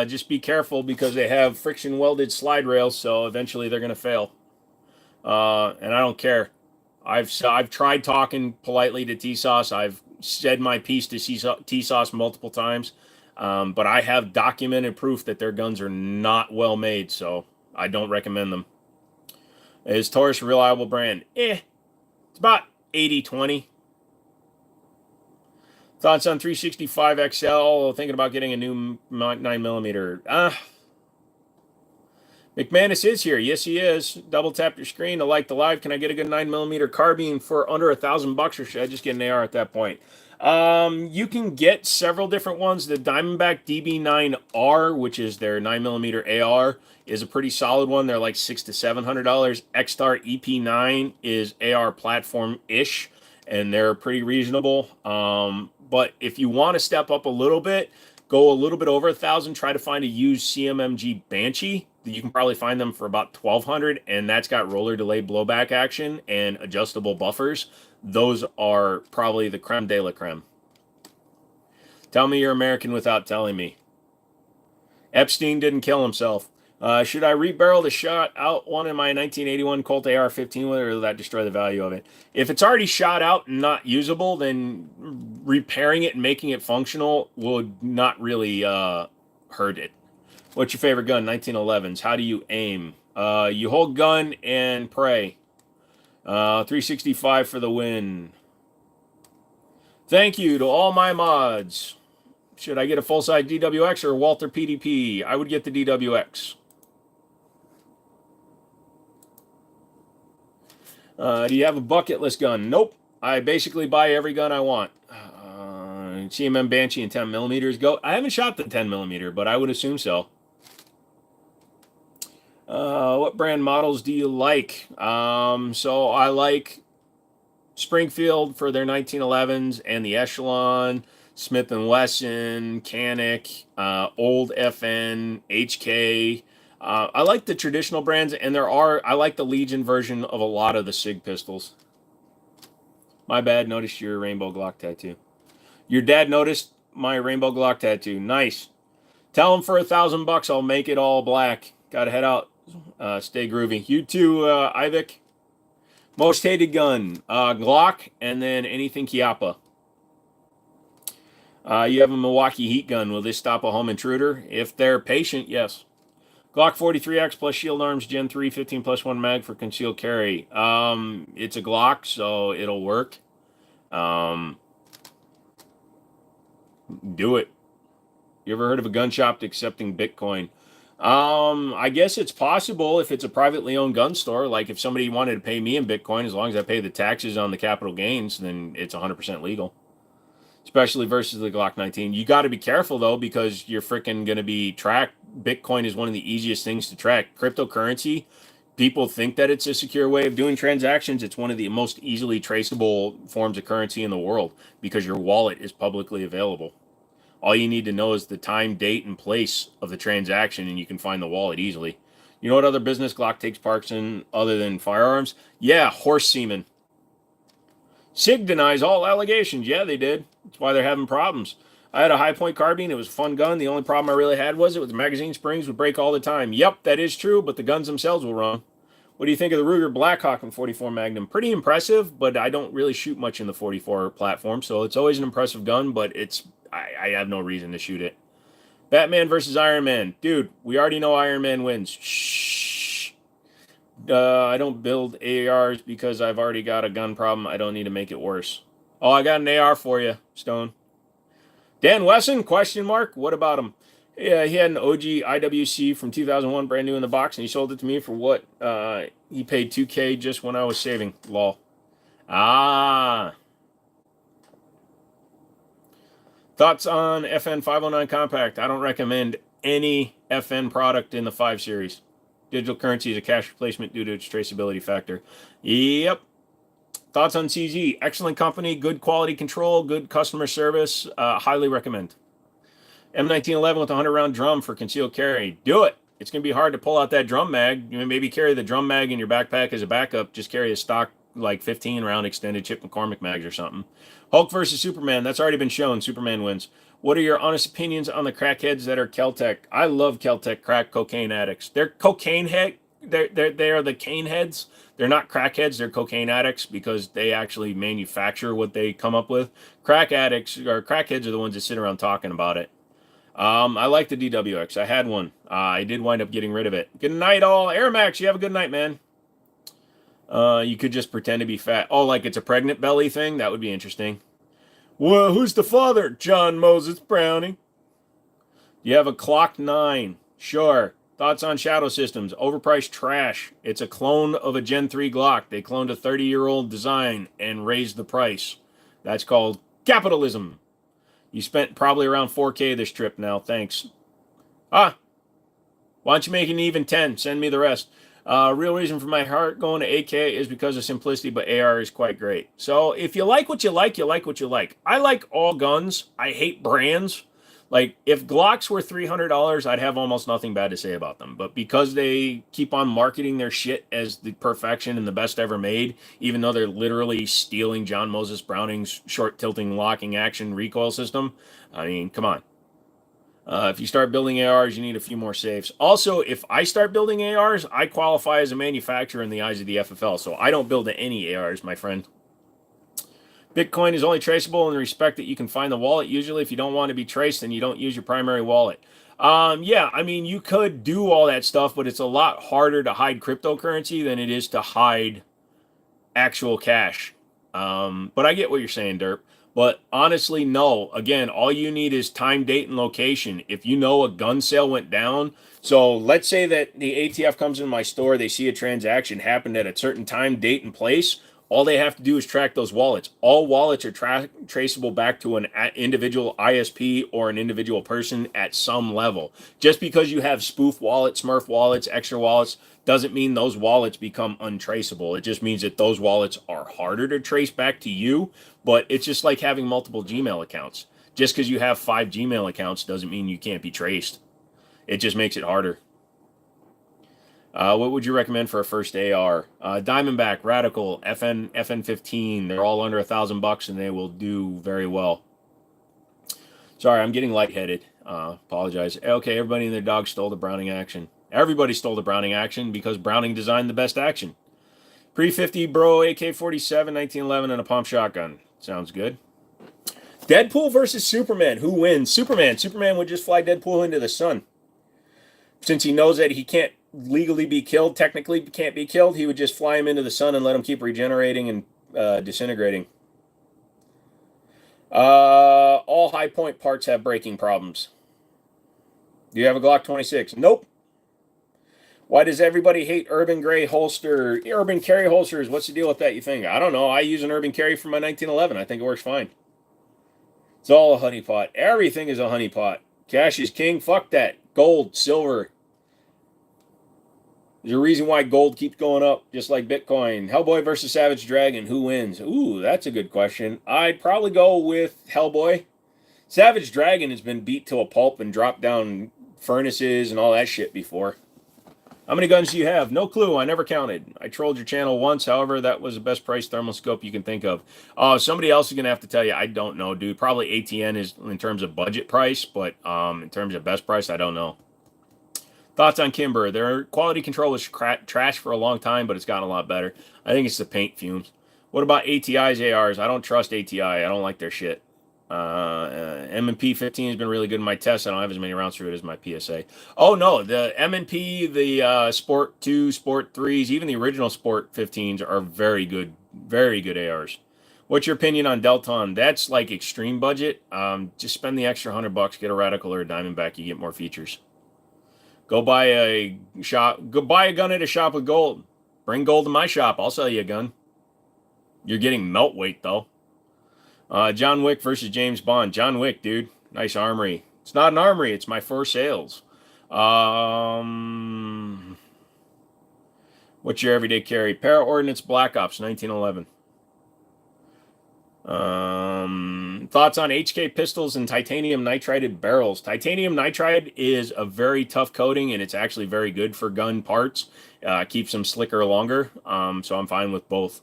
Just be careful because they have friction welded slide rails, so eventually they're going to fail. And I don't care. I've tried talking politely to T-Sauce. I've said my piece to T-Sauce multiple times. But I have documented proof that their guns are not well made, so I don't recommend them. Is Taurus a reliable brand? It's about 80-20. Thoughts on 365 XL? Thinking about getting a new 9mm. McManus is here. Yes, he is. Double tap your screen to like the live. Can I get a good 9mm carbine for under $1,000, or should I just get an AR at that point? You can get several different ones. The Diamondback DB9R, which is their 9mm AR, is a pretty solid one. They're like $600 to $700. X-Star EP9 is AR platform-ish, and they're pretty reasonable. But if you want to step up a little bit, go a little bit over 1,000. Try to find a used CMMG Banshee. You can probably find them for about 1,200, and that's got roller delay blowback action and adjustable buffers. Those are probably the creme de la creme. Tell me you're American without telling me. Epstein didn't kill himself. Should I rebarrel the shot out one in my 1981 Colt AR-15 with it, or will that destroy the value of it? If it's already shot out and not usable, then repairing it and making it functional would not really hurt it. What's your favorite gun? 1911s. How do you aim? You hold gun and pray. 365 for the win. Thank you to all my mods. Should I get a full-size DWX or Walther PDP? I would get the DWX. Do you have a bucket list gun? Nope. I basically buy every gun I want. CMM Banshee and 10mm go. I haven't shot the 10mm, but I would assume so. What brand models do you like? So I like Springfield for their 1911s and the Echelon, Smith & Wesson, Canic, Old FN, HK. I like the traditional brands, and I like the Legion version of a lot of the SIG pistols. My bad, noticed your rainbow Glock tattoo. Your dad noticed my rainbow Glock tattoo. Nice. Tell him for $1,000 I'll make it all black. Gotta head out. Stay groovy. You too, Ivik. Most hated gun, Glock, and then anything Chiappa. You have a Milwaukee heat gun. Will this stop a home intruder? If they're patient, yes. Glock 43X plus Shield Arms Gen 3 15+1 mag for concealed carry. It's a Glock, so it'll work. Do it. You ever heard of a gun shop accepting Bitcoin? I guess it's possible if it's a privately owned gun store. Like if somebody wanted to pay me in Bitcoin, as long as I pay the taxes on the capital gains, then it's 100% legal. Especially versus the Glock 19. You got to be careful though, because you're freaking going to be tracked. Bitcoin is one of the easiest things to track. Cryptocurrency, people think that it's a secure way of doing transactions. It's one of the most easily traceable forms of currency in the world because your wallet is publicly available. All you need to know is the time, date, and place of the transaction, and you can find the wallet easily. You know what other business Glock takes parts in other than firearms? Yeah, horse semen. SIG denies all allegations. Yeah, they did. That's why they're having problems. I had a high point carbine. It was a fun gun. The only problem I really had was the magazine springs would break all the time. Yep, that is true, but the guns themselves will run. What do you think of the Ruger Blackhawk in 44 Magnum? Pretty impressive, but I don't really shoot much in the 44 platform, so it's always an impressive gun, but I have no reason to shoot it. Batman versus Iron Man. Dude, we already know Iron Man wins. Shh. I don't build ARs because I've already got a gun problem. I don't need to make it worse. Oh, I got an AR for you, Stone. Dan Wesson, question mark. What about him? Yeah, he had an OG IWC from 2001, brand new in the box, and he sold it to me for what? He paid $2K just when I was saving. Lol. Ah. Thoughts on FN 509 Compact? I don't recommend any FN product in the 5 Series. Digital currency is a cash replacement due to its traceability factor. Yep. Thoughts on CZ? Excellent company, good quality control, good customer service. Highly recommend. M1911 with a 100-round drum for concealed carry. Do it. It's going to be hard to pull out that drum mag. You know, maybe carry the drum mag in your backpack as a backup. Just carry a stock, like 15-round extended Chip McCormick mags or something. Hulk versus Superman. That's already been shown. Superman wins. What are your honest opinions on the crackheads that are Keltec? I love Keltec crack cocaine addicts. They're cocaine head. They are the cane heads. They're not crackheads. They're cocaine addicts because they actually manufacture what they come up with. Crack addicts or crackheads are the ones that sit around talking about it. I like the DWX. I had one. I did wind up getting rid of it. Good night, all. Air Max, you have a good night, man. You could just pretend to be fat. Oh, like it's a pregnant belly thing? That would be interesting. Well, who's the father? John Moses Browning. You have a Clock 9. Sure. Thoughts on Shadow Systems? Overpriced trash. It's a clone of a Gen 3 Glock. They cloned a 30-year-old design and raised the price. That's called Capitalism. You spent probably around 4K this trip now. Thanks. Ah, why don't you make an even 10? Send me the rest. Real reason for my heart going to AK is because of simplicity, but AR is quite great. So if you like what you like, you like what you like. I like all guns. I hate brands. Like, if Glocks were $300, I'd have almost nothing bad to say about them. But because they keep on marketing their shit as the perfection and the best ever made, even though they're literally stealing John Moses Browning's short tilting locking action recoil system, I mean, come on. If you start building ARs, you need a few more safes. Also, if I start building ARs, I qualify as a manufacturer in the eyes of the FFL, so I don't build any ARs, my friend. Bitcoin is only traceable in the respect that you can find the wallet. Usually, if you don't want to be traced, then you don't use your primary wallet. Yeah, I mean, you could do all that stuff, but it's a lot harder to hide cryptocurrency than it is to hide actual cash. But I get what you're saying, Derp. But honestly, no. Again, all you need is time, date, and location. If you know a gun sale went down, so let's say that the ATF comes in my store, they see a transaction happened at a certain time, date, and place. All they have to do is track those wallets. All wallets are traceable back to an individual ISP or an individual person at some level. Just because you have spoof wallets, Smurf wallets, extra wallets, doesn't mean those wallets become untraceable. It just means that those wallets are harder to trace back to you, but it's just like having multiple Gmail accounts. Just because you have 5 Gmail accounts doesn't mean you can't be traced. It just makes it harder. What would you recommend for a first AR? Diamondback, Radical, FN15. They're all under $1,000 and they will do very well. Sorry, I'm getting lightheaded. Apologize. Okay, everybody and their dog stole the Browning action. Everybody stole the Browning action because Browning designed the best action. Pre-50 bro, AK-47, 1911, and a pump shotgun. Sounds good. Deadpool versus Superman. Who wins? Superman. Superman would just fly Deadpool into the sun. Since he knows that he can't legally be killed, technically can't be killed, he would just fly him into the sun and let him keep regenerating and disintegrating. All high point parts have braking problems. Do you have a Glock 26? Nope. Why does everybody hate Urban Carry holsters? What's the deal with that, you think? I don't know. I use an Urban Carry for my 1911. I think it works fine. It's all a honeypot. Everything is a honeypot. Cash is king. Fuck that. Gold, silver. There's a reason why gold keeps going up, just like Bitcoin. Hellboy versus Savage Dragon. Who wins? Ooh, that's a good question. I'd probably go with Hellboy. Savage Dragon has been beat to a pulp and dropped down furnaces and all that shit before. How many guns do you have? No clue. I never counted. I trolled your channel once. However, that was the best price thermal scope you can think of. Somebody else is going to have to tell you. I don't know, dude. Probably ATN is in terms of budget price, but in terms of best price, I don't know. Thoughts on Kimber? Their quality control was trash for a long time, but it's gotten a lot better. I think it's the paint fumes. What about ATI's ARs? I don't trust ATI. I don't like their shit. M&P 15 has been really good in my tests. I don't have as many rounds through it as my PSA. Oh, no. The M&P, the Sport 2, Sport 3s, even the original Sport 15s are very good ARs. What's your opinion on Delton? That's like extreme budget. Just spend the extra $100, get a Radical or a Diamondback, you get more features. Go buy a gun at a shop with gold. Bring gold to my shop. I'll sell you a gun. You're getting melt weight, though. John Wick versus James Bond. John Wick, dude. Nice armory. It's not an armory. It's my for sales. What's your everyday carry? Para Ordnance Black Ops 1911. Thoughts on HK pistols and titanium nitrided barrels. Titanium nitride is a very tough coating, and it's actually very good for gun parts. Keeps them slicker longer. So I'm fine with both.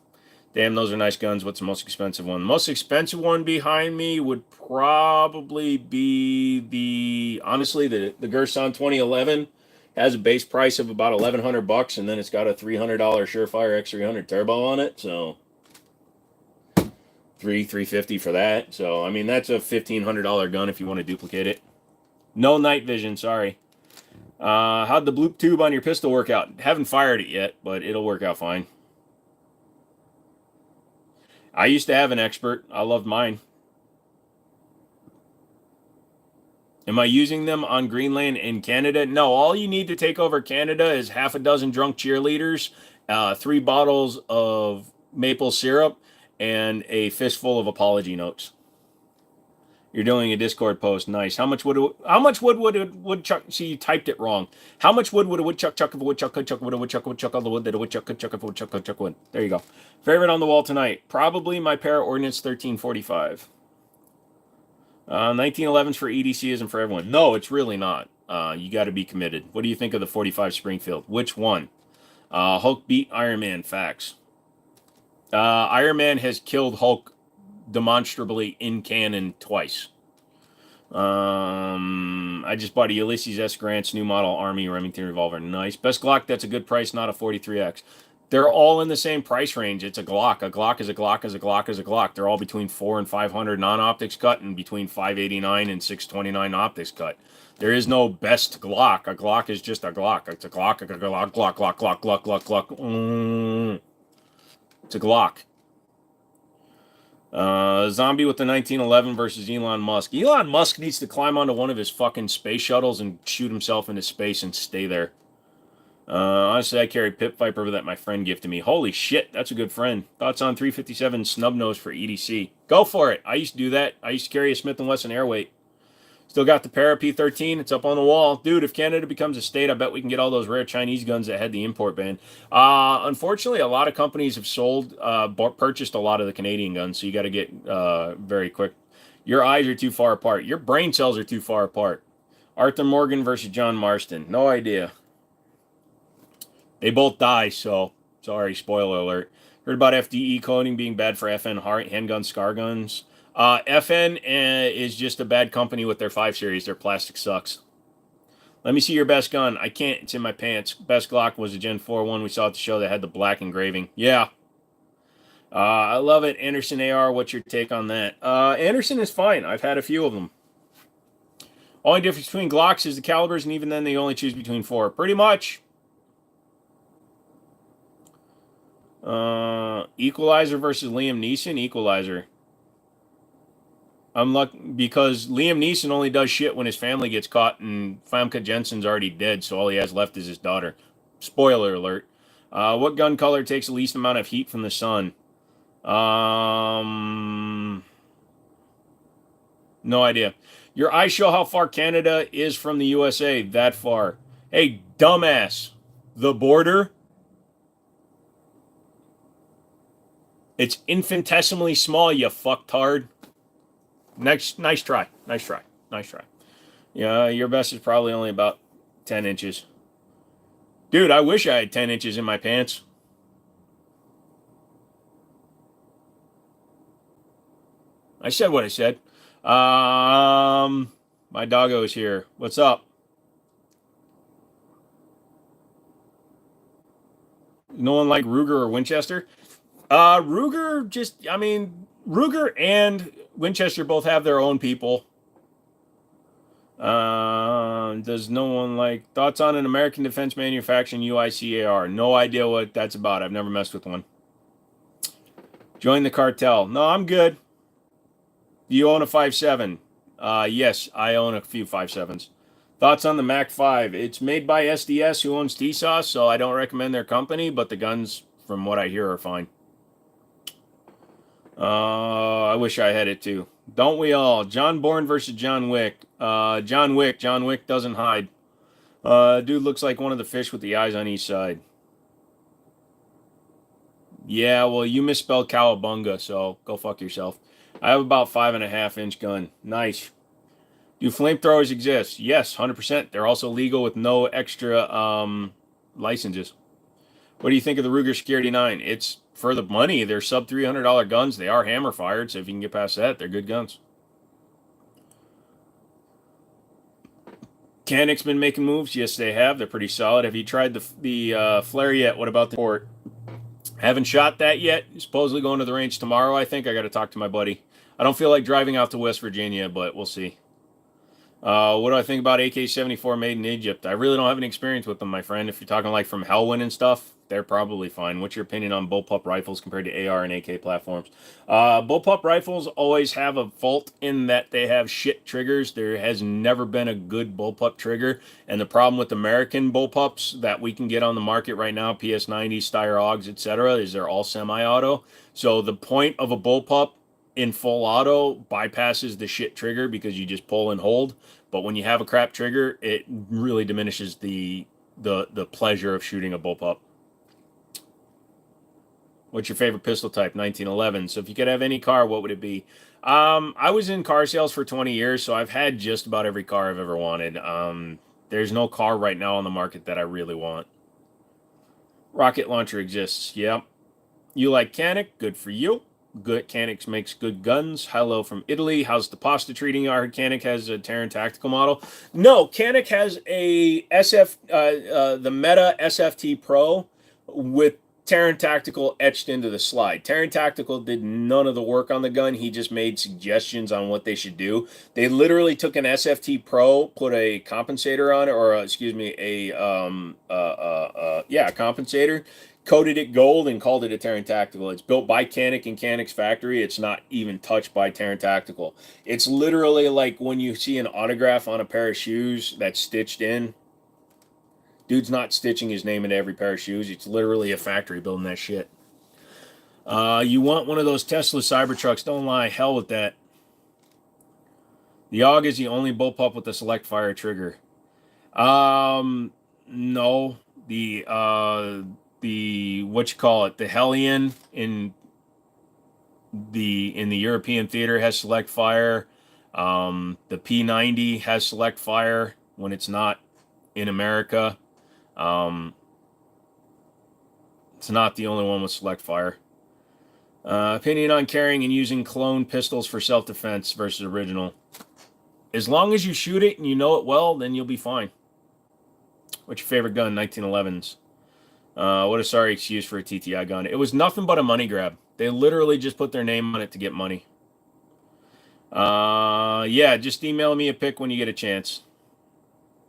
Damn, those are nice guns. What's the most expensive one? The most expensive one behind me would probably be honestly, the Gerson 2011 has a base price of about $1,100, and then it's got a $300 Surefire X300 turbo on it. So $350 for that. So I mean, that's a $1,500 gun if you want to duplicate it. No night vision. Sorry. How'd the bloop tube on your pistol work out? Haven't fired it yet, but it'll work out fine. I used to have an expert. I loved mine. Am I using them on Greenland in Canada? No, all you need to take over Canada is half a dozen drunk cheerleaders, 3 bottles of maple syrup, and a fistful of apology notes. You're doing a Discord post. Nice. How much wood would a woodchuck? See, you typed it wrong. How much wood would a woodchuck chuck if a woodchuck could chuck would a woodchuck would chuck all the wood that a woodchuck could chuck if a woodchuck could chuck wood? There you go. Favorite on the wall tonight? Probably my Para Ordnance 1345. 1911s for EDC isn't for everyone. No, it's really not. You got to be committed. What do you think of the 45 Springfield? Which one? Hulk beat Iron Man. Facts. Iron Man has killed Hulk demonstrably in canon twice. I just bought a Ulysses S. Grant's new model Army Remington revolver. Nice. Best Glock, that's a good price, not a 43X. They're all in the same price range. It's a Glock. A Glock is a Glock is a Glock is a Glock. They're all between 400 and 500 non-optics cut and between 589 and 629 optics cut. There is no best Glock. A Glock is just a Glock. It's a Glock, a Glock, Glock, Glock, Glock, Glock, Glock, Glock. It's a Glock. Zombie with the 1911 versus Elon Musk. Elon Musk needs to climb onto one of his fucking space shuttles and shoot himself into space and stay there. Honestly, I carry Pip Viper that my friend gifted me. Holy shit, that's a good friend. Thoughts on 357 snub nose for EDC? Go for it. I used to do that. I used to carry a Smith & Wesson Airweight. Still got the Para P13. It's up on the wall. Dude, if Canada becomes a state, I bet we can get all those rare Chinese guns that had the import ban. Unfortunately, a lot of companies have purchased a lot of the Canadian guns, so you got to get very quick. Your eyes are too far apart. Your brain cells are too far apart. Arthur Morgan versus John Marston. No idea. They both die, so sorry, spoiler alert. Heard about FDE coding being bad for FN handguns, SCAR guns. FN is just a bad company with their 5 Series. Their plastic sucks. Let me see your best gun. I can't. It's in my pants. Best Glock was a Gen 4 one we saw at the show that had the black engraving. Yeah. I love it. Anderson AR, what's your take on that? Anderson is fine. I've had a few of them. Only difference between Glocks is the calibers, and even then they only choose between 4. Pretty much. Equalizer versus Liam Neeson. Equalizer. I'm lucky because Liam Neeson only does shit when his family gets caught, and Famke Jensen's already dead, so all he has left is his daughter. Spoiler alert. What gun color takes the least amount of heat from the sun? No idea. Your eyes show how far Canada is from the USA. That far. Hey, dumbass. The border? It's infinitesimally small, you fucktard. Nice try. Yeah, your best is probably only about 10 inches. Dude, I wish I had 10 inches in my pants. I said what I said. My doggo's here. What's up? No one like Ruger or Winchester? Ruger and Winchester both have their own people. Does no one like thoughts on an American defense manufacturing UICAR? No idea what that's about. I've never messed with one. Join the cartel. No, I'm good. Do you own a 5.7? Yes, I own a few 5.7s. Thoughts on the Mac 5? It's made by SDS, who owns TSOS, so I don't recommend their company, but the guns, from what I hear, are fine. I wish I had it too. Don't we all? John Bourne versus John Wick. John Wick. John Wick doesn't hide. Dude looks like one of the fish with the eyes on each side. Yeah, well, you misspelled cowabunga, so go fuck yourself. I have about 5.5-inch gun. Nice. Do flamethrowers exist? Yes, 100%. They're also legal with no extra licenses. What do you think of the Ruger Security 9? It's for the money. They're sub $300 guns. They are hammer fired, so if you can get past that, they're good guns. Canik's been making moves. Yes, they have. They're pretty solid. Have you tried the flare yet? What about the port? Haven't shot that yet. Supposedly going to the range tomorrow, I think. I got to talk to my buddy. I don't feel like driving out to West Virginia, but we'll see. What do I think about AK-74 made in Egypt? I really don't have any experience with them, my friend. If you're talking like from Hellwind and stuff, they're probably fine. What's your opinion on bullpup rifles compared to AR and AK platforms? Bullpup rifles always have a fault in that they have shit triggers. There has never been a good bullpup trigger. And the problem with American bullpups that we can get on the market right now, PS90s, Steyr AUGs, etc., is they're all semi-auto. So the point of a bullpup in full auto bypasses the shit trigger because you just pull and hold. But when you have a crap trigger, it really diminishes the pleasure of shooting a bullpup. What's your favorite pistol type? 1911. So if you could have any car, what would it be? I was in car sales for 20 years, so I've had just about every car I've ever wanted. There's no car right now on the market that I really want. Rocket launcher exists. Yep. You like Canik? Good for you. Good Canik makes good guns. Hello from Italy. How's the pasta treating you? I heard Canik has a Terran tactical model. No, Canik has a the Meta SFT Pro with Terran Tactical etched into the slide. Terran Tactical did none of the work on the gun. He just made suggestions on what they should do. They literally took an SFT Pro, put a compensator on it, or excuse me, a compensator, coated it gold, and called it a Terran Tactical. It's built by Canik in Canik's factory. It's not even touched by Terran Tactical. It's literally like when you see an autograph on a pair of shoes that's stitched in. Dude's not stitching his name into every pair of shoes. It's literally a factory building that shit. You want one of those Tesla Cybertrucks? Don't lie. Hell with that. The AUG is the only bullpup with the select fire trigger. No. The what you call it? The Hellion in the European theater has select fire. The P90 has select fire when it's not in America. It's not the only one with select fire. Opinion on carrying and using clone pistols for self-defense versus original. As long as you shoot it and you know it well, then you'll be fine. What's your favorite gun? 1911s. What a sorry excuse for a TTI gun. It was nothing but a money grab. They literally just put their name on it to get money. Yeah, just email me a pic when you get a chance.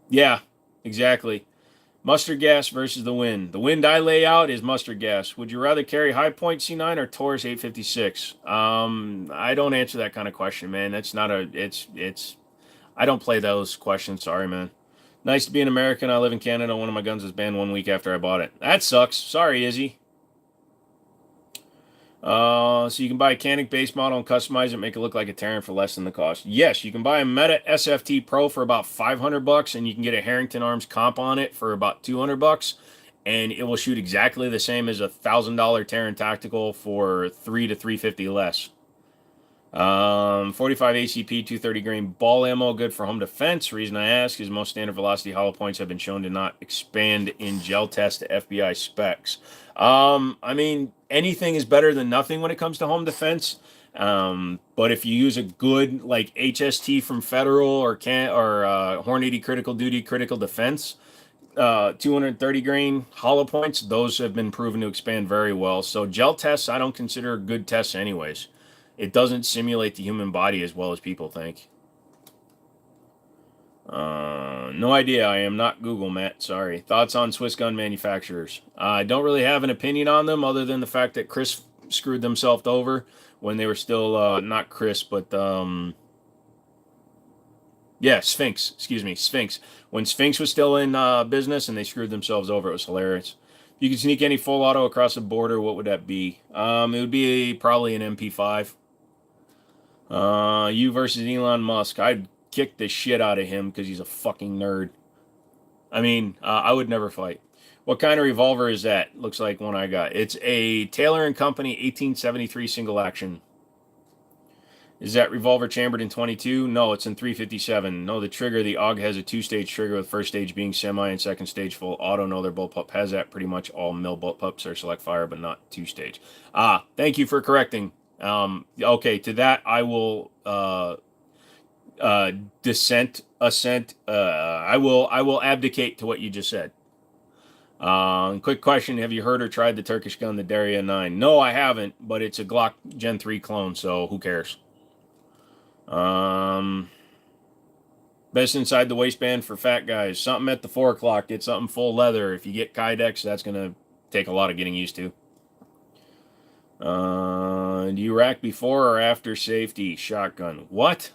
Yeah, exactly. Mustard gas versus the wind. The wind I lay out is mustard gas. Would you rather carry High Point C9 or Taurus 856? I don't answer that kind of question, man. That's not a, I don't play those questions. Sorry, man. Nice to be an American. I live in Canada. One of my guns was banned 1 week after I bought it. That sucks. Sorry, Izzy. So you can buy a Canik base model and customize it, make it look like a Terran for less than the cost. Yes, you can buy a Meta SFT Pro for about $500, and you can get a Harrington Arms comp on it for about $200, and it will shoot exactly the same as a $1,000 Terran Tactical for $300 to $350 less. 45 ACP, 230 grain ball ammo, good for home defense. Reason I ask is most standard velocity hollow points have been shown to not expand in gel test to FBI specs. I mean, anything is better than nothing when it comes to home defense. But if you use a good like HST from Federal or Hornady Critical Duty Critical Defense, 230 grain hollow points, those have been proven to expand very well. So gel tests, I don't consider good tests anyways. It doesn't simulate the human body as well as people think. No idea. I am not Google, Matt. Sorry. Thoughts on Swiss gun manufacturers? I don't really have an opinion on them other than the fact that Chris screwed themselves over when they were still, not Chris, but, yeah, Sphinx. Excuse me, Sphinx. When Sphinx was still in business and they screwed themselves over, it was hilarious. If you could sneak any full auto across the border, what would that be? It would be probably an MP5. You versus Elon Musk. I'd kick the shit out of him because he's a fucking nerd. I mean, I would never fight. What kind of revolver is that? Looks like one I got. It's a Taylor & Company 1873 single action. Is that revolver chambered in 22? No, it's in 357. No, the trigger, the AUG has a 2-stage trigger with first stage being semi and second stage full auto. No, their bullpup has that. Pretty much all mill bullpups are select fire, but not 2-stage. Thank you for correcting. Okay, to that I will assent. I will abdicate to what you just said. Quick question: have you heard or tried the Turkish gun, the Derya 9? No, I haven't, but it's a Glock Gen 3 clone, so who cares? Best inside the waistband for fat guys. Something at the 4 o'clock. Get something full leather. If you get Kydex, that's gonna take a lot of getting used to. Do you rack before or after safety? Shotgun. What?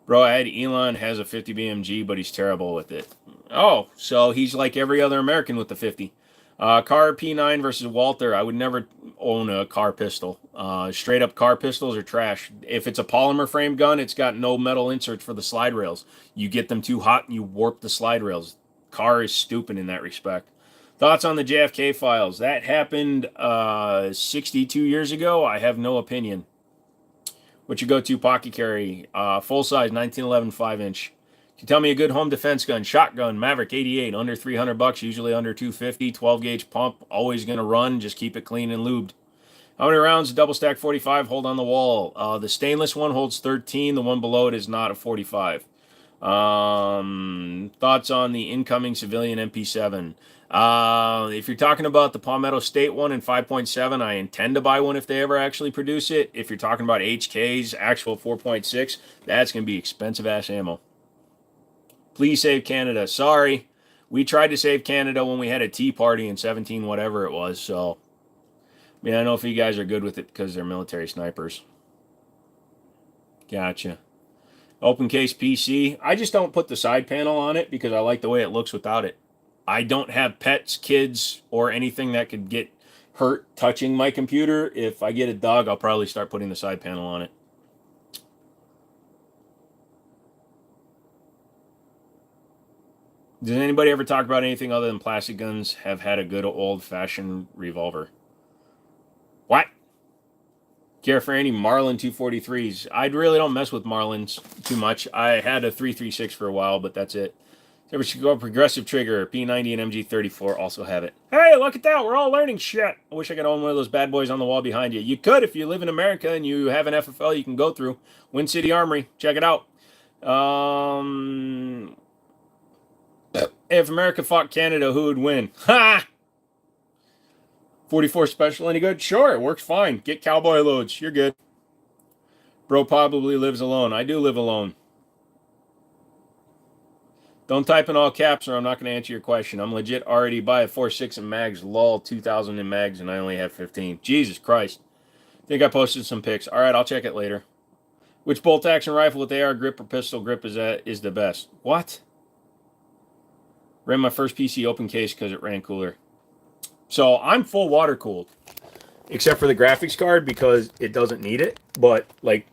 Bro, I had Elon has a 50 BMG, but he's terrible with it. Oh, so he's like every other American with the 50. Car P9 versus Walther. I would never own a car pistol. Straight up car pistols are trash. If it's a polymer frame gun, it's got no metal inserts for the slide rails. You get them too hot and you warp the slide rails. Car is stupid in that respect. Thoughts on the JFK files? That happened 62 years ago. I have no opinion. What's your go-to pocket carry? Full size, 1911 5-inch. Can you tell me a good home defense gun? Shotgun, Maverick 88, under $300, usually under 250, 12 gauge pump, always gonna run. Just keep it clean and lubed. How many rounds? Double stack 45 hold on the wall. The stainless one holds 13. The one below it is not a 45. Thoughts on the incoming civilian MP7? If you're talking about the Palmetto State one in 5.7, I intend to buy one if they ever actually produce it. If you're talking about HK's actual 4.6, that's going to be expensive ass ammo. Please save Canada. Sorry. We tried to save Canada when we had a tea party in 17 whatever it was, so I mean, I don't know if you guys are good with it because they're military snipers. Gotcha. Open case PC. I just don't put the side panel on it because I like the way it looks without it. I don't have pets, kids, or anything that could get hurt touching my computer. If I get a dog, I'll probably start putting the side panel on it. Does anybody ever talk about anything other than plastic guns have had a good old-fashioned revolver? What? Care for any Marlin 243s? I really don't mess with Marlins too much. I had a 336 for a while, but that's it. Ever should go progressive trigger, P90 and MG34 also have it. Hey, look at that. We're all learning shit. I wish I could own one of those bad boys on the wall behind you. You could if you live in America and you have an FFL you can go through. Wind City Armory. Check it out. If America fought Canada, who would win? Ha! 44 special, any good? Sure, it works fine. Get cowboy loads. You're good. Bro probably lives alone. I do live alone. Don't type in all caps or I'm not going to answer your question. I'm legit already buy a 4.6 in mags. Lol, 2,000 in mags and I only have 15. Jesus Christ. Think I posted some pics. All right, I'll check it later. Which bolt action rifle with AR grip or pistol grip is the best? What? Ran my first PC open case because it ran cooler. So I'm full water cooled, except for the graphics card because it doesn't need it. But like,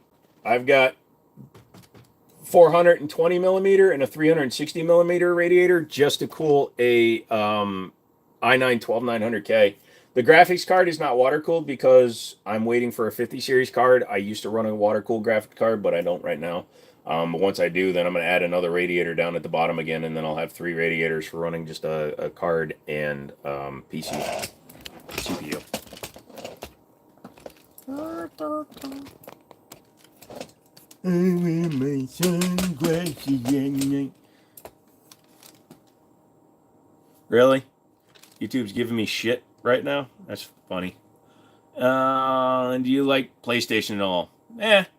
I've got 420 millimeter and a 360 millimeter radiator just to cool a i9 12900K. The graphics card is not water cooled because I'm waiting for a 50 series card. I used to run a water cooled graphics card, but I don't right now. But once I do, then I'm going to add another radiator down at the bottom again, and then I'll have 3 radiators for running just a card and PC CPU. Really? YouTube's giving me shit right now? That's funny. And do you like PlayStation at all?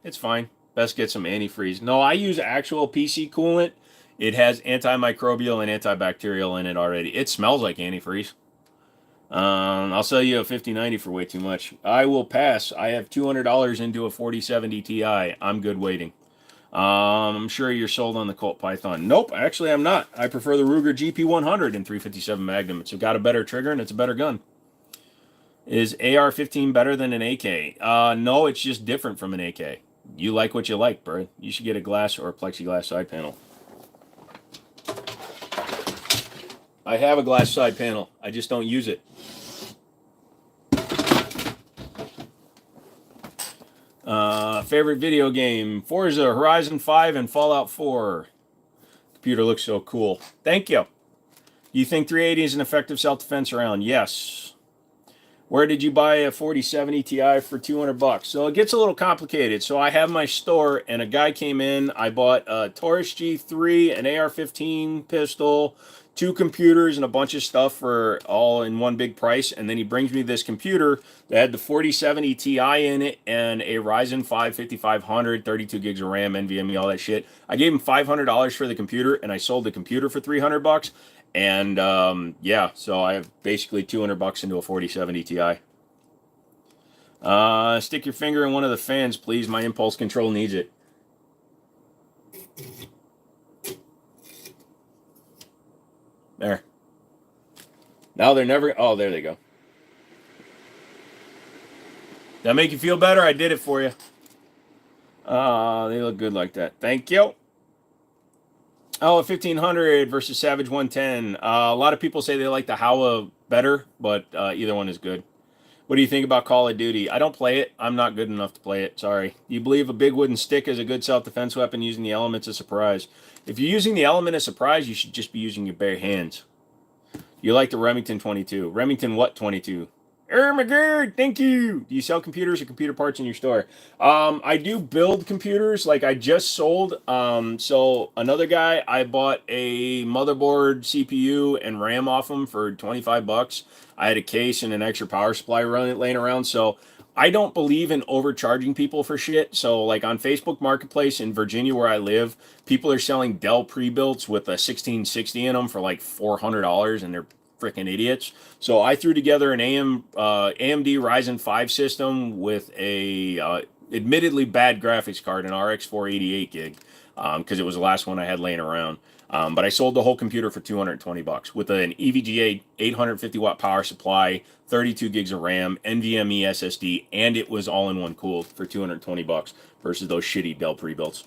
It's fine. Best get some antifreeze. No, I use actual PC coolant. It has antimicrobial and antibacterial in it already. It smells like antifreeze. I'll sell you a 5090 for way too much. I will pass. I have $200 into a 4070 Ti. I'm good waiting. I'm sure you're sold on the Colt Python. Nope, actually I'm not. I prefer the Ruger GP100 in 357 Magnum. It's got a better trigger and it's a better gun. Is AR-15 better than an AK? No, it's just different from an AK. You like what you like, bro. You should get a glass or a plexiglass side panel. I have a glass side panel. I just don't use it. Favorite video game? Forza Horizon 5 and Fallout 4. Computer looks so cool. Thank you. Do you think 380 is an effective self-defense round? Yes. Where did you buy a 4070 Ti for $200? So it gets a little complicated. So I have my store, and a guy came in. I bought a Taurus G3, an AR-15 pistol, 2 computers, and a bunch of stuff for all in one big price. And then he brings me this computer that had the 4070 Ti in it and a Ryzen 5 5500, 32 gigs of RAM, NVMe, all that shit. I gave him $500 for the computer, and I sold the computer for $300. And yeah, so I have basically $200 into a 4070 Ti. Stick your finger in one of the fans, please. My impulse control needs it. There. Now they're never. Oh, there they go. That make you feel better? I did it for you. They look good like that. Thank you. Oh, 1500 versus Savage 110. A lot of people say they like the Howa better, but either one is good. What do you think about Call of Duty? I don't play it. I'm not good enough to play it. Sorry. Do you believe a big wooden stick is a good self-defense weapon using the elements of surprise? If you're using the element of surprise, you should just be using your bare hands. You like the Remington 22. Remington what 22? My God, thank you. Do you sell computers or computer parts in your store? I do build computers. Like I just sold. So another guy, I bought a motherboard, CPU, and RAM off him for 25 bucks. I had a case and an extra power supply laying around. So I don't believe in overcharging people for shit. So like on Facebook Marketplace in Virginia where I live, people are selling Dell pre-builts with a 1660 in them for like $400, and they're freaking idiots. So I threw together an AMD Ryzen 5 system with a admittedly bad graphics card, an RX 488 gig, because it was the last one I had laying around. But I sold the whole computer for 220 bucks with an EVGA 850 watt power supply, 32 gigs of RAM, NVMe SSD, and it was all in one cooled for 220 bucks versus those shitty Dell pre-builts.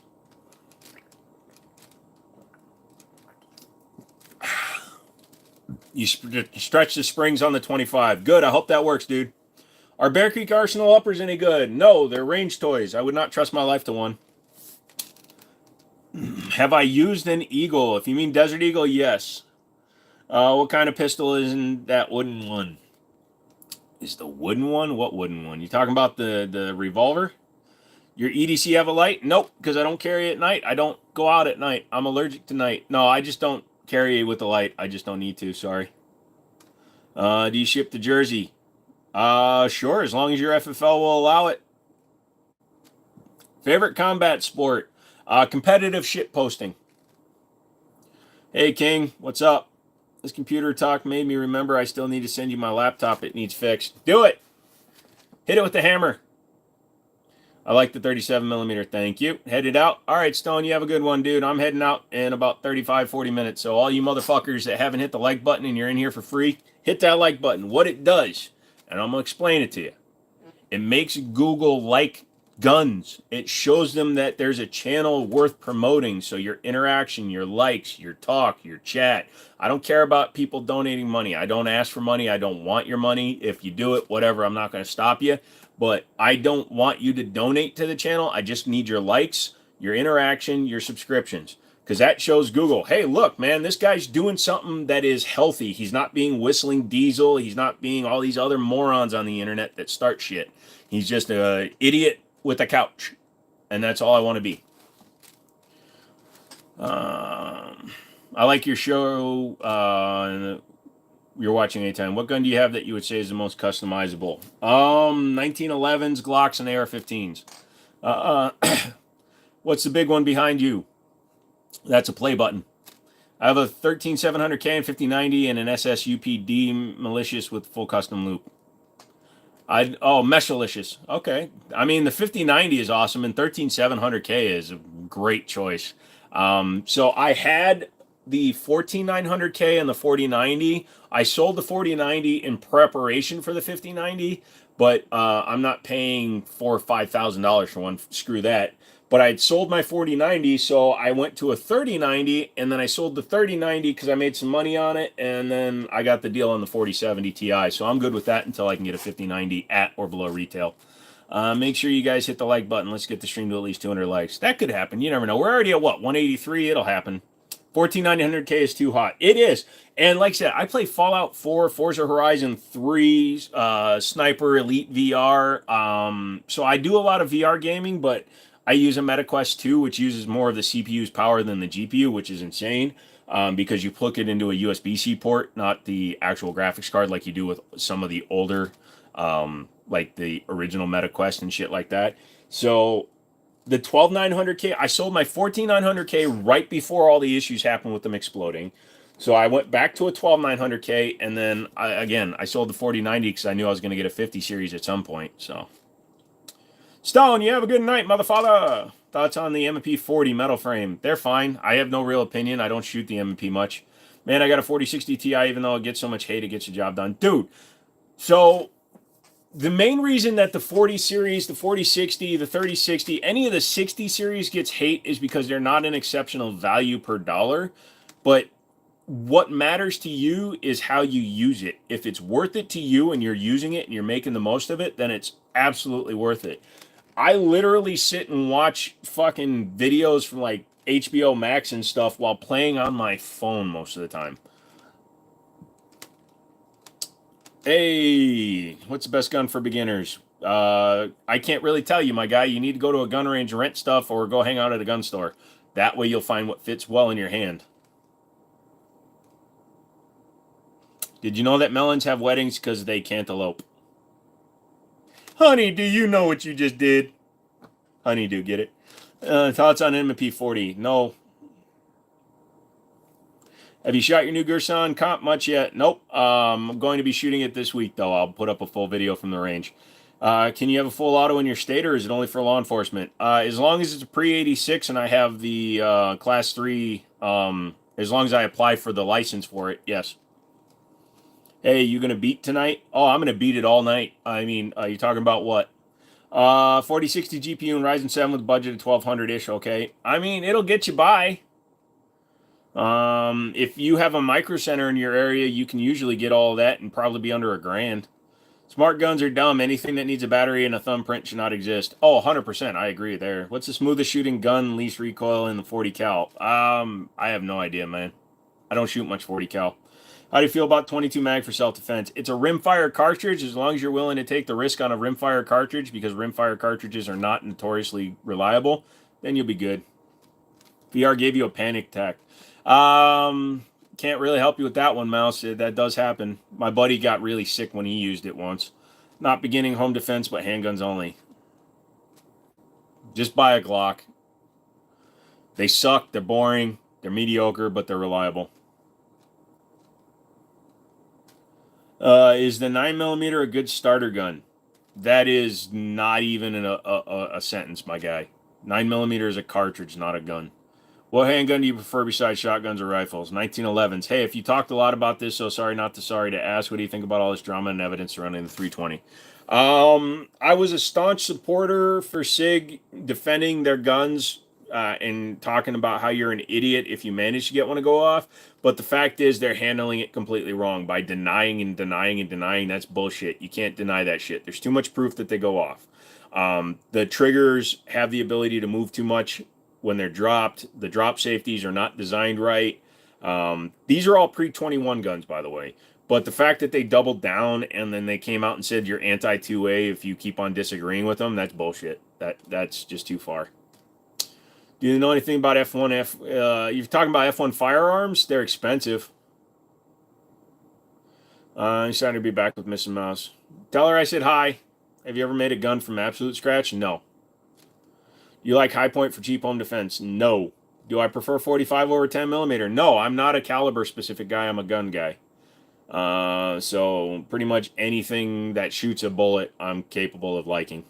You stretch the springs on the 25. Good. I hope that works, dude. Are Bear Creek Arsenal uppers any good? No, they're range toys. I would not trust my life to one. Have I used an Eagle? If you mean Desert Eagle, yes. What kind of pistol is in that wooden one? Is the wooden one? What wooden one? You talking about the revolver? Your EDC have a light? Nope, because I don't carry it at night. I don't go out at night. I'm allergic to night. No, I just don't carry it with the light. I just don't need to. Sorry. Do you ship to Jersey? Sure, as long as your FFL will allow it. Favorite combat sport? Competitive shit posting. Hey, King, what's up? This computer talk made me remember I still need to send you my laptop. It needs fixed. Do it. Hit it with the hammer. I like the 37 millimeter. Thank you. Headed out. All right, Stone, you have a good one, dude. I'm heading out in about 35, 40 minutes. So all you motherfuckers that haven't hit the like button and you're in here for free, hit that like button. What it does, and I'm going to explain it to you. It makes Google like guns. It shows them that there's a channel worth promoting. So your interaction, your likes, your talk, your chat. I don't care about people donating money. I don't ask for money. I don't want your money. If you do it, whatever, I'm not going to stop you. But I don't want you to donate to the channel. I just need your likes, your interaction, your subscriptions. Because that shows Google, hey, look, man, this guy's doing something that is healthy. He's not being whistling diesel. He's not being all these other morons on the internet that start shit. He's just an idiot with a couch. And that's all I want to be. I like your show. You're watching anytime. What gun do you have that you would say is the most customizable? 1911s, Glocks, and AR-15s. What's the big one behind you? That's a play button. I have a 13700K and 5090 and an SSUPD malicious with full custom loop. Meshalicious. Okay. I mean, the 5090 is awesome, and 13700K is a great choice. So I had the 14900K and the 4090. I sold the 4090 in preparation for the 5090, but I'm not paying $4,000 or $5,000 for one. Screw that. But I'd sold my 4090, so I went to a 3090, and then I sold the 3090 because I made some money on it, and then I got the deal on the 4070 Ti. So I'm good with that until I can get a 5090 at or below retail. Make sure you guys hit the like button. Let's get the stream to at least 200 likes. That could happen. You never know. We're already at what? 183? It'll happen. 14900K is too hot. It is. And like I said, I play Fallout 4, Forza Horizon 3, Sniper Elite VR. So I do a lot of VR gaming, but I use a MetaQuest 2, which uses more of the CPU's power than the GPU, which is insane because you plug it into a USB-C port, not the actual graphics card like you do with some of the older, like the original MetaQuest and shit like that. So the 12900K, I sold my 14900K right before all the issues happened with them exploding. So I went back to a 12900K, and then I sold the 4090 because I knew I was going to get a 50 series at some point. So, Stone, you have a good night, motherfucker. Thoughts on the M&P 40 metal frame? They're fine. I have no real opinion. I don't shoot the M&P much. Man, I got a 4060 Ti, even though it gets so much hate, it gets the job done. Dude, so the main reason that the 40 series, the 4060, the 3060, any of the 60 series gets hate is because they're not an exceptional value per dollar. But what matters to you is how you use it. If it's worth it to you and you're using it and you're making the most of it, then it's absolutely worth it. I literally sit and watch fucking videos from like HBO Max and stuff while playing on my phone most of the time. Hey, what's the best gun for beginners? I can't really tell you, my guy. You need to go to a gun range, rent stuff, or go hang out at a gun store. That way you'll find what fits well in your hand. Did you know that melons have weddings because they cantaloupe? Honey, do you know what you just did? Honey, do get it? Thoughts on M&P 40? No. Have you shot your new Gerson comp much yet? Nope. I'm going to be shooting it this week, though. I'll put up a full video from the range. Can you have a full auto in your state, or is it only for law enforcement? As long as it's a pre-86 and I have the Class 3, as long as I apply for the license for it, yes. Hey, you going to beat tonight? Oh, I'm going to beat it all night. I mean, you're talking about what? 4060 GPU and Ryzen 7 with a budget of 1200-ish, okay? I mean, it'll get you by. If you have a micro center in your area, you can usually get all of that and probably be under $1,000. Smart guns are dumb. Anything that needs a battery and a thumbprint should not exist. Oh, 100%. I agree there. What's the smoothest shooting gun, least recoil in the 40 cal? I have no idea, man. I don't shoot much 40 cal. How do you feel about 22 mag for self-defense? It's a rimfire cartridge as long as you're willing to take the risk on a rimfire cartridge, because rimfire cartridges are not notoriously reliable, then you'll be good. VR gave you a panic attack. Can't really help you with that one, Mouse. That does happen. My buddy got really sick when he used it once. Not beginning home defense, but handguns only. Just buy a Glock. They suck, they're boring, they're mediocre, but they're reliable. Is the 9mm a good starter gun? That is not even a sentence, my guy. 9mm is a cartridge, not a gun. What handgun do you prefer besides shotguns or rifles? 1911s. Hey, if you talked a lot about this, so sorry not to sorry to ask. What do you think about all this drama and evidence surrounding the 320? I was a staunch supporter for SIG defending their guns and talking about how you're an idiot if you manage to get one to go off. But the fact is they're handling it completely wrong by denying and denying and denying. That's bullshit. You can't deny that shit. There's too much proof that they go off. The triggers have the ability to move too much when they're dropped. The drop safeties are not designed right. These are all pre-21 guns, by the way. But the fact that they doubled down and then they came out and said you're anti-2A if you keep on disagreeing with them, that's bullshit. That's just too far. Do you know anything about F1? You're talking about F1 firearms? They're expensive. I'm excited to be back with Mrs. Mouse. Tell her I said hi. Have you ever made a gun from absolute scratch? No. You like High Point for cheap home defense? No. Do I prefer 45 over 10mm? No, I'm not a caliber specific guy. I'm a gun guy. So pretty much anything that shoots a bullet, I'm capable of liking.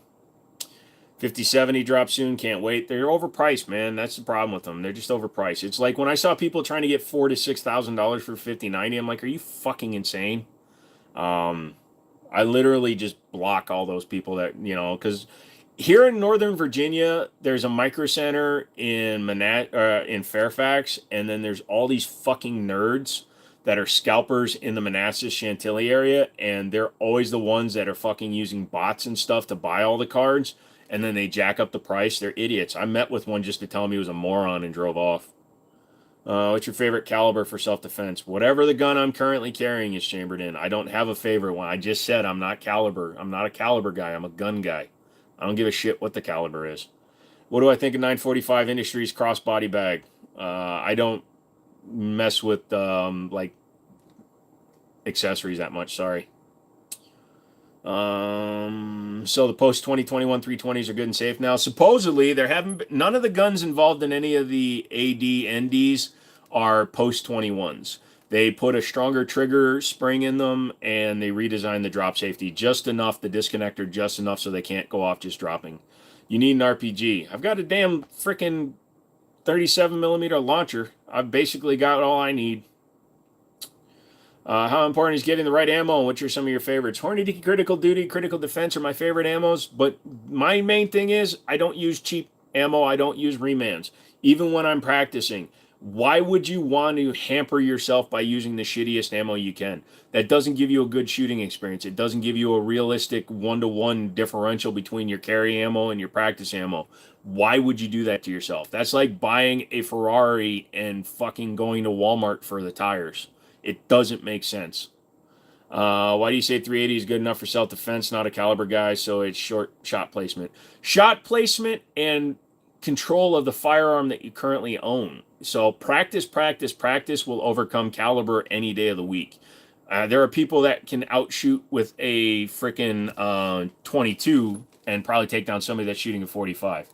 5070 drop soon. Can't wait. They're overpriced, man. That's the problem with them. They're just overpriced. It's like when I saw people trying to get $4,000 to $6,000 for 5090, I'm like, are you fucking insane? I literally just block all those people that, because here in Northern Virginia, there's a micro center in Fairfax, and then there's all these fucking nerds that are scalpers in the Manassas Chantilly area, and they're always the ones that are fucking using bots and stuff to buy all the cards, and then they jack up the price. They're idiots. I met with one just to tell him he was a moron and drove off. What's your favorite caliber for self-defense? Whatever the gun I'm currently carrying is chambered in. I don't have a favorite one. I just said I'm not caliber. I'm not a caliber guy. I'm a gun guy. I don't give a shit what the caliber is. What do I think of 945 Industries crossbody bag? I don't mess with like accessories that much. Sorry. So the post 2021 320s are good and safe now. Supposedly there haven't been, none of the guns involved in any of the AD NDs are post 21s. They put a stronger trigger spring in them, and they redesigned the drop safety just enough, the disconnector just enough so they can't go off just dropping. You need an RPG. I've got a damn freaking 37 millimeter launcher. I've basically got all I need. How important is getting the right ammo? Which are some of your favorites? Hornady, Critical Duty, Critical Defense are my favorite ammos, but my main thing is I don't use cheap ammo. I don't use remands, even when I'm practicing. Why would you want to hamper yourself by using the shittiest ammo you can? That doesn't give you a good shooting experience. It doesn't give you a realistic one-to-one differential between your carry ammo and your practice ammo. Why would you do that to yourself? That's like buying a Ferrari and fucking going to Walmart for the tires. It doesn't make sense. Why do you say 380 is good enough for self-defense? Not a caliber guy, so it's short shot placement. Shot placement and control of the firearm that you currently own. So practice, practice, practice will overcome caliber any day of the week. There are people that can outshoot with a freaking 22 and probably take down somebody that's shooting a 45.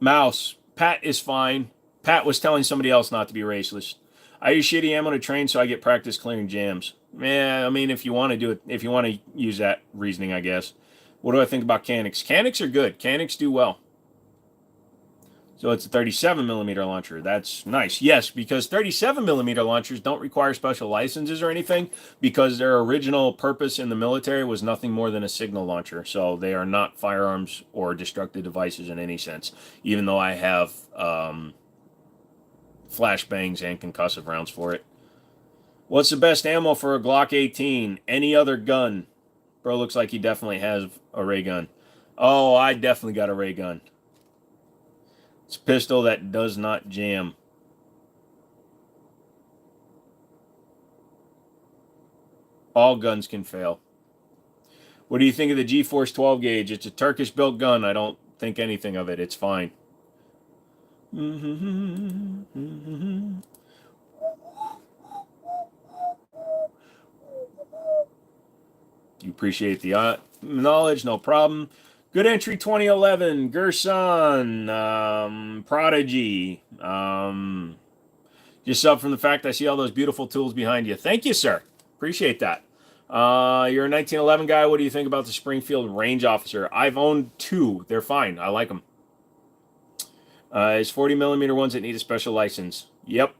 Mouse. Pat is fine. Pat was telling somebody else not to be racist. I use shitty ammo to train so I get practice clearing jams. Yeah, I mean, if you want to do it, if you want to use that reasoning, I guess. What do I think about Canics? Canics are good. Canics do well. So it's a 37 millimeter launcher. That's nice. Yes, because 37 millimeter launchers don't require special licenses or anything because their original purpose in the military was nothing more than a signal launcher. So they are not firearms or destructive devices in any sense, even though I have flashbangs and concussive rounds for it. What's the best ammo for a Glock 18? Any other gun? Bro looks like he definitely has a ray gun. Oh, I definitely got a ray gun. It's a pistol that does not jam. All guns can fail. What do you think of the G-Force 12 gauge? It's a Turkish-built gun. I don't think anything of it. It's fine. You appreciate the knowledge, no problem. Good entry 2011, Gerson, Prodigy. Just up from the fact I see all those beautiful tools behind you. Thank you, sir. Appreciate that. You're a 1911 guy. What do you think about the Springfield Range Officer? I've owned two. They're fine. I like them. Is 40 millimeter ones that need a special license? Yep.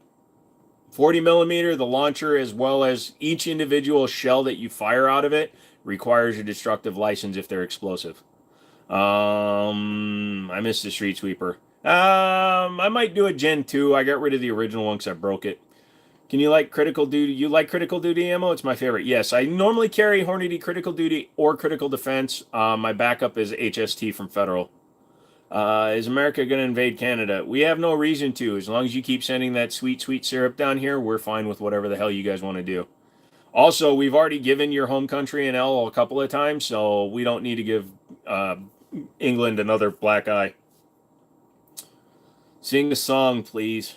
40 millimeter, the launcher, as well as each individual shell that you fire out of it, requires a destructive license if they're explosive. I missed the Street Sweeper. I might do a Gen 2. I got rid of the original one because I broke it. Can you like Critical Duty? You like Critical Duty ammo? It's my favorite. Yes, I normally carry Hornady Critical Duty or Critical Defense. My backup is HST from Federal. Is America going to invade Canada? We have no reason to. As long as you keep sending that sweet, sweet syrup down here, we're fine with whatever the hell you guys want to do. Also, we've already given your home country an L a couple of times, so we don't need to give England another black eye. Sing the song, please.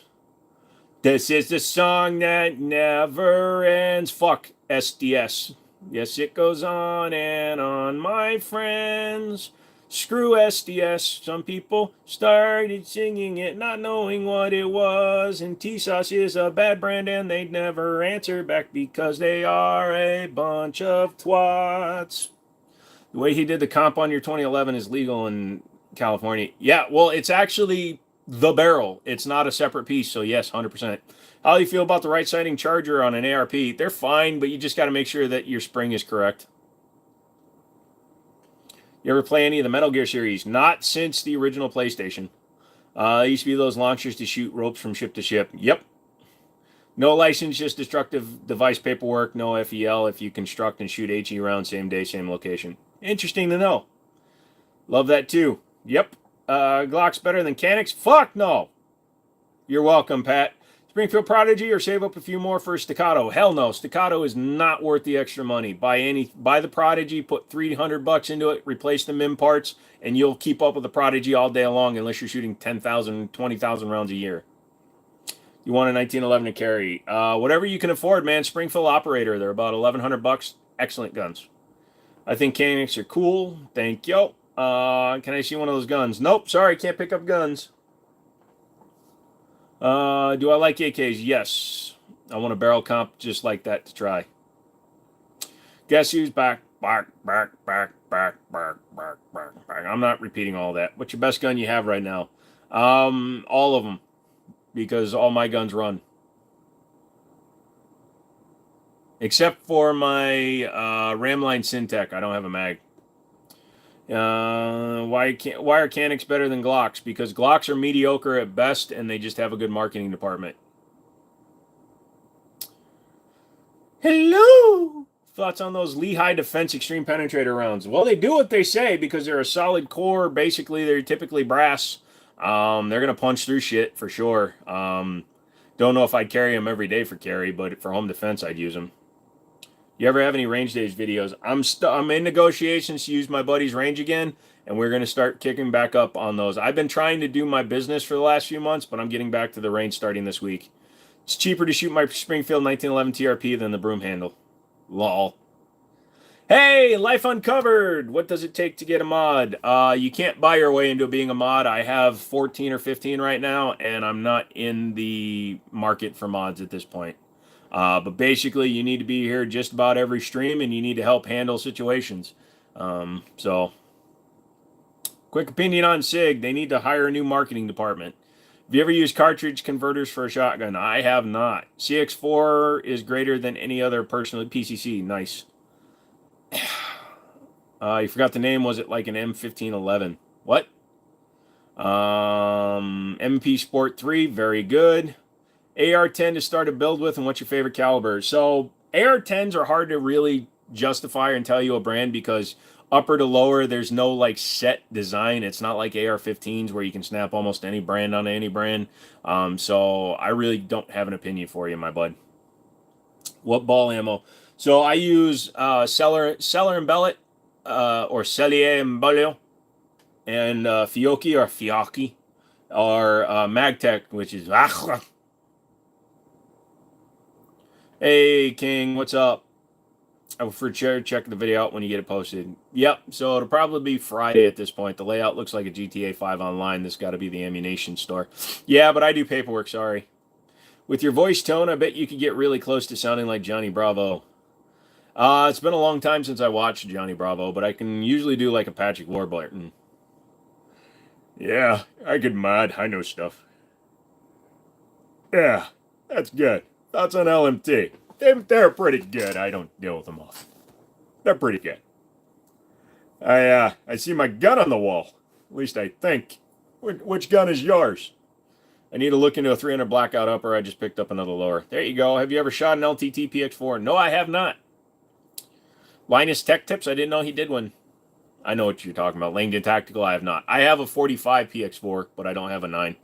This is the song that never ends. Fuck SDS. Yes, it goes on and on, my friends. Screw SDS. Some people started singing it not knowing what it was. And T-Sauce is a bad brand and they'd never answer back because they are a bunch of twats. The way he did the comp on your 2011 is legal in California. Yeah, well, it's actually the barrel. It's not a separate piece, so yes, 100%. How do you feel about the right sighting charger on an ARP? They're fine, but you just got to make sure that your spring is correct. You ever play any of the Metal Gear series? Not since the original PlayStation. It used to be those launchers to shoot ropes from ship to ship. Yep. No license, just destructive device paperwork. No FEL if you construct and shoot HE rounds same day, same location. Interesting to know. Love that too. Yep. Glock's better than Canics? Fuck no. You're welcome, Pat. Springfield Prodigy or save up a few more for Staccato? Hell no. Staccato is not worth the extra money. Buy the Prodigy, put $300 into it, replace the MIM parts, and you'll keep up with the Prodigy all day long unless you're shooting 10,000, 20,000 rounds a year. You want a 1911 to carry. Whatever you can afford, man. Springfield Operator. They're about $1,100. Excellent guns. I think Canics are cool. Thank you. Can I see one of those guns? Nope. Sorry, can't pick up guns. Do I like AKs? Yes. I want a barrel comp just like that to try. Guess who's back? Bark, bark, bark, bark, bark, bark, bark, bark. I'm not repeating all that. What's your best gun you have right now? All of them, because all my guns run. Except for my Ramline Syntec. I don't have a mag. Why are Canics better than Glocks? Because Glocks are mediocre at best, and they just have a good marketing department. Hello. Thoughts on those Lehigh Defense Extreme Penetrator rounds? Well, they do what they say because they're a solid core. Basically, they're typically brass. They're gonna punch through shit for sure. Don't know if I'd carry them every day for carry, but for home defense, I'd use them. You ever have any range days videos? I'm in negotiations to use my buddy's range again, and we're gonna start kicking back up on those. I've been trying to do my business for the last few months, but I'm getting back to the range starting this week. It's cheaper to shoot my Springfield 1911 TRP than the broom handle. Lol. Hey, Life Uncovered. What does it take to get a mod? You can't buy your way into being a mod. I have 14 or 15 right now, and I'm not in the market for mods at this point. But basically, you need to be here just about every stream, and you need to help handle situations. So, quick opinion on SIG. They need to hire a new marketing department. Have you ever used cartridge converters for a shotgun? I have not. CX4 is greater than any other personal PCC. Nice. You forgot the name. Was it like an M1511? What? MP Sport 3. Very good. AR-10 to start a build with, and what's your favorite caliber? So AR-10s are hard to really justify and tell you a brand because upper to lower, there's no like set design. It's not like AR-15s where you can snap almost any brand on any brand. So I really don't have an opinion for you, my bud. What ball ammo? So I use Cellar and Bellet, or Cellier and Bellet, and Fiocchi, or Magtech, which is Hey, King, what's up? I prefer check the video out when you get it posted. Yep, so it'll probably be Friday at this point. The layout looks like a GTA 5 online. This got to be the ammunition store. Yeah, but I do paperwork, sorry. With your voice tone, I bet you could get really close to sounding like Johnny Bravo. It's been a long time since I watched Johnny Bravo, but I can usually do like a Patrick Warburton. Yeah, I could mod. I know stuff. Yeah, that's good. Thoughts on LMT? They're pretty good. I don't deal with them often. They're pretty good. I see my gun on the wall. At least I think. Which gun is yours? I need to look into a 300 blackout upper. I just picked up another lower. There you go. Have you ever shot an LTT PX4? No, I have not. Linus Tech Tips? I didn't know he did one. I know what you're talking about. Langdon Tactical, I have not. I have a 45 PX4, but I don't have a 9.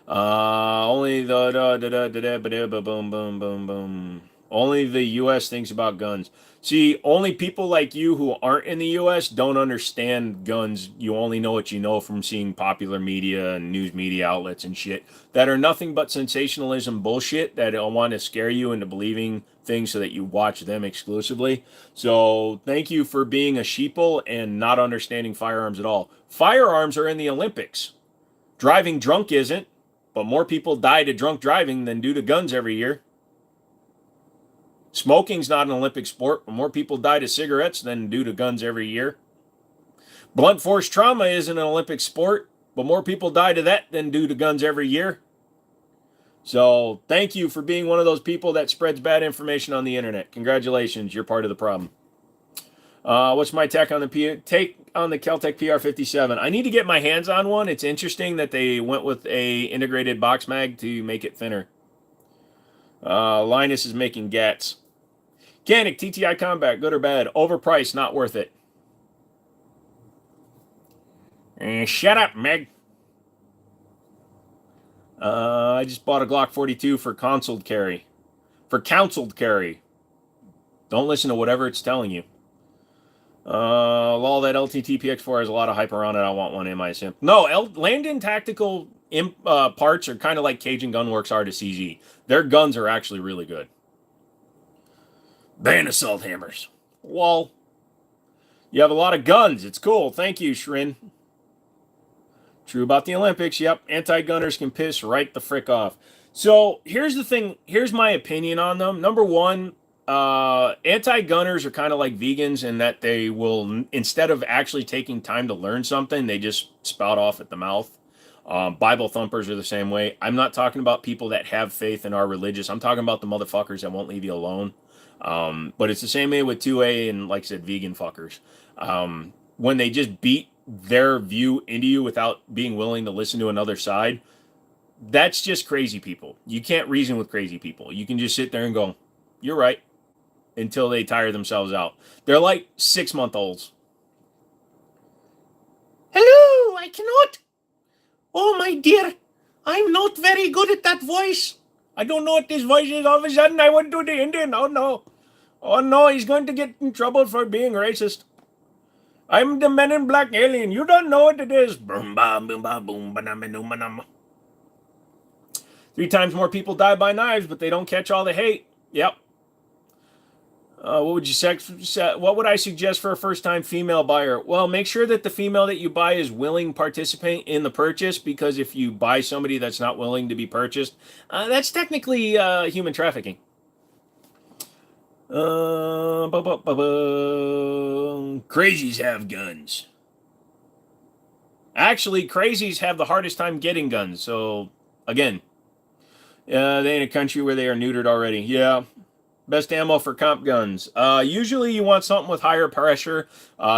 Only the boom boom boom boom. Only the U.S. thinks about guns. See, only people like you who aren't in the U.S. don't understand guns. You only know what you know from seeing popular media and news media outlets and shit that are nothing but sensationalism bullshit that want to scare you into believing things so that you watch them exclusively. So thank you for being a sheeple and not understanding firearms at all. Firearms are in the Olympics. Driving drunk isn't, but more people die to drunk driving than do to guns every year. Smoking's not an Olympic sport, but more people die to cigarettes than do to guns every year. Blunt force trauma isn't an Olympic sport, but more people die to that than do to guns every year. So thank you for being one of those people that spreads bad information on the internet. Congratulations, you're part of the problem. What's my take on the Kel-Tec PR57? I need to get my hands on one. It's interesting that they went with a integrated box mag to make it thinner. Linus is making gats. Canic TTI Combat, good or bad? Overpriced, not worth it. Shut up, Meg. I just bought a Glock 42 for counseled carry. Don't listen to whatever it's telling you. Lol, that LTT PX4 has a lot of hype around it. I want one in my simp. No, Landon Tactical parts are kind of like Cajun Gunworks are to CZ. Their guns are actually really good. Ban assault hammers. Lol. You have a lot of guns. It's cool. Thank you, Shrin. True about the Olympics. Yep, anti-gunners can piss right the frick off. So here's the thing. Here's my opinion on them. Number one, anti-gunners are kind of like vegans in that they will, instead of actually taking time to learn something, they just spout off at the mouth. Bible thumpers are the same way. I'm not talking about people that have faith and are religious. I'm talking about the motherfuckers that won't leave you alone. But it's the same way with 2A and, like I said, vegan fuckers. When they just beat their view into you without being willing to listen to another side, that's just crazy people. You can't reason with crazy people. You can just sit there and go, "You're right," until they tire themselves out. They're like 6-month-olds. Hello, I cannot. Oh, my dear, I'm not very good at that voice. I don't know what this voice is. All of a sudden, I went to the Indian. Oh, no. Oh, no, he's going to get in trouble for being racist. I'm the Men in Black alien. You don't know what it is. Boom, ba, boom, ba, boom, ba, 3 times more people die by knives, but they don't catch all the hate. Yep. What would you What would I suggest for a first-time female buyer? Well, make sure that the female that you buy is willing participant in the purchase, because if you buy somebody that's not willing to be purchased, that's technically human trafficking. Crazies have guns. Actually, crazies have the hardest time getting guns. So, again, they in a country where they are neutered already. Yeah. Best ammo for comp guns. Usually you want something with higher pressure.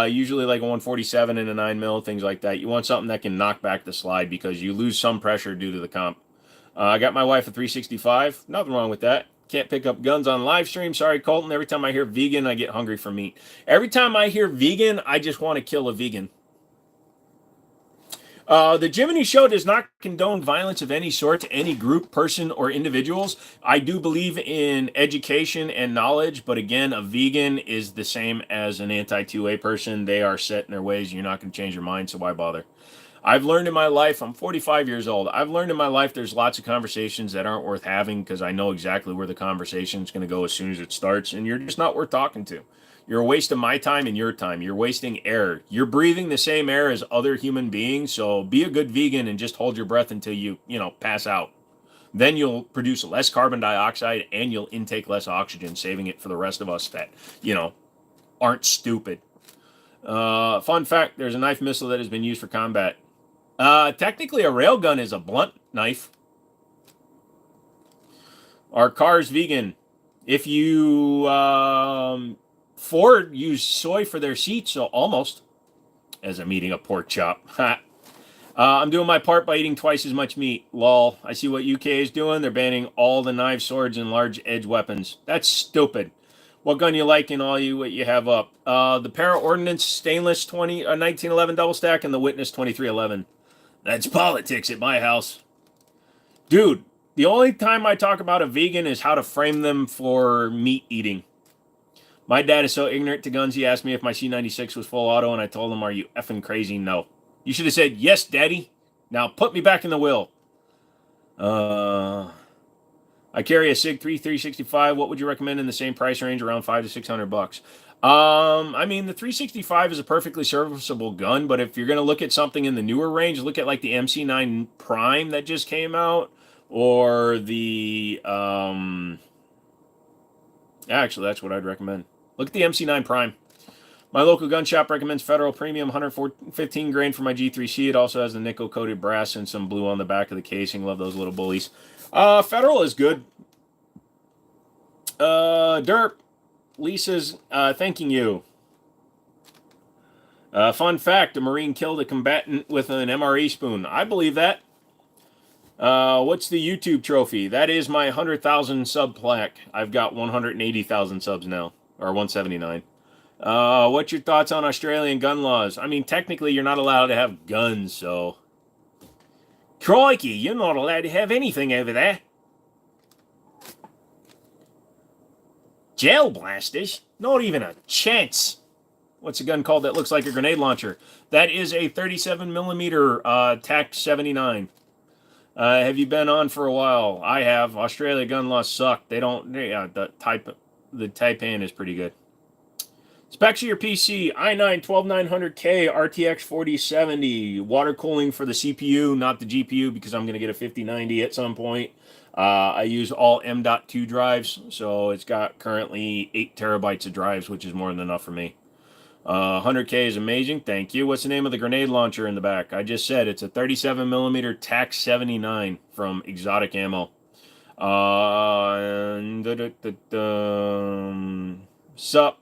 Usually like a 147 and a 9mm, things like that. You want something that can knock back the slide because you lose some pressure due to the comp. I got my wife a 365. Nothing wrong with that. Can't pick up guns on live stream. Sorry, Colton. Every time I hear vegan, I get hungry for meat. Every time I hear vegan, I just want to kill a vegan. The Jiminy Show does not condone violence of any sort to any group, person, or individuals. I do believe in education and knowledge, but again, a vegan is the same as an anti-2A person. They are set in their ways. You're not going to change your mind, so why bother? I've learned in my life, I'm 45 years old. I've learned in my life there's lots of conversations that aren't worth having because I know exactly where the conversation is going to go as soon as it starts, and you're just not worth talking to. You're a waste of my time and your time. You're wasting air. You're breathing the same air as other human beings, so be a good vegan and just hold your breath until you pass out. Then you'll produce less carbon dioxide and you'll intake less oxygen, saving it for the rest of us that, aren't stupid. Fun fact, there's a knife missile that has been used for combat. Technically, a railgun is a blunt knife. Our car's vegan. If you... Ford used soy for their seats, so almost. As I'm eating a pork chop. I'm doing my part by eating twice as much meat. Lol. I see what UK is doing. They're banning all the knives, swords, and large edge weapons. That's stupid. What gun you like and what you have up? The Para Ordnance Stainless 1911 double stack and the Witness 2311. That's politics at my house. Dude, the only time I talk about a vegan is how to frame them for meat eating. My dad is so ignorant to guns, he asked me if my C96 was full auto, and I told him, "Are you effing crazy?" No. You should have said, "Yes, Daddy. Now put me back in the wheel." I carry a SIG 365. What would you recommend in the same price range, around $500 to $600? I mean, the 365 is a perfectly serviceable gun, but if you're going to look at something in the newer range, look at like the MC9 Prime that just came out, or the, actually, that's what I'd recommend. Look at the MC9 Prime. My local gun shop recommends Federal Premium 115 grain for my G3C. It also has the nickel-coated brass and some blue on the back of the casing. Love those little bullies. Federal is good. Derp. Lisa's thanking you. Fun fact, a Marine killed a combatant with an MRE spoon. I believe that. What's the YouTube trophy? That is my 100,000 sub plaque. I've got 180,000 subs now. Or 179. What's your thoughts on Australian gun laws? I mean, technically, you're not allowed to have guns, so... Crikey, you're not allowed to have anything over there. Gel blasters? Not even a chance. What's a gun called that looks like a grenade launcher? That is a 37mm TAC 79. Have you been on for a while? I have. Australia gun laws suck. They don't... the Taipan is pretty good. Specs of your PC: i9 12900K RTX 4070. Water cooling for the CPU, not the GPU, because I'm going to get a 5090 at some point. I use all M.2 drives, so it's got currently 8 terabytes of drives, which is more than enough for me. 100K is amazing. Thank you. What's the name of the grenade launcher in the back? I just said it's a 37 millimeter TAC 79 from Exotic Ammo. Sup?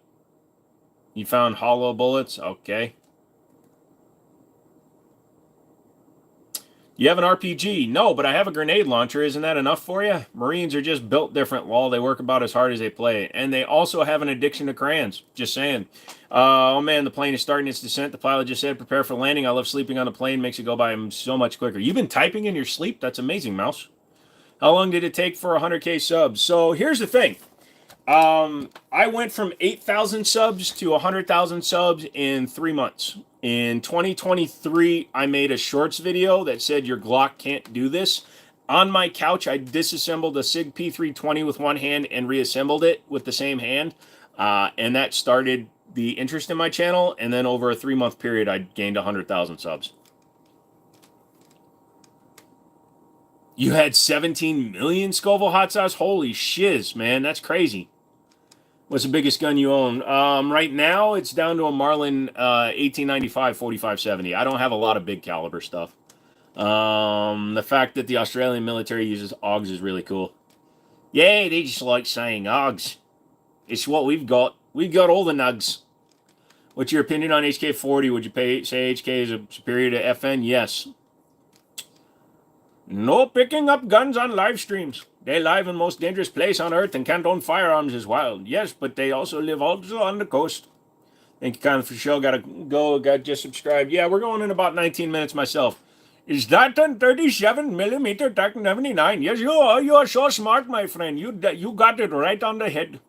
You found hollow bullets? Okay. You have an RPG? No, but I have a grenade launcher. Isn't that enough for you? Marines are just built different, lol. They work about as hard as they play. And they also have an addiction to crayons. Just saying. Oh man, the plane is starting its descent. The pilot just said, prepare for landing. I love sleeping on the plane. Makes it go by so much quicker. You've been typing in your sleep? That's amazing, Mouse. How long did it take for 100K subs? So here's the thing. I went from 8,000 subs to 100,000 subs in 3 months. In 2023, I made a shorts video that said your Glock can't do this. On my couch, I disassembled a SIG P320 with one hand and reassembled it with the same hand. And that started the interest in my channel. And then over a 3-month period, I gained 100,000 subs. You had 17 million Scoville hot sauce? Holy shiz, man. That's crazy. What's the biggest gun you own? Right now, it's down to a Marlin 1895 4570. I don't have a lot of big caliber stuff. The fact that the Australian military uses AUGs is really cool. Yeah, they just like saying AUGs. It's what we've got. We've got all the nugs. What's your opinion on HK40? Would you say HK is superior to FN? Yes. No picking up guns on live streams. They live in the most dangerous place on earth and can't own firearms as wild. Yes, but they also live also on the coast. Thank you kindly for the show. Gotta go. Got just subscribed. Yeah, we're going in about 19 minutes myself. Is that a 37 millimeter TAC 79? Yes, you are. You are so smart, my friend. You got it right on the head.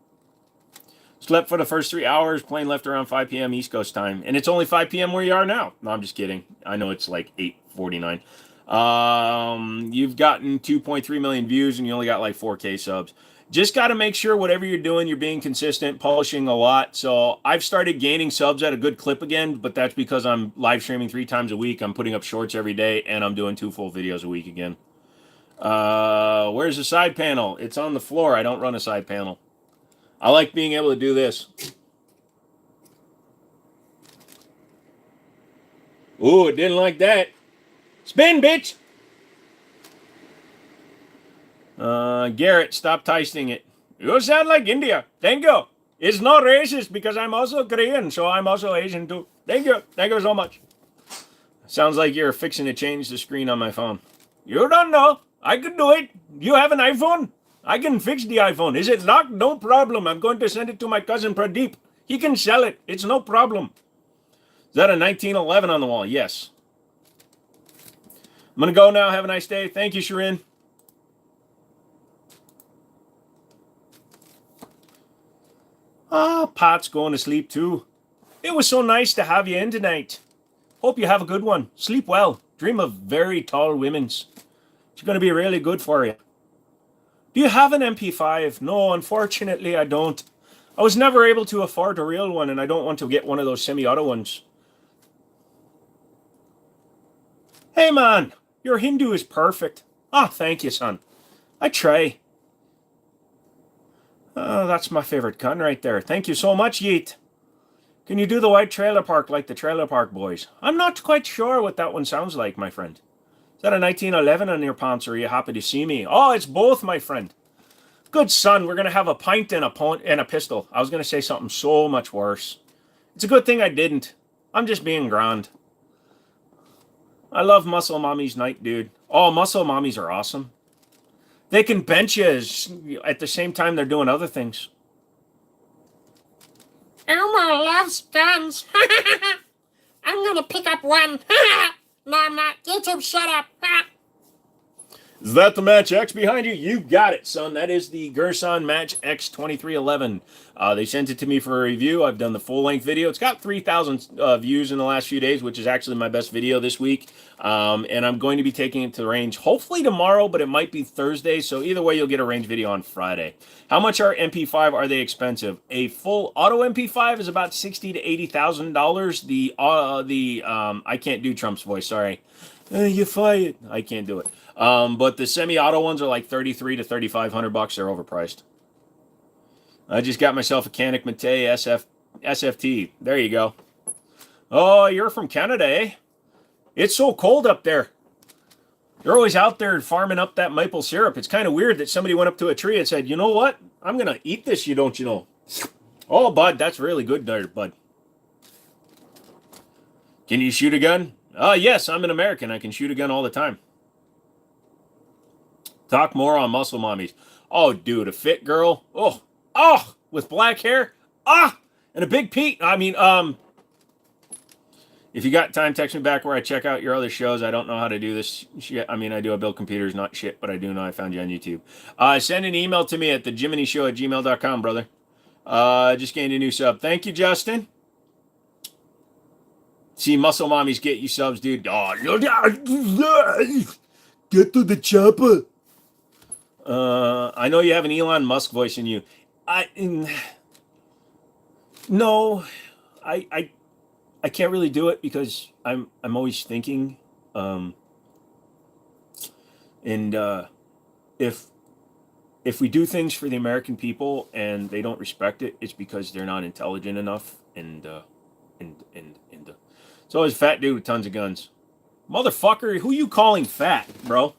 Slept for the first 3 hours. Plane left around 5 p.m. East Coast time. And it's only 5 p.m. where you are now. No, I'm just kidding. I know it's like 8:49. You've gotten 2.3 million views and you only got like 4K subs. Just got to make sure whatever you're doing, you're being consistent, publishing a lot. So I've started gaining subs at a good clip again, but that's because I'm live streaming 3 times a week. I'm putting up shorts every day and I'm doing 2 full videos a week again. Where's the side panel? It's on the floor. I don't run a side panel. I like being able to do this. Ooh, didn't like that. Spin, bitch! Garrett, stop tasting it. You sound like India. Thank you. It's not racist because I'm also Korean, so I'm also Asian too. Thank you. Thank you so much. Sounds like you're fixing to change the screen on my phone. You don't know. I can do it. You have an iPhone? I can fix the iPhone. Is it locked? No problem. I'm going to send it to my cousin Pradeep. He can sell it. It's no problem. Is that a 1911 on the wall? Yes. I'm going to go now. Have a nice day. Thank you, Shirin. Pat's going to sleep too. It was so nice to have you in tonight. Hope you have a good one. Sleep well. Dream of very tall women's. It's going to be really good for you. Do you have an MP5? No, unfortunately, I don't. I was never able to afford a real one, and I don't want to get one of those semi-auto ones. Hey, man. Your Hindu is perfect. Thank you, son. I try. Oh, that's my favorite gun right there. Thank you so much, Yeet. Can you do the white trailer park like the Trailer Park Boys? I'm not quite sure what that one sounds like, my friend. Is that a 1911 on your pants, or are you happy to see me? Oh, it's both, my friend. Good son, we're going to have a pint and a pistol. I was going to say something so much worse. It's a good thing I didn't. I'm just being grand. I love Muscle Mommy's night, dude. Oh, Muscle Mommies are awesome. They can bench you at the same time they're doing other things. Elmo loves guns. I'm gonna pick up one. No, I'm not. YouTube, shut up. Is that the Match X behind you? You got it, son. That is the Gerson Match X 2311. They sent it to me for a review. I've done the full-length video. It's got 3,000 views in the last few days, which is actually my best video this week. And I'm going to be taking it to the range hopefully tomorrow, but it might be Thursday. So either way, you'll get a range video on Friday. How much are MP5? Are they expensive? A full auto MP5 is about $60,000 to $80,000. The I can't do Trump's voice. Sorry. You're fired. I can't do it. But the semi-auto ones are like $3,300 to $3,500. They're overpriced. I just got myself a Canik Mate SFT. There you go. Oh, you're from Canada, eh? It's so cold up there. You're always out there farming up that maple syrup. It's kind of weird that somebody went up to a tree and said, you know what? I'm going to eat this, you know. Oh, bud, that's really good there, bud. Can you shoot a gun? Yes, I'm an American. I can shoot a gun all the time. Talk more on muscle mommies. Oh, dude, a fit girl. Oh, with black hair. And a big Pete. I mean, if you got time, text me back where I check out your other shows. I don't know how to do this shit. I mean, I do. I build computers, not shit, but I do know I found you on YouTube. Send an email to me at thejiminyshow@gmail.com, brother. Just gained a new sub. Thank you, Justin. See, muscle mommies get you subs, dude. Oh, get to the chopper. I know you have an Elon Musk voice in you. No, I can't really do it because I'm always thinking, if we do things for the American people and they don't respect it, it's because they're not intelligent enough. So is fat dude with tons of guns, motherfucker. Who you calling fat, bro?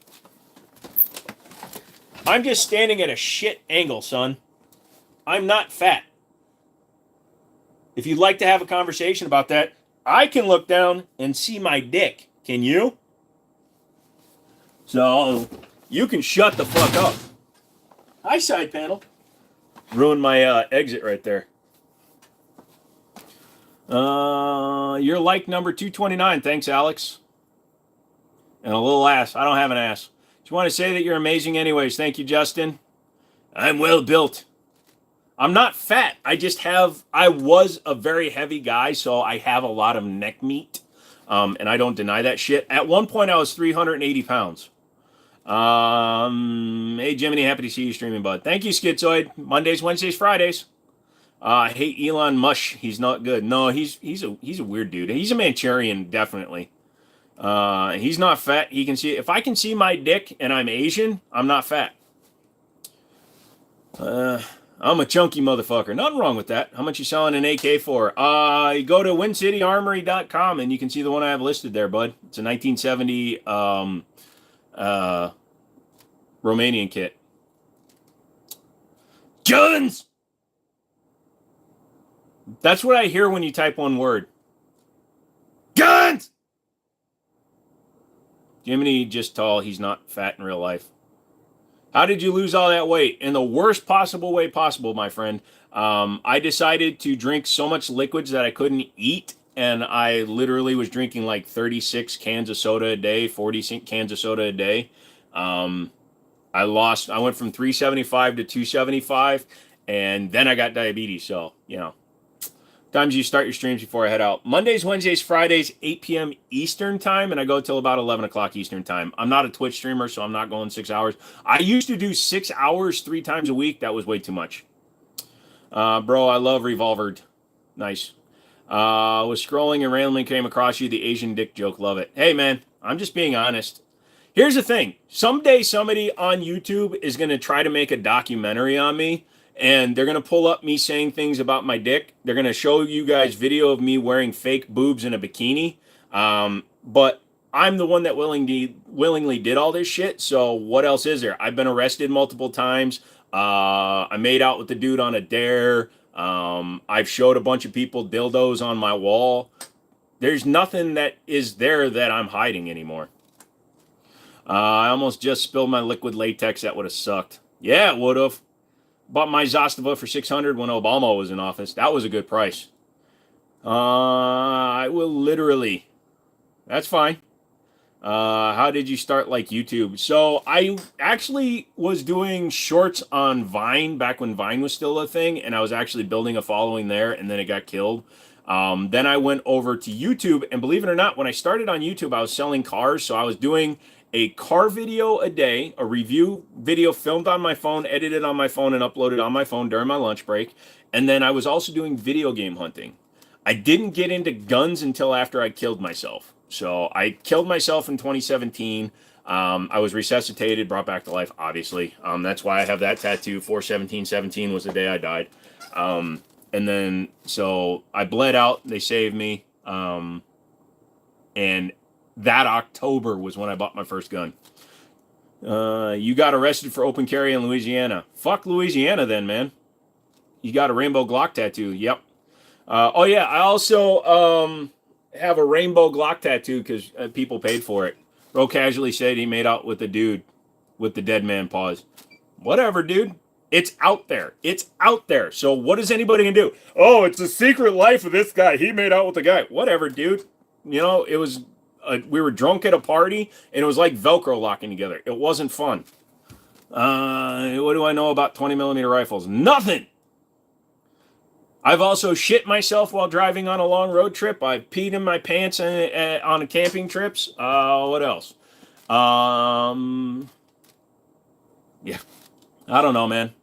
I'm just standing at a shit angle, son. I'm not fat. If you'd like to have a conversation about that, I can look down and see my dick. Can you? So, you can shut the fuck up. Hi, side panel. Ruined my exit right there. You're like number 229. Thanks, Alex. And a little ass. I don't have an ass. Just want to say that you're amazing anyways. Thank you, Justin. I'm well built. I'm not fat. I was a very heavy guy, so I have a lot of neck meat. And I don't deny that shit. At one point, I was 380 pounds. Hey, Jiminy, happy to see you streaming, bud. Thank you, Schizoid. Mondays, Wednesdays, Fridays. I hate Elon Musk. He's not good. No, he's a weird dude. He's a Manchurian, definitely. He's not fat. He can see, if I can see my dick and I'm Asian, I'm not fat. I'm a chunky motherfucker. Nothing wrong with that. How much you selling an AK for? You go to WinCityArmory.com and you can see the one I have listed there, bud. It's a 1970 Romanian kit. Guns! That's what I hear when you type one word. Guns! Jiminy just tall. He's not fat in real life. How did you lose all that weight? In the worst possible way possible, my friend. I decided to drink so much liquids that I couldn't eat, and I literally was drinking like 36 cans of soda a day, 40 cans of soda a day. I went from 375 to 275, and then I got diabetes, so, you know. Times you start your streams before I head out. Mondays, Wednesdays, Fridays, 8 p.m. Eastern time, and I go till about 11 o'clock Eastern time. I'm not a Twitch streamer, so I'm not going 6 hours. I used to do 6 hours 3 times a week. That was way too much. Bro, I love Revolvered. Nice. Was scrolling and randomly came across you, the Asian dick joke. Love it. Hey, man, I'm just being honest. Here's the thing. Someday somebody on YouTube is going to try to make a documentary on me. And they're going to pull up me saying things about my dick. They're going to show you guys video of me wearing fake boobs in a bikini. But I'm the one that willingly did all this shit. So what else is there? I've been arrested multiple times. I made out with the dude on a dare. I've showed a bunch of people dildos on my wall. There's nothing that is there that I'm hiding anymore. I almost just spilled my liquid latex. That would have sucked. Yeah, it would have. Bought my Zastava for $600 when Obama was in office. That was a good price. I will literally. That's fine. How did you start like YouTube? So I actually was doing shorts on Vine back when Vine was still a thing, and I was actually building a following there, and then it got killed. Then I went over to YouTube, and believe it or not, when I started on YouTube, I was selling cars. So I was doing a car video a day, a review video filmed on my phone, edited on my phone, and uploaded on my phone during my lunch break. And then I was also doing video game hunting. I didn't get into guns until after I killed myself. So I killed myself in 2017. I was resuscitated, brought back to life, obviously. That's why I have that tattoo. 4/17/17 was the day I died. And then, so I bled out. They saved me. And that October was when I bought my first gun. You got arrested for open carry in Louisiana. Fuck Louisiana then, man. You got a rainbow Glock tattoo. Yep. Oh, yeah. I also have a rainbow Glock tattoo because people paid for it. Real casually said he made out with a dude with the dead man paws. Whatever, dude. It's out there. It's out there. So what is anybody gonna do? Oh, it's a secret life of this guy. He made out with the guy. Whatever, dude. You know, it was. We were drunk at a party, and it was like Velcro locking together. It wasn't fun. What do I know about 20mm rifles? Nothing. I've also shit myself while driving on a long road trip. I've peed in my pants on camping trips. What else? Yeah. I don't know, man.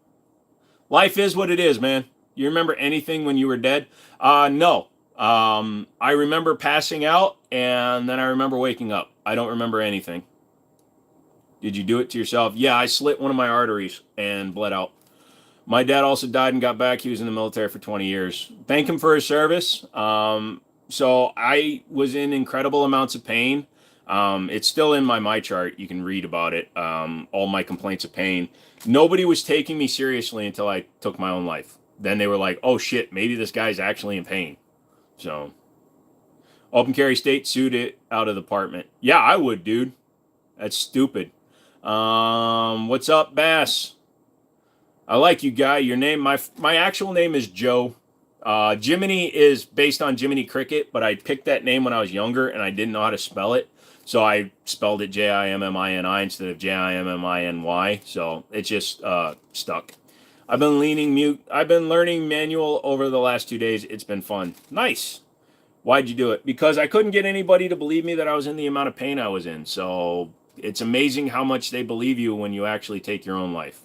Life is what it is, man. You remember anything when you were dead? No. I remember passing out, and then I remember waking up. I don't remember anything. Did you do it to yourself? Yeah, I slit one of my arteries and bled out. My dad also died and got back. He was in the military for 20 years. Thank him for his service. So I was in incredible amounts of pain. It's still in my chart. You can read about it. All my complaints of pain. Nobody was taking me seriously until I took my own life. Then they were like, oh shit, maybe this guy's actually in pain. So, open carry state, sued it out of the apartment. Yeah, I would, dude. That's stupid. What's up, Bass? I like you, guy. Your name, my actual name is Joe. Jiminy is based on Jiminy Cricket, but I picked that name when I was younger and I didn't know how to spell it. So I spelled it Jimmini instead of Jimminy. So it just stuck. I've been learning manual over the last 2 days. It's been fun. Nice. Why'd you do it? Because I couldn't get anybody to believe me that I was in the amount of pain I was in. So it's amazing how much they believe you when you actually take your own life.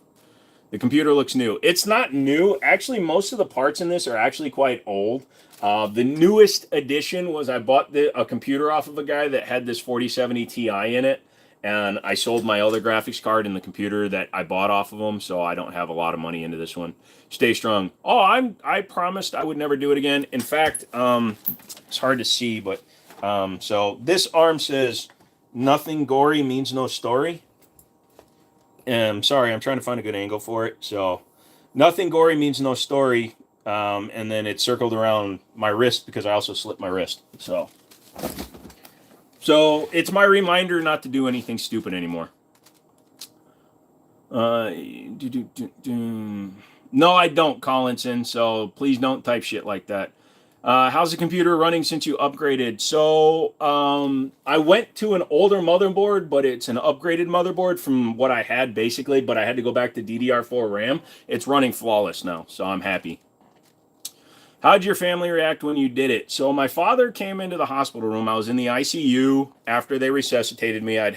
The computer looks new. It's not new. Actually, most of the parts in this are actually quite old. The newest addition was I bought a computer off of a guy that had this 4070 Ti in it, and I sold my other graphics card and the computer that I bought off of him, so I don't have a lot of money into this one. Stay strong. Oh, I promised I would never do it again. In fact, it's hard to see, but so this arm says, "Nothing gory means no story." Sorry, I'm trying to find a good angle for it. So, nothing gory means no story. And then it's circled around my wrist because I also slit my wrist. So it's my reminder not to do anything stupid anymore. No, I don't, Collinson. So please don't type shit like that. How's the computer running since you upgraded? So I went to an older motherboard, but it's an upgraded motherboard from what I had basically, but I had to go back to DDR4 RAM. It's running flawless now, so I'm happy. How'd your family react when you did it? So my father came into the hospital room. I was in the ICU after they resuscitated me. I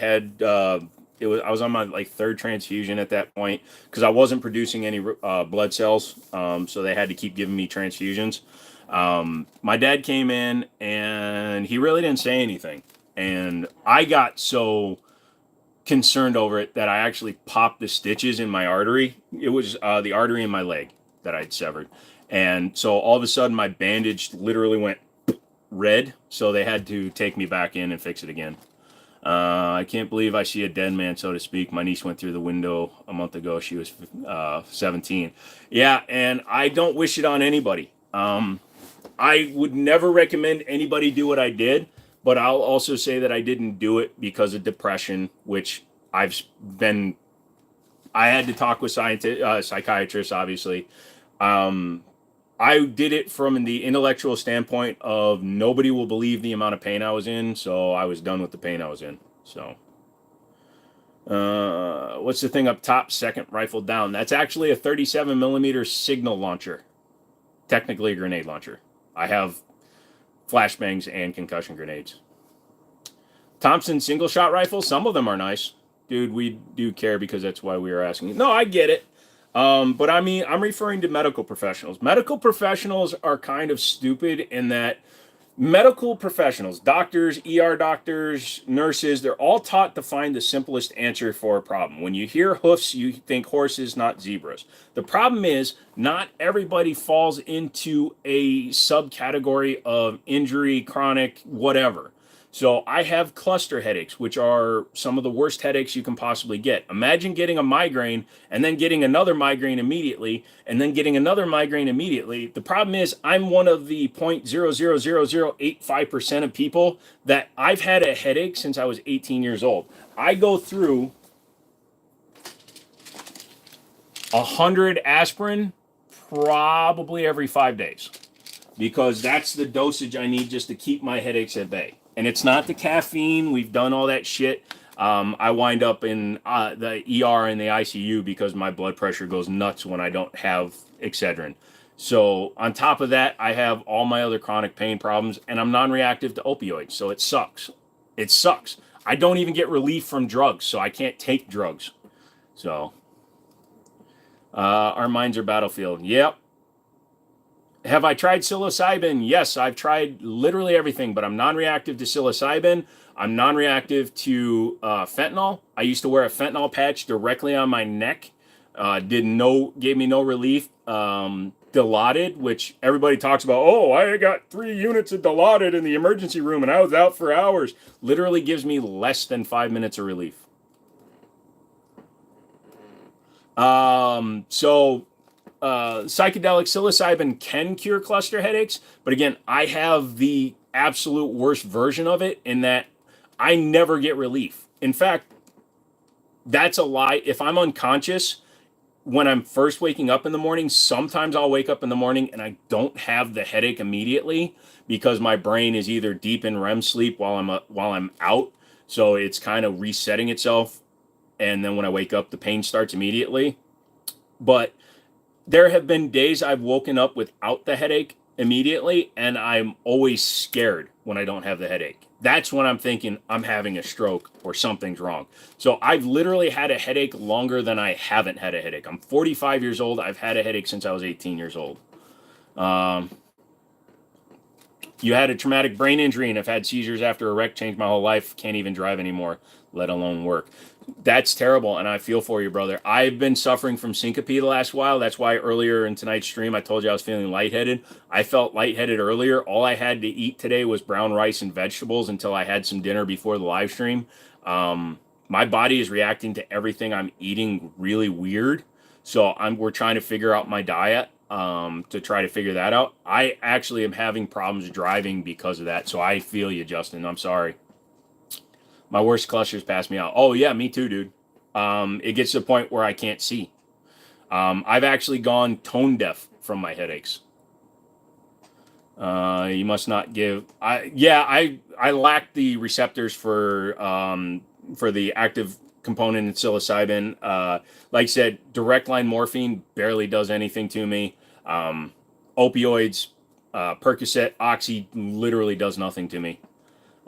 was on my third transfusion at that point because I wasn't producing any blood cells, so they had to keep giving me transfusions. My dad came in and he really didn't say anything. And I got so concerned over it that I actually popped the stitches in my artery. It was the artery in my leg that I'd severed. And so all of a sudden my bandage literally went red. So they had to take me back in and fix it again. I can't believe I see a dead man, so to speak. My niece went through the window a month ago. She was 17. Yeah, and I don't wish it on anybody. I would never recommend anybody do what I did, but I'll also say that I didn't do it because of depression, which I had to talk with psychiatrists, obviously. I did it from the intellectual standpoint of nobody will believe the amount of pain I was in, so I was done with the pain I was in. So, what's the thing up top? Second rifle down. That's actually a 37mm signal launcher. Technically a grenade launcher. I have flashbangs and concussion grenades. Thompson single shot rifles, some of them are nice. Dude, we do care because that's why we were asking. No, I get it. But I mean, I'm referring to medical professionals. Medical professionals are kind of stupid in that medical professionals, doctors, ER doctors, nurses, they're all taught to find the simplest answer for a problem. When you hear hoofs, you think horses, not zebras. The problem is, not everybody falls into a subcategory of injury, chronic, whatever. So I have cluster headaches, which are some of the worst headaches you can possibly get. Imagine getting a migraine and then getting another migraine immediately and then getting another migraine immediately. The problem is I'm one of the 0.000085% of people that I've had a headache since I was 18 years old. I go through 100 aspirin probably every 5 days because that's the dosage I need just to keep my headaches at bay. And it's not the caffeine. We've done all that shit. I wind up in the ER and the ICU because my blood pressure goes nuts when I don't have Excedrin. So on top of that, I have all my other chronic pain problems, and I'm non-reactive to opioids. So it sucks. It sucks. I don't even get relief from drugs, so I can't take drugs. So our minds are battlefield. Yep. Have I tried psilocybin? Yes, I've tried literally everything, but I'm non-reactive to psilocybin. I'm non-reactive to fentanyl. I used to wear a fentanyl patch directly on my neck. Gave me no relief. Dilaudid, which everybody talks about. Oh, I got 3 units of Dilaudid in the emergency room and I was out for hours. Literally gives me less than 5 minutes of relief. Psychedelic psilocybin can cure cluster headaches, but again, I have the absolute worst version of it in that I never get relief. In fact, that's a lie. If I'm unconscious when I'm first waking up in the morning, sometimes I'll wake up in the morning and I don't have the headache immediately because my brain is either deep in REM sleep while I'm out, so it's kind of resetting itself, and then when I wake up, the pain starts immediately. But there have been days I've woken up without the headache immediately, and I'm always scared when I don't have the headache. That's when I'm thinking I'm having a stroke or something's wrong. So I've literally had a headache longer than I haven't had a headache. I'm 45 years old. I've had a headache since I was 18 years old. You had a traumatic brain injury and have had seizures after a wreck. Changed my whole life. Can't even drive anymore, let alone work. That's terrible, and I feel for you, brother. I've been suffering from syncope the last while. That's why earlier in tonight's stream, I told you I was feeling lightheaded. I felt lightheaded earlier. All I had to eat today was brown rice and vegetables until I had some dinner before the live stream. My body is reacting to everything I'm eating really weird, so we're trying to figure out my diet to try to figure that out. I actually am having problems driving because of that, so I feel you, Justin. I'm sorry. My worst clusters pass me out. Oh, yeah, me too, dude. It gets to the point where I can't see. I've actually gone tone deaf from my headaches. You must not give... I lack the receptors for the active component in psilocybin. Like I said, direct line morphine barely does anything to me. Opioids, Percocet, Oxy literally does nothing to me.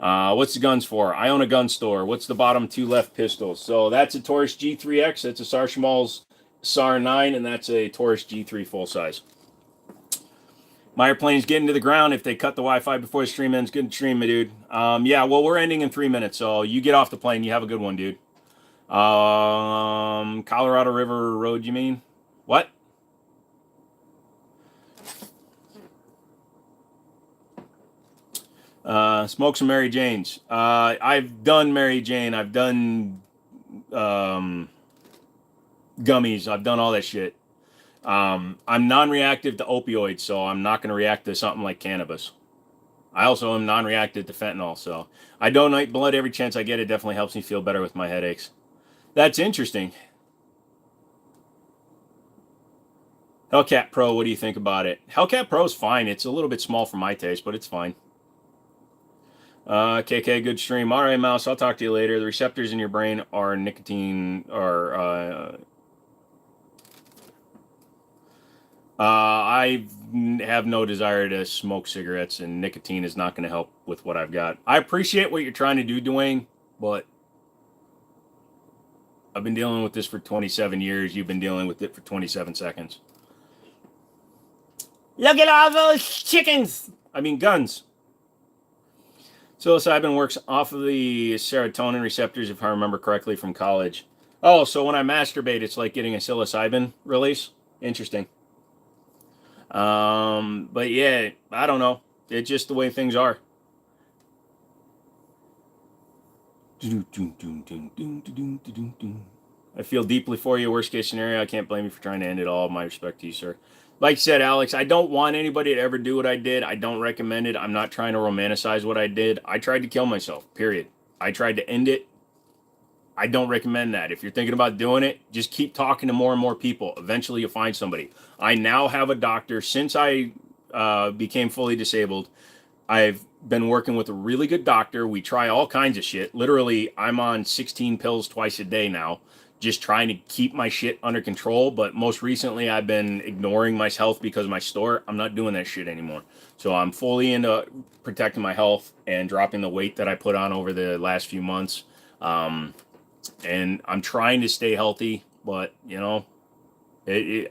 What's the guns for? I own a gun store. What's the bottom 2 left pistols? So that's a Taurus G3X. That's a Sarshamall's SAR 9, and that's a Taurus G3 full size. My airplane's getting to the ground. If they cut the Wi-Fi before the stream ends, good stream, my dude. Yeah, well, we're ending in 3 minutes, so you get off the plane. You have a good one, dude. Colorado River Road, you mean? What? Smoke some Mary Janes. I've done Mary Jane. I've done gummies. I've done all that shit. I'm non-reactive to opioids, so I'm not going to react to something like cannabis. I also am non-reactive to fentanyl, so I donate blood every chance I get. It definitely helps me feel better with my headaches. That's interesting. Hellcat Pro, what do you think about it? Hellcat Pro is fine. It's a little bit small for my taste, but it's fine. KK, good stream. All right, Mouse, I'll talk to you later. The receptors in your brain are nicotine, or I've have no desire to smoke cigarettes, and nicotine is not going to help with what I've got. I appreciate what you're trying to do, Dwayne, but I've been dealing with this for 27 years. You've been dealing with it for 27 seconds. Look at all those chickens. I mean, guns. Psilocybin works off of the serotonin receptors, if I remember correctly, from college. Oh, so when I masturbate, it's like getting a psilocybin release? Interesting. But yeah, I don't know. It's just the way things are. I feel deeply for you. Worst case scenario, I can't blame you for trying to end it all. My respect to you, sir. Like you said, Alex, I don't want anybody to ever do what I did. I don't recommend it. I'm not trying to romanticize what I did. I tried to kill myself, period. I tried to end it. I don't recommend that. If you're thinking about doing it, just keep talking to more and more people. Eventually, you'll find somebody. I now have a doctor. Since I became fully disabled, I've been working with a really good doctor. We try all kinds of shit. Literally, I'm on 16 pills twice a day now, just trying to keep my shit under control. But most recently, I've been ignoring my health because of my store. I'm not doing that shit anymore. So I'm fully into protecting my health and dropping the weight that I put on over the last few months. And I'm trying to stay healthy, but you know, the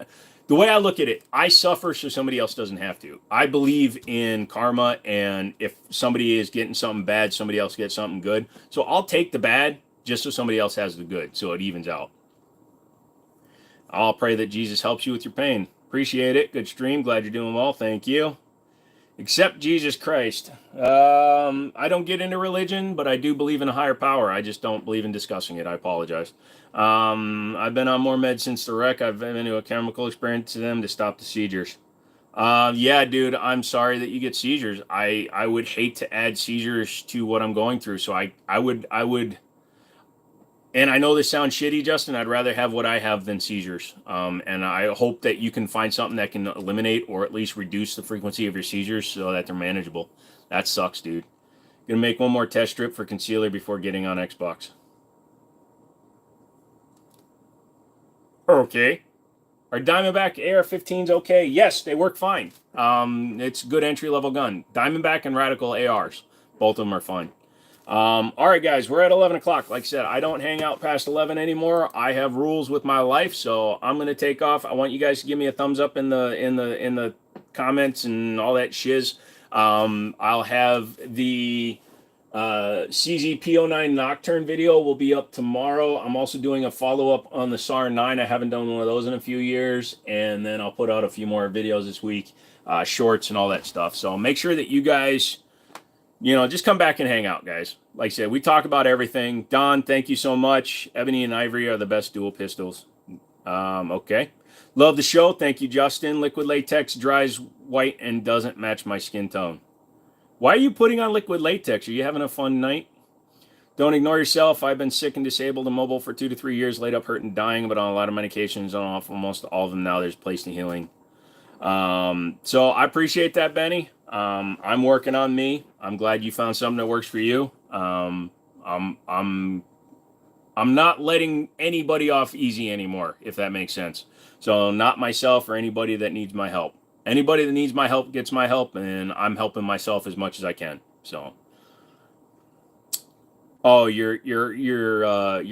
way I look at it, I suffer so somebody else doesn't have to. I believe in karma, and if somebody is getting something bad, somebody else gets something good. So I'll take the bad just so somebody else has the good, so it evens out. I'll pray that Jesus helps you with your pain. Appreciate it. Good stream. Glad you're doing well. Thank you. Except Jesus Christ. I don't get into religion, but I do believe in a higher power. I just don't believe in discussing it. I apologize. I've been on more meds since the wreck. I've been into a chemical experience to them to stop the seizures. Yeah, dude, I'm sorry that you get seizures. I would hate to add seizures to what I'm going through. So I would, and I know this sounds shitty, Justin. I'd rather have what I have than seizures. And I hope that you can find something that can eliminate or at least reduce the frequency of your seizures so that they're manageable. That sucks, dude. Gonna make one more test strip for concealer before getting on Xbox. Okay. Are Diamondback AR-15s okay? Yes, they work fine. It's a good entry-level gun. Diamondback and Radical ARs. Both of them are fine. All right, guys, we're at 11 o'clock. Like I said, I don't hang out past 11 anymore. I have rules with my life, so I'm going to take off. I want you guys to give me a thumbs up in the comments and all that shiz. I'll have the CZP09 Nocturne video will be up tomorrow. I'm also doing a follow-up on the SAR 9. I haven't done one of those in a few years, and then I'll put out a few more videos this week, shorts and all that stuff. So make sure that you guys, you know, just come back and hang out, guys. Like I said, we talk about everything. Don, thank you so much. Ebony and Ivory are the best dual pistols. Okay. Love the show. Thank you, Justin. Liquid latex dries white and doesn't match my skin tone. Why are you putting on liquid latex? Are you having a fun night? Don't ignore yourself. I've been sick and disabled and mobile for 2 to 3 years, laid up hurt and dying, but on a lot of medications, on almost all of them now, there's place to healing. So I appreciate that, Benny. I'm working on me. I'm glad you found something that works for you. I'm not letting anybody off easy anymore, if that makes sense. So not myself or anybody that needs my help. Anybody that needs my help gets my help, and I'm helping myself as much as I can. So, oh, your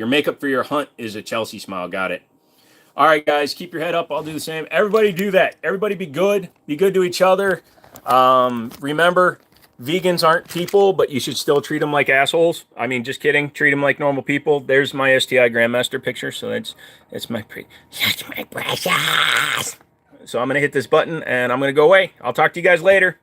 makeup for your hunt is a Chelsea smile. Got it. All right, guys, keep your head up. I'll do the same. Everybody do that. Everybody be good. Be good to each other. Remember, vegans aren't people, but you should still treat them like assholes. I mean, just kidding. Treat them like normal people. There's my STI Grandmaster picture. So that's my precious. So I'm going to hit this button, and I'm going to go away. I'll talk to you guys later.